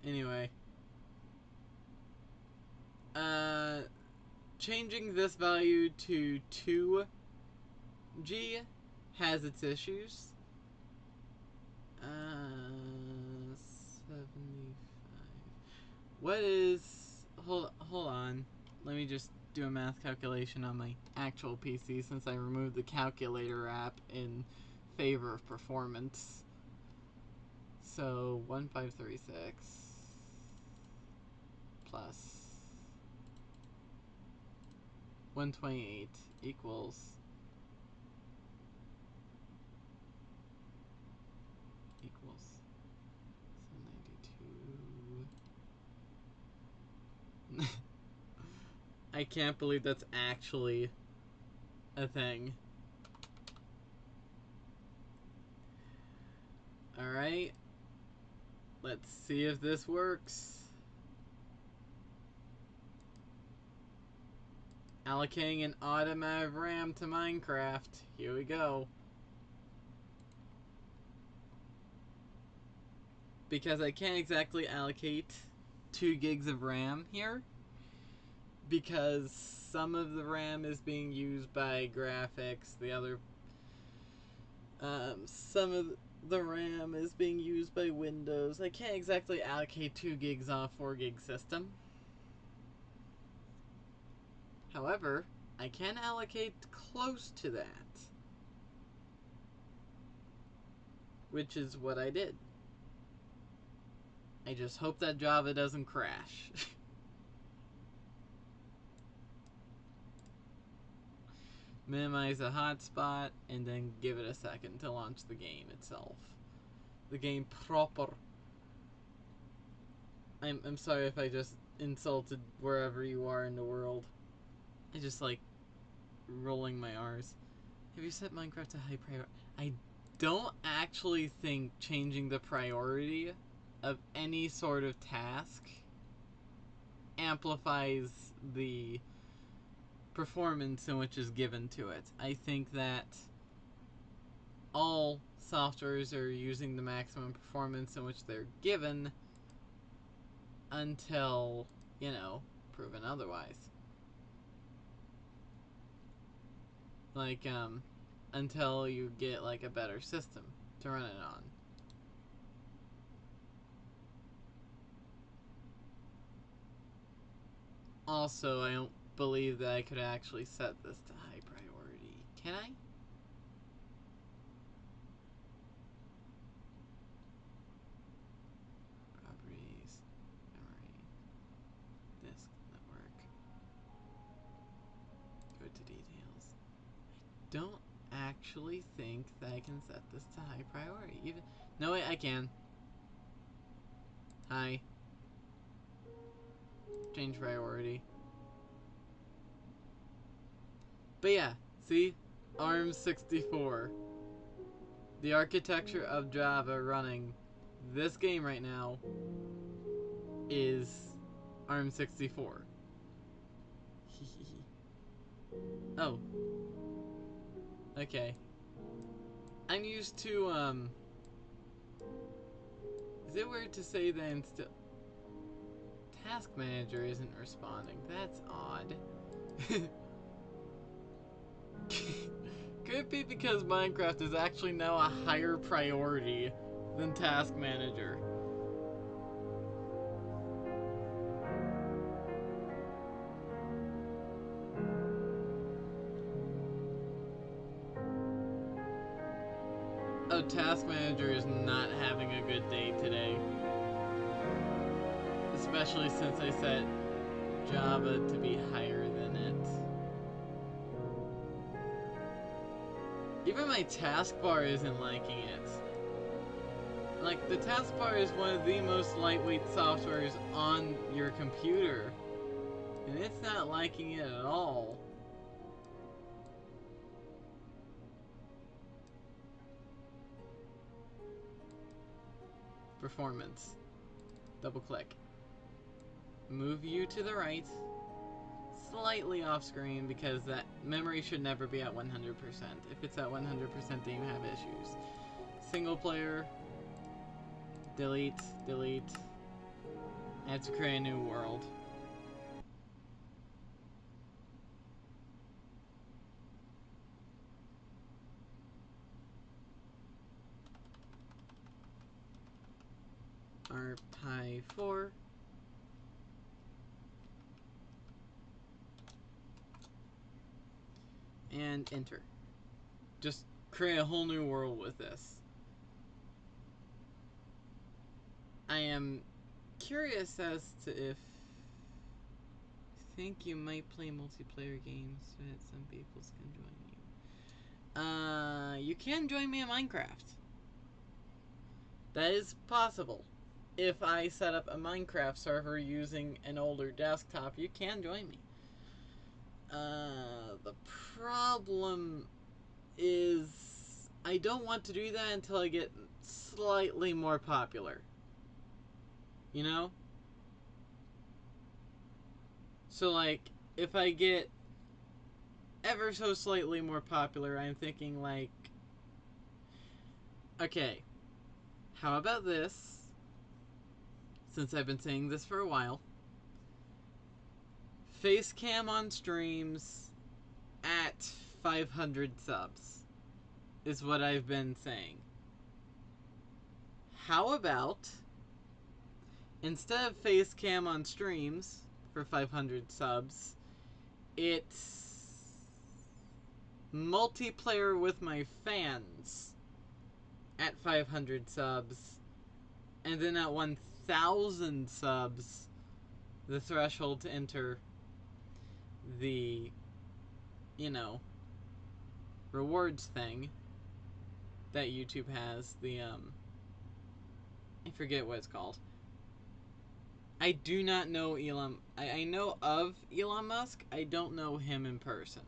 Anyway. Changing this value to 2G has its issues. 75. What is... Hold on. Let me just do a math calculation on my actual PC since I removed the calculator app in favor of performance. So 1536 plus 128 equals 792. I can't believe that's actually a thing. Alright. Let's see if this works. Allocating an odd amount of RAM to Minecraft. Here we go. Because I can't exactly allocate 2 gigs of RAM here. Because some of the RAM is being used by graphics. The other... some of the RAM is being used by Windows. I can't exactly allocate 2 gigs on a 4 gig system. However, I can allocate close to that. Which is what I did. I just hope that Java doesn't crash. Minimize the hotspot and then give it a second to launch the game itself. The game proper. I'm sorry if I just insulted wherever you are in the world. I just like rolling my R's. Have you set Minecraft to high priority? I don't actually think changing the priority of any sort of task amplifies the performance in which is given to it. I think that all softwares are using the maximum performance in which they're given until, you know, proven otherwise. Like, until you get, like, a better system to run it on. Also, I don't believe that I could actually set this to high priority. Can I? Properties, memory, disk, network. Go to details. I don't actually think that I can set this to high priority. Even no, wait, I can. Hi. Change priority. But yeah, see? ARM64. The architecture of Java running this game right now is ARM64. Oh. Okay. I'm used to, is it weird to say that instead... Task Manager isn't responding. That's odd. Could it be because Minecraft is actually now a higher priority than Task Manager? Oh, Task Manager is not having a good day today. Especially since I set Java to be higher than it. Even my taskbar isn't liking it. Like, the taskbar is one of the most lightweight softwares on your computer, and it's not liking it at all. performance. Double click. Move you to the right. Slightly off screen because that memory should never be at 100%. If it's at 100%, then you have issues. Single player. Delete. Delete. I have to create a new world. Our pi4. And enter. Just create a whole new world with this. I am curious as to if I think you might play multiplayer games so that some people can join you. You can join me in Minecraft. That is possible. If I set up a Minecraft server using an older desktop, you can join me. The problem is I don't want to do that until I get slightly more popular. You know? So like, if I get ever so slightly more popular, I'm thinking like, okay, how about this? Since I've been saying this for a while, face cam on streams at 500 subs is what I've been saying. How about instead of face cam on streams for 500 subs, it's multiplayer with my fans at 500 subs, and then at 1,000 subs, the threshold to enter the, you know, rewards thing that YouTube has, the, I forget what it's called. I do not know Elon. I know of Elon Musk. I don't know him in person.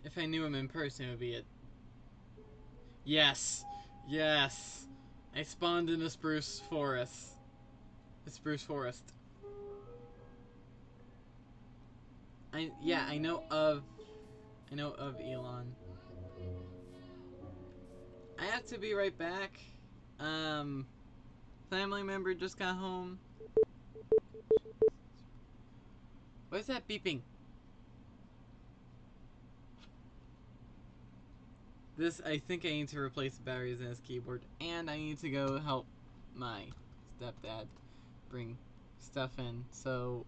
If I knew him in person, it would be a... Yes! Yes! I spawned in a spruce forest. A spruce forest. I know of Elon. I have to be right back. Family member just got home. What is that beeping? This, I think I need to replace the batteries in his keyboard, and I need to go help my stepdad bring stuff in. So,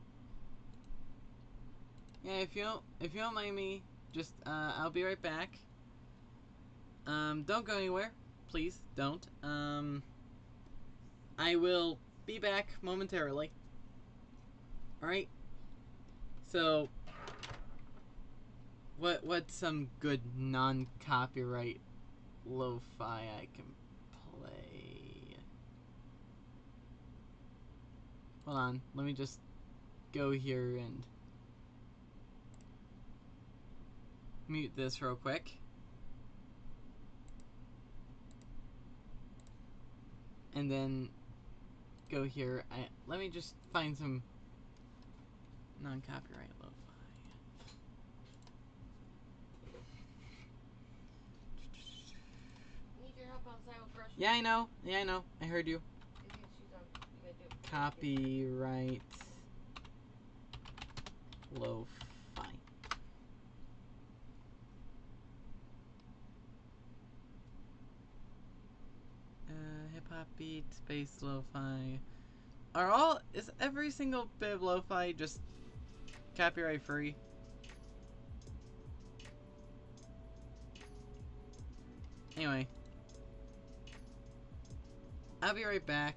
yeah, if you don't mind me, just I'll be right back. Don't go anywhere, please. Don't. I will be back momentarily. All right. So, what's some good non-copyright lo-fi I can play? Hold on, let me just go here and mute this real quick. And then go here. Let me just find some non-copyright lo-fi. Need your help outside with brushing? Yeah, I know. Yeah, I know. I heard you. You get shoes on. You gotta do it. Copyright lo-fi. Hip-hop beat, space lo-fi. Is every single bit of lo-fi just copyright free? Anyway. I'll be right back.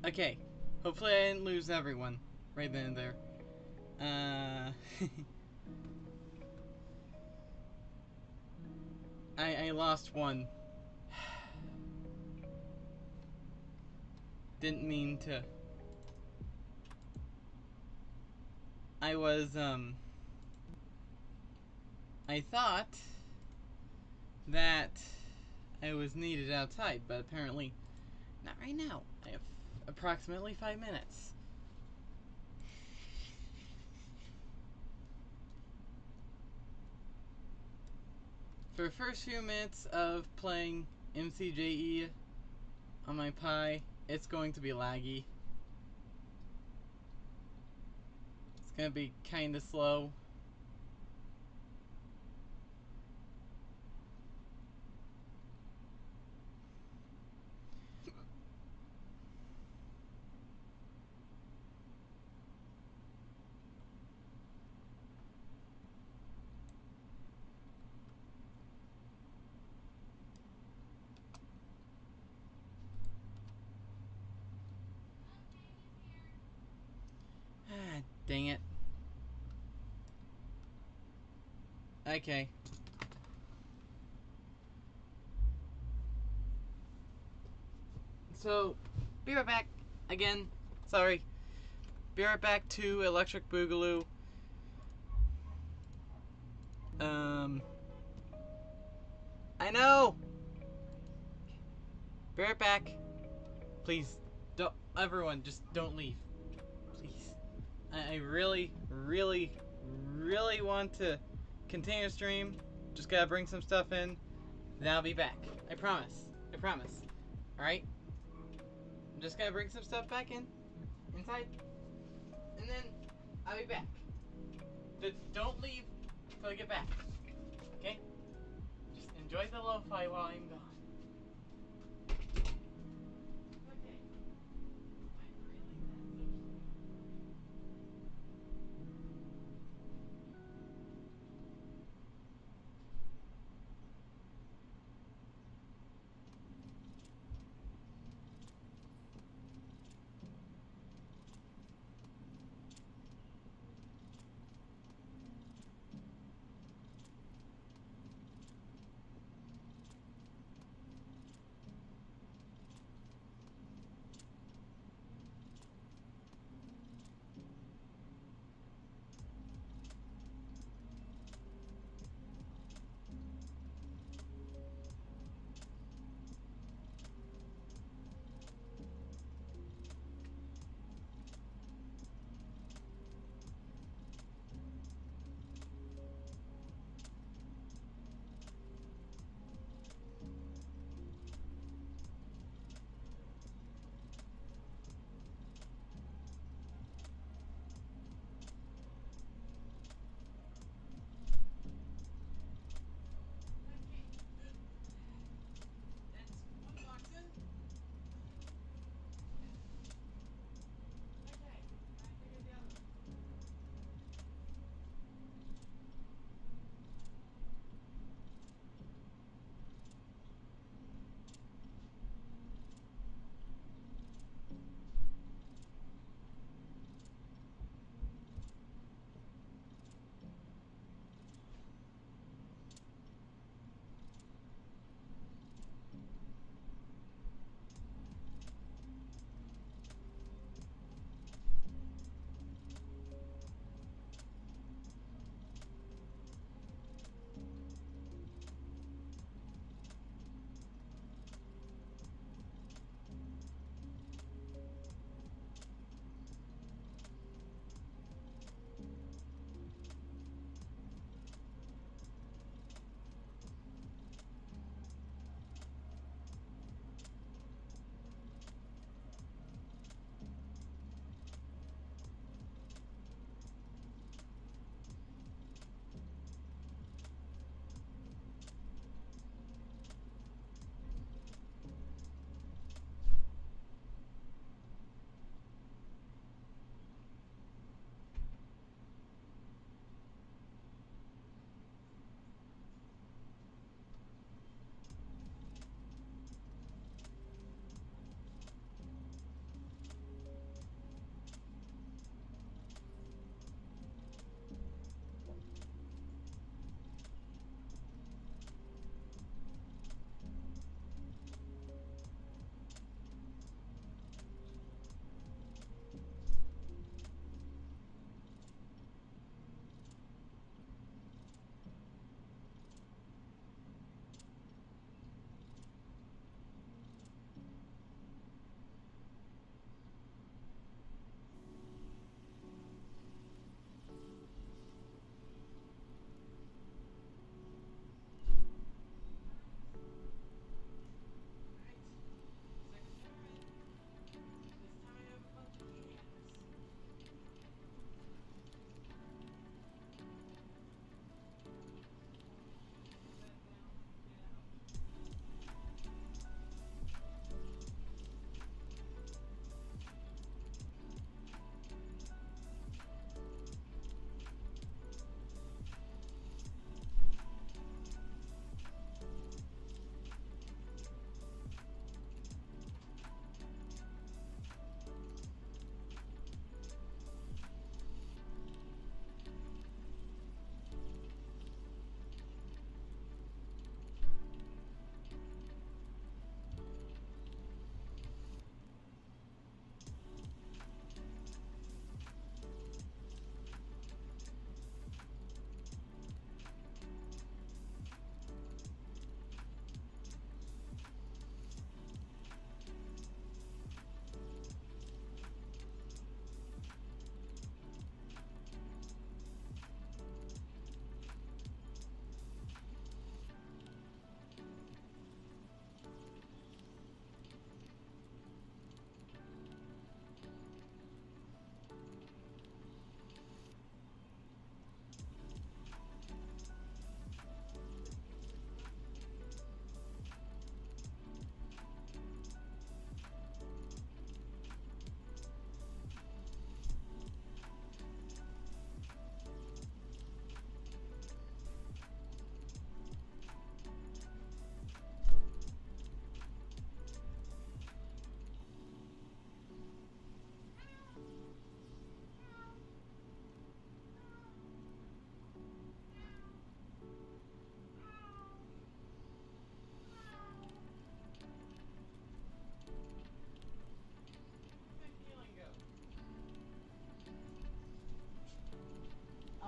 Okay, hopefully I didn't lose everyone right then and there. I lost one. Didn't mean to. I thought that I was needed outside, but apparently not right now. I have approximately 5 minutes. For the first few minutes of playing MCJE on my Pi, it's going to be laggy. It's going to be kind of slow. Ah, dang it. Okay. So, be right back. Again, sorry. Be right back to Electric Boogaloo. I know! Be right back. Please, don't, everyone, just don't leave. Please. I really, really, really want to continue to stream. Just gotta bring some stuff in. Then I'll be back. I promise. I promise. Alright? I'm just gonna bring some stuff back in. Inside. And then I'll be back. Don't leave till I get back. Okay? Just enjoy the lo-fi while I'm gone. Okay. I'm really that social.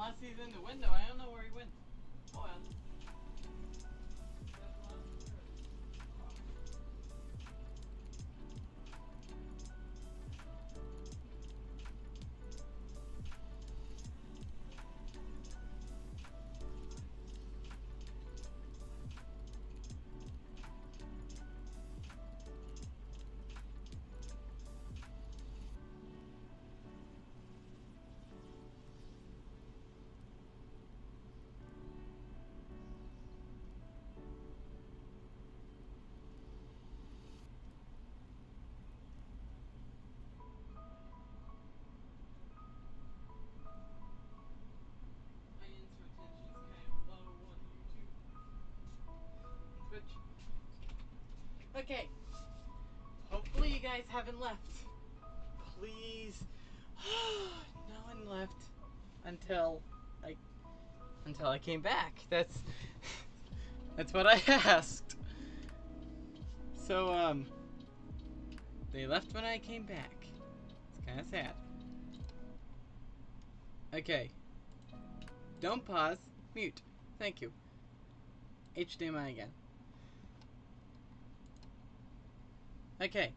Unless he's in the window, I don't know where he went. Oh well. Okay. Hopefully you guys haven't left. Please. No one left until I came back. That's what I asked. So they left when I came back. It's kind of sad. Okay. Don't pause. Mute. Thank you. HDMI again. Okay.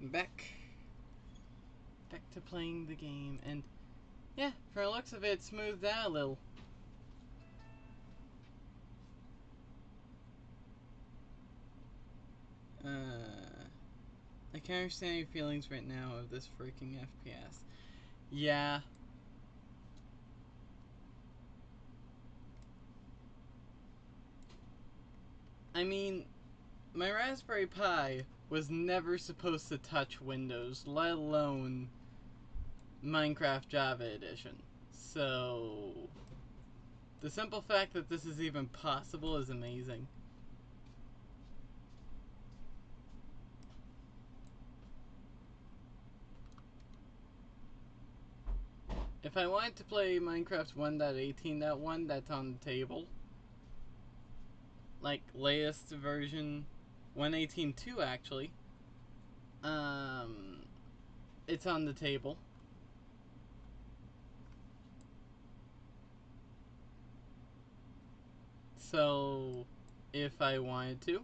Back to playing the game, and yeah, for the looks of it, it smoothed out a little. I can't understand your feelings right now of this freaking FPS. Yeah. I mean, my Raspberry Pi was never supposed to touch Windows, let alone Minecraft Java Edition. So, the simple fact that this is even possible is amazing. If I wanted to play Minecraft 1.18.1, that's on the table. Like, latest version 1.18.2 actually. It's on the table. So, if I wanted to.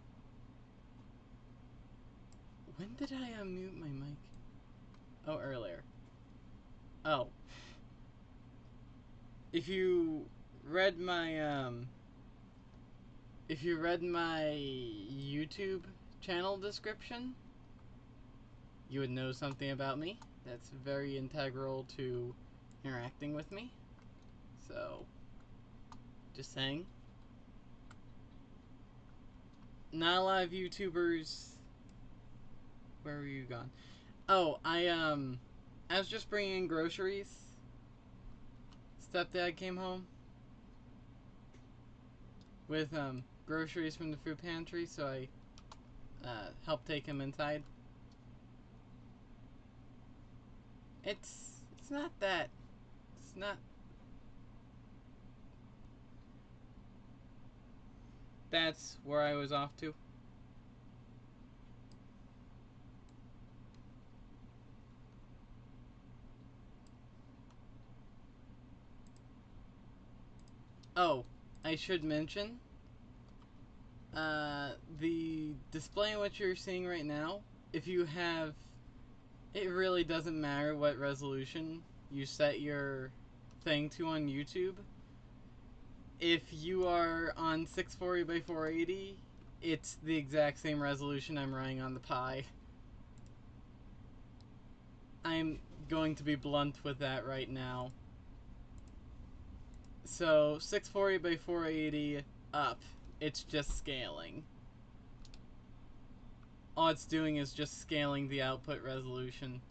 When did I unmute my mic? Oh, earlier. Oh. If you read my YouTube channel description, you would know something about me that's very integral to interacting with me. So, just saying. Not a lot of YouTubers. Where were you gone? Oh, I was just bringing in groceries. Stepdad came home with groceries from the food pantry, so I helped take him inside. It's not that. It's not. That's where I was off to. Oh, I should mention, the display in which you're seeing right now, if you have, it really doesn't matter what resolution you set your thing to on YouTube. If you are on 640 by 480, it's the exact same resolution I'm running on the Pi. I'm going to be blunt with that right now. So 640 by 480 up, it's just scaling. All it's doing is just scaling the output resolution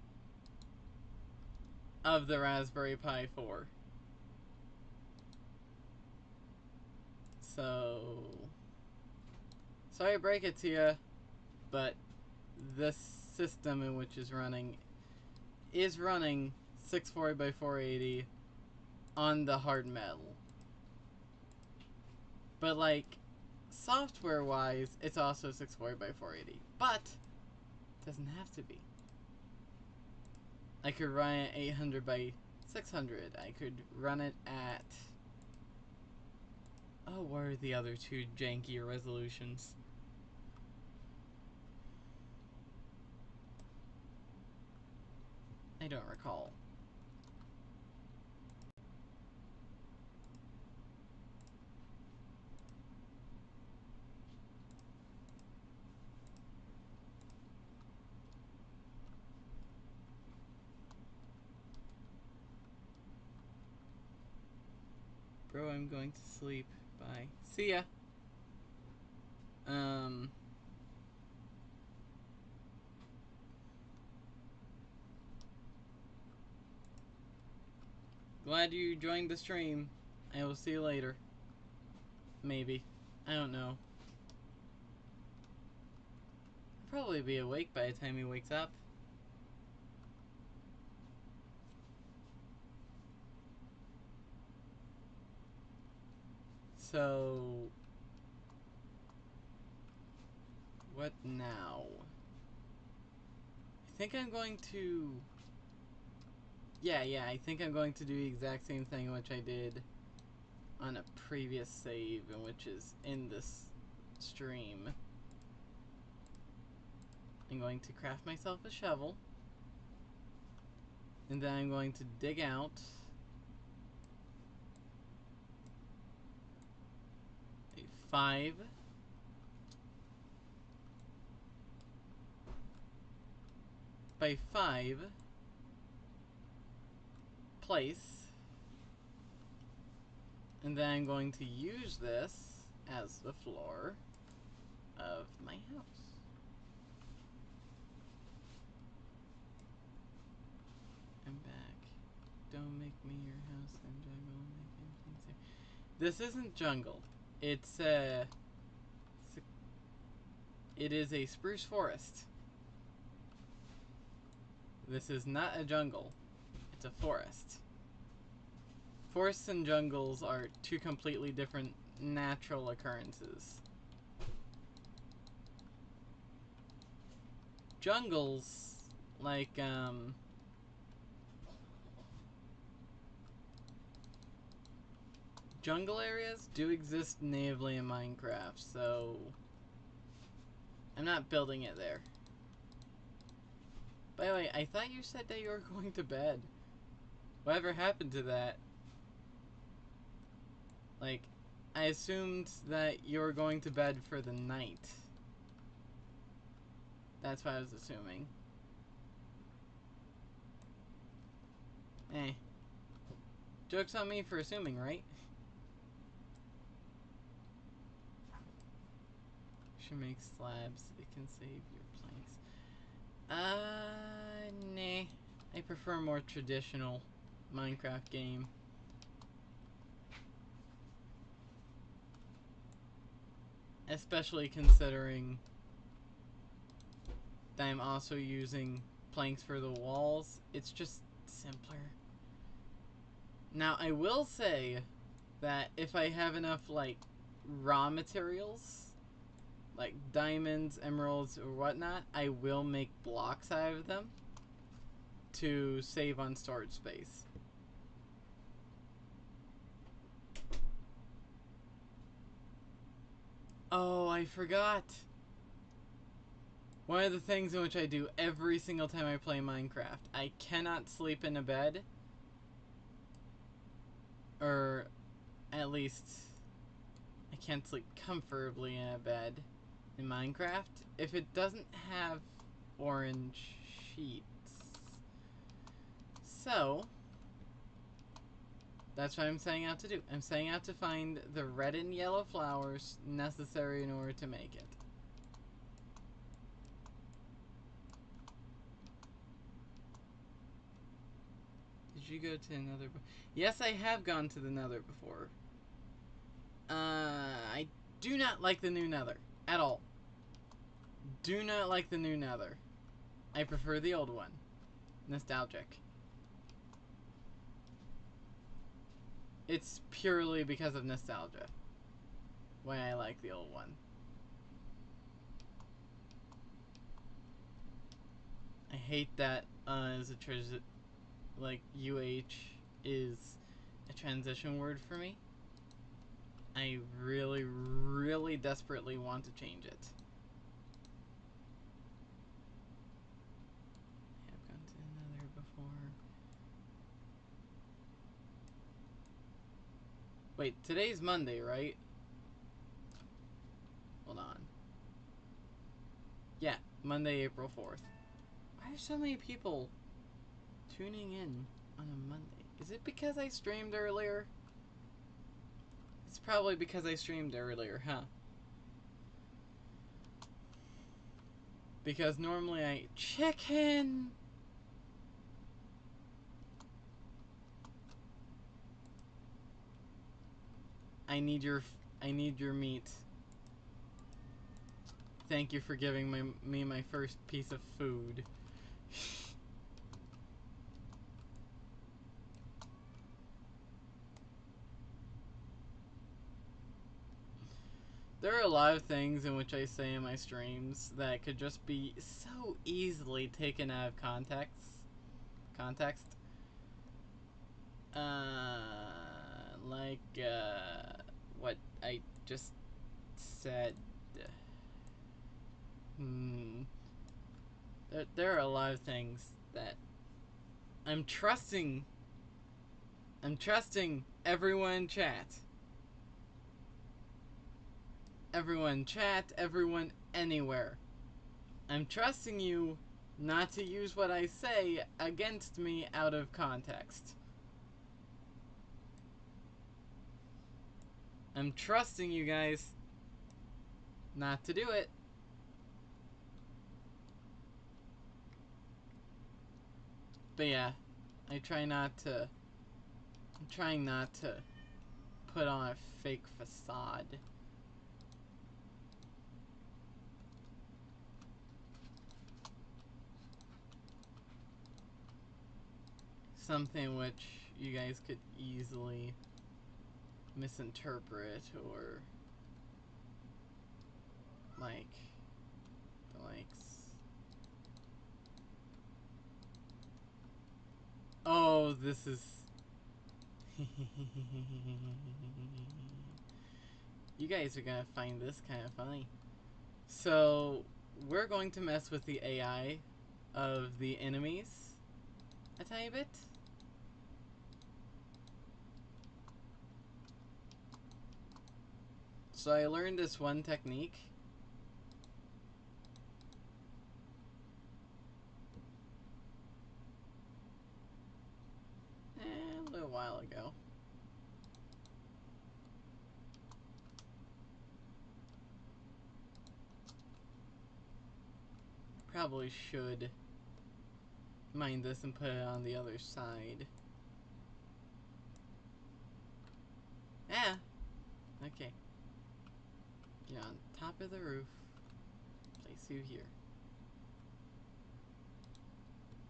of the Raspberry Pi 4. So, sorry to break it to you, but this system in which is running 640 by 480 on the hard metal. But like, software wise, it's also 640 by 480, but it doesn't have to be. I could run it 800 by 600. I could run it at... Oh, what are the other two janky resolutions? I don't recall. Bro, I'm going to sleep. Bye. See ya. Glad you joined the stream. I will see you later. Maybe. I don't know. I'll probably be awake by the time he wakes up. So... what now? I think I'm going to... Yeah, I think I'm going to do the exact same thing which I did on a previous save, and which is in this stream. I'm going to craft myself a shovel, and then I'm going to dig out a 5 by 5 place, and then I'm going to use this as the floor of my house. I'm back. Don't make me your house and jungle. Make anything safe. This isn't jungle. It is a spruce forest. This is not a jungle. It's a forest. Forests and jungles are two completely different natural occurrences. Jungles, like, jungle areas do exist natively in Minecraft, so I'm not building it there. By the way, I thought you said that you were going to bed. Whatever happened to that? Like, I assumed that you were going to bed for the night. That's what I was assuming. Eh. Joke's on me for assuming, right? Should make slabs. It can save your planks. Nah. I prefer a more traditional Minecraft game. Especially considering that I'm also using planks for the walls. It's just simpler. Now, I will say that if I have enough, like, raw materials, like diamonds, emeralds, or whatnot, I will make blocks out of them to save on storage space. Oh, I forgot. One of the things in which I do every single time I play Minecraft, I cannot sleep in a bed. Or, at least, I can't sleep comfortably in a bed in Minecraft if it doesn't have orange sheets. So, that's what I'm setting out to do. I'm setting out to find the red and yellow flowers necessary in order to make it. Did you go to another? Yes, I have gone to the Nether before. I do not like the new Nether at all. Do not like the new Nether. I prefer the old one. Nostalgic. It's purely because of nostalgia why I like the old one. I hate that as a like UH is a transition word for me. I really, really desperately want to change it. I've gone to another before. Wait, today's Monday, right? Hold on. Yeah, Monday, April 4th. Why are so many people tuning in on a Monday? Is it because I streamed earlier? It's probably because I streamed earlier, huh? Because normally I... Chicken! I need your meat. Thank you for giving me my first piece of food. There are a lot of things in which I say in my streams that could just be so easily taken out of context. Like what I just said. There are a lot of things that I'm trusting everyone in chat. Everyone chat, everyone anywhere. I'm trusting you not to use what I say against me out of context. I'm trusting you guys not to do it. But yeah, I'm trying not to put on a fake facade. Something which you guys could easily misinterpret or like the likes. Oh, this is you guys are gonna find this kind of funny. So we're going to mess with the AI of the enemies a tiny bit. So I learned this one technique. A little while ago. Probably should mine this and put it on the other side. Yeah. Okay. Get on top of the roof. Place you here.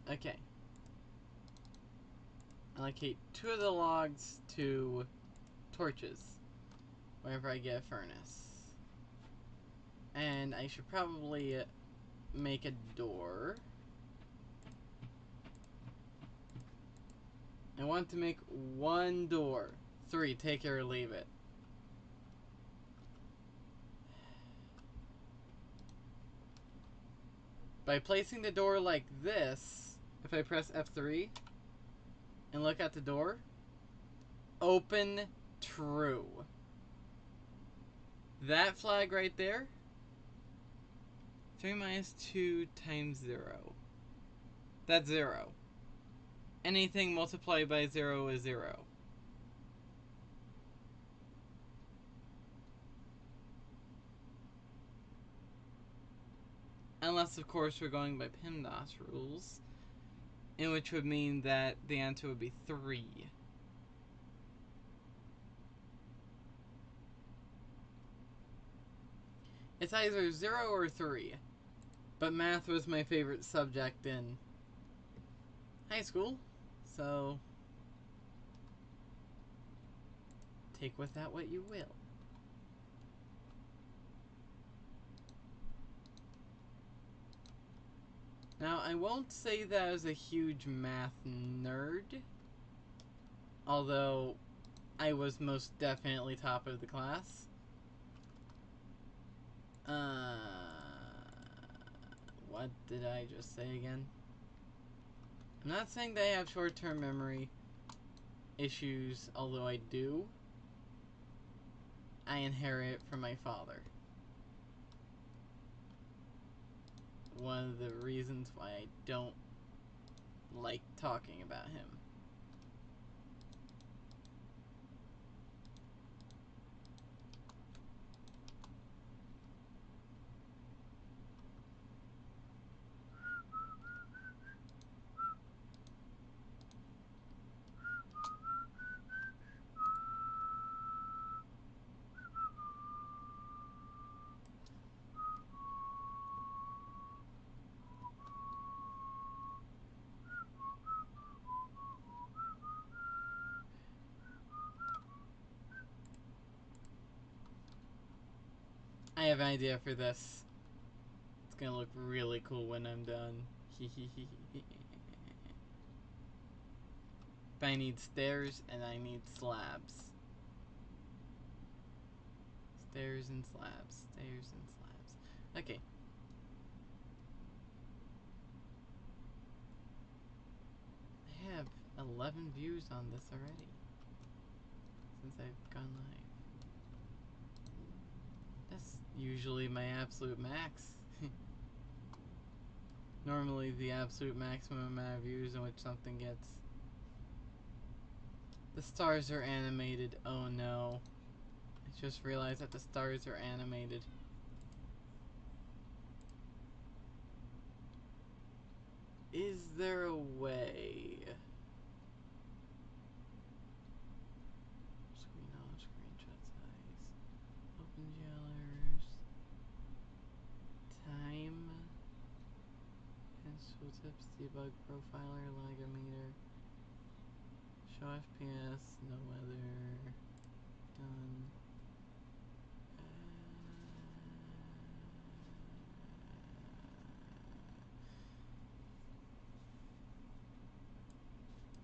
Okay. Allocate 2 of the logs to torches whenever I get a furnace. And I should probably make a door. I want to make 1 door. 3, take it or leave it. By placing the door like this, if I press F3 and look at the door, open true. That flag right there, 3 minus 2 times 0. That's 0. Anything multiplied by 0 is 0. Unless, of course, we're going by PEMDAS rules, in which would mean that the answer would be 3. It's either 0 or 3, but math was my favorite subject in high school, so take with that what you will. Now, I won't say that I was a huge math nerd, although I was most definitely top of the class. What did I just say again? I'm not saying that I have short-term memory issues, although I do. I inherit it from my father. One of the reasons why I don't like talking about him. I have an idea for this. It's gonna look really cool when I'm done. But I need stairs and I need slabs. Stairs and slabs. Stairs and slabs. Okay. I have 11 views on this already. Since I've gone live. That's usually my absolute max. Normally the absolute maximum amount of views in which something gets. The stars are animated. Oh no. I just realized that the stars are animated. Is there a way? Screen on, screenshot size. OpenGLers. Time. Pencil tips, debug profiler, lagometer. Show FPS, no weather. Done.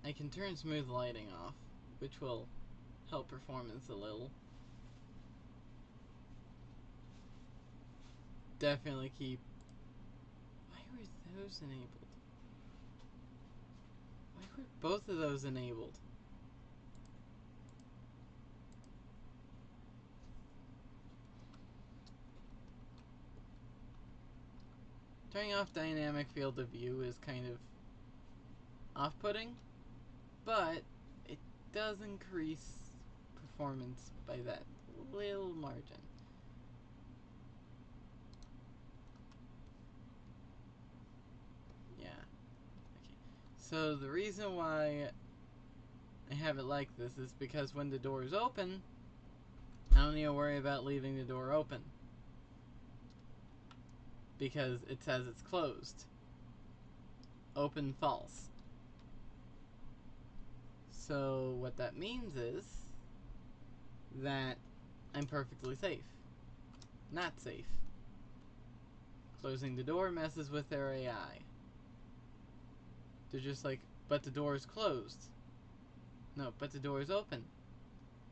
I can turn smooth lighting off, which will help performance a little. Definitely keep. Why were those enabled? Why were both of those enabled? Turning off dynamic field of view is kind of off-putting, but it does increase performance by that little margin. Yeah. Okay. So the reason why I have it like this is because when the door is open, I don't need to worry about leaving the door open, because it says it's closed. Open false. So what that means is that I'm perfectly safe. Not safe. Closing the door messes with their AI. They're just like, but the door is closed. No, but the door is open.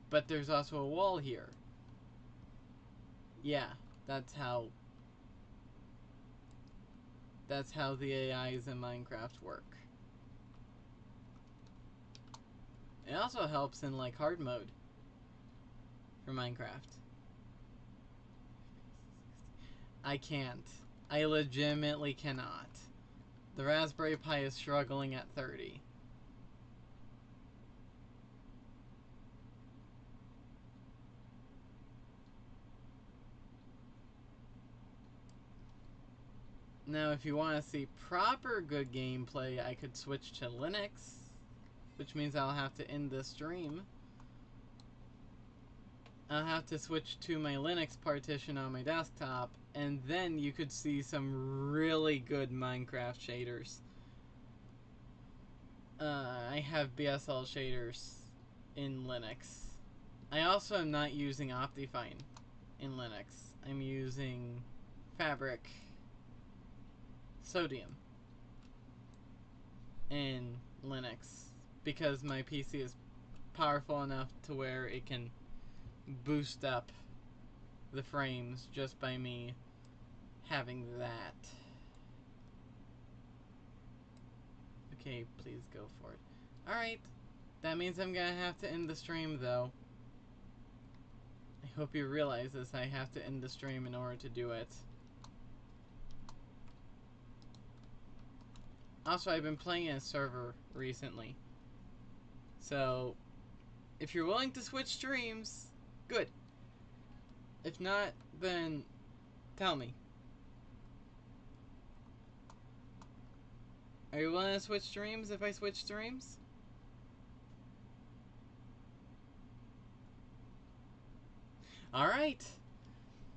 But there's also a wall here. Yeah, that's how the AIs in Minecraft work. It also helps in like hard mode for Minecraft. I can't. I legitimately cannot. The Raspberry Pi is struggling at 30. Now, if you want to see proper good gameplay, I could switch to Linux, which means I'll have to end this stream. I'll have to switch to my Linux partition on my desktop, and then you could see some really good Minecraft shaders. I have BSL shaders in Linux. I also am not using Optifine in Linux. I'm using Fabric Sodium. in Linux because my PC is powerful enough to where it can boost up the frames just by me having that. Okay, please go for it. Alright, that means I'm gonna have to end the stream though. I hope you realize this, I have to end the stream in order to do it. Also, I've been playing a server recently. So, if you're willing to switch streams, good. If not, then tell me. Are you willing to switch streams if I switch streams? Alright.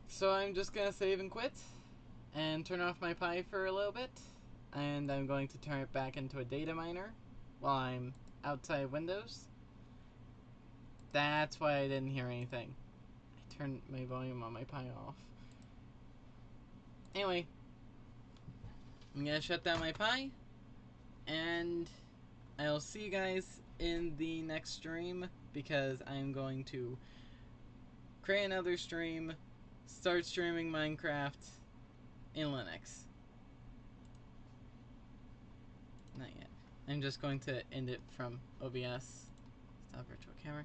So I'm just gonna save and quit and turn off my Pi for a little bit. And I'm going to turn it back into a data miner while I'm outside Windows. That's why I didn't hear anything. I turned my volume on my Pi off. Anyway, I'm gonna shut down my Pi, and I'll see you guys in the next stream because I'm going to create another stream, start streaming Minecraft in Linux. Not yet. I'm just going to end it from OBS. Stop virtual camera.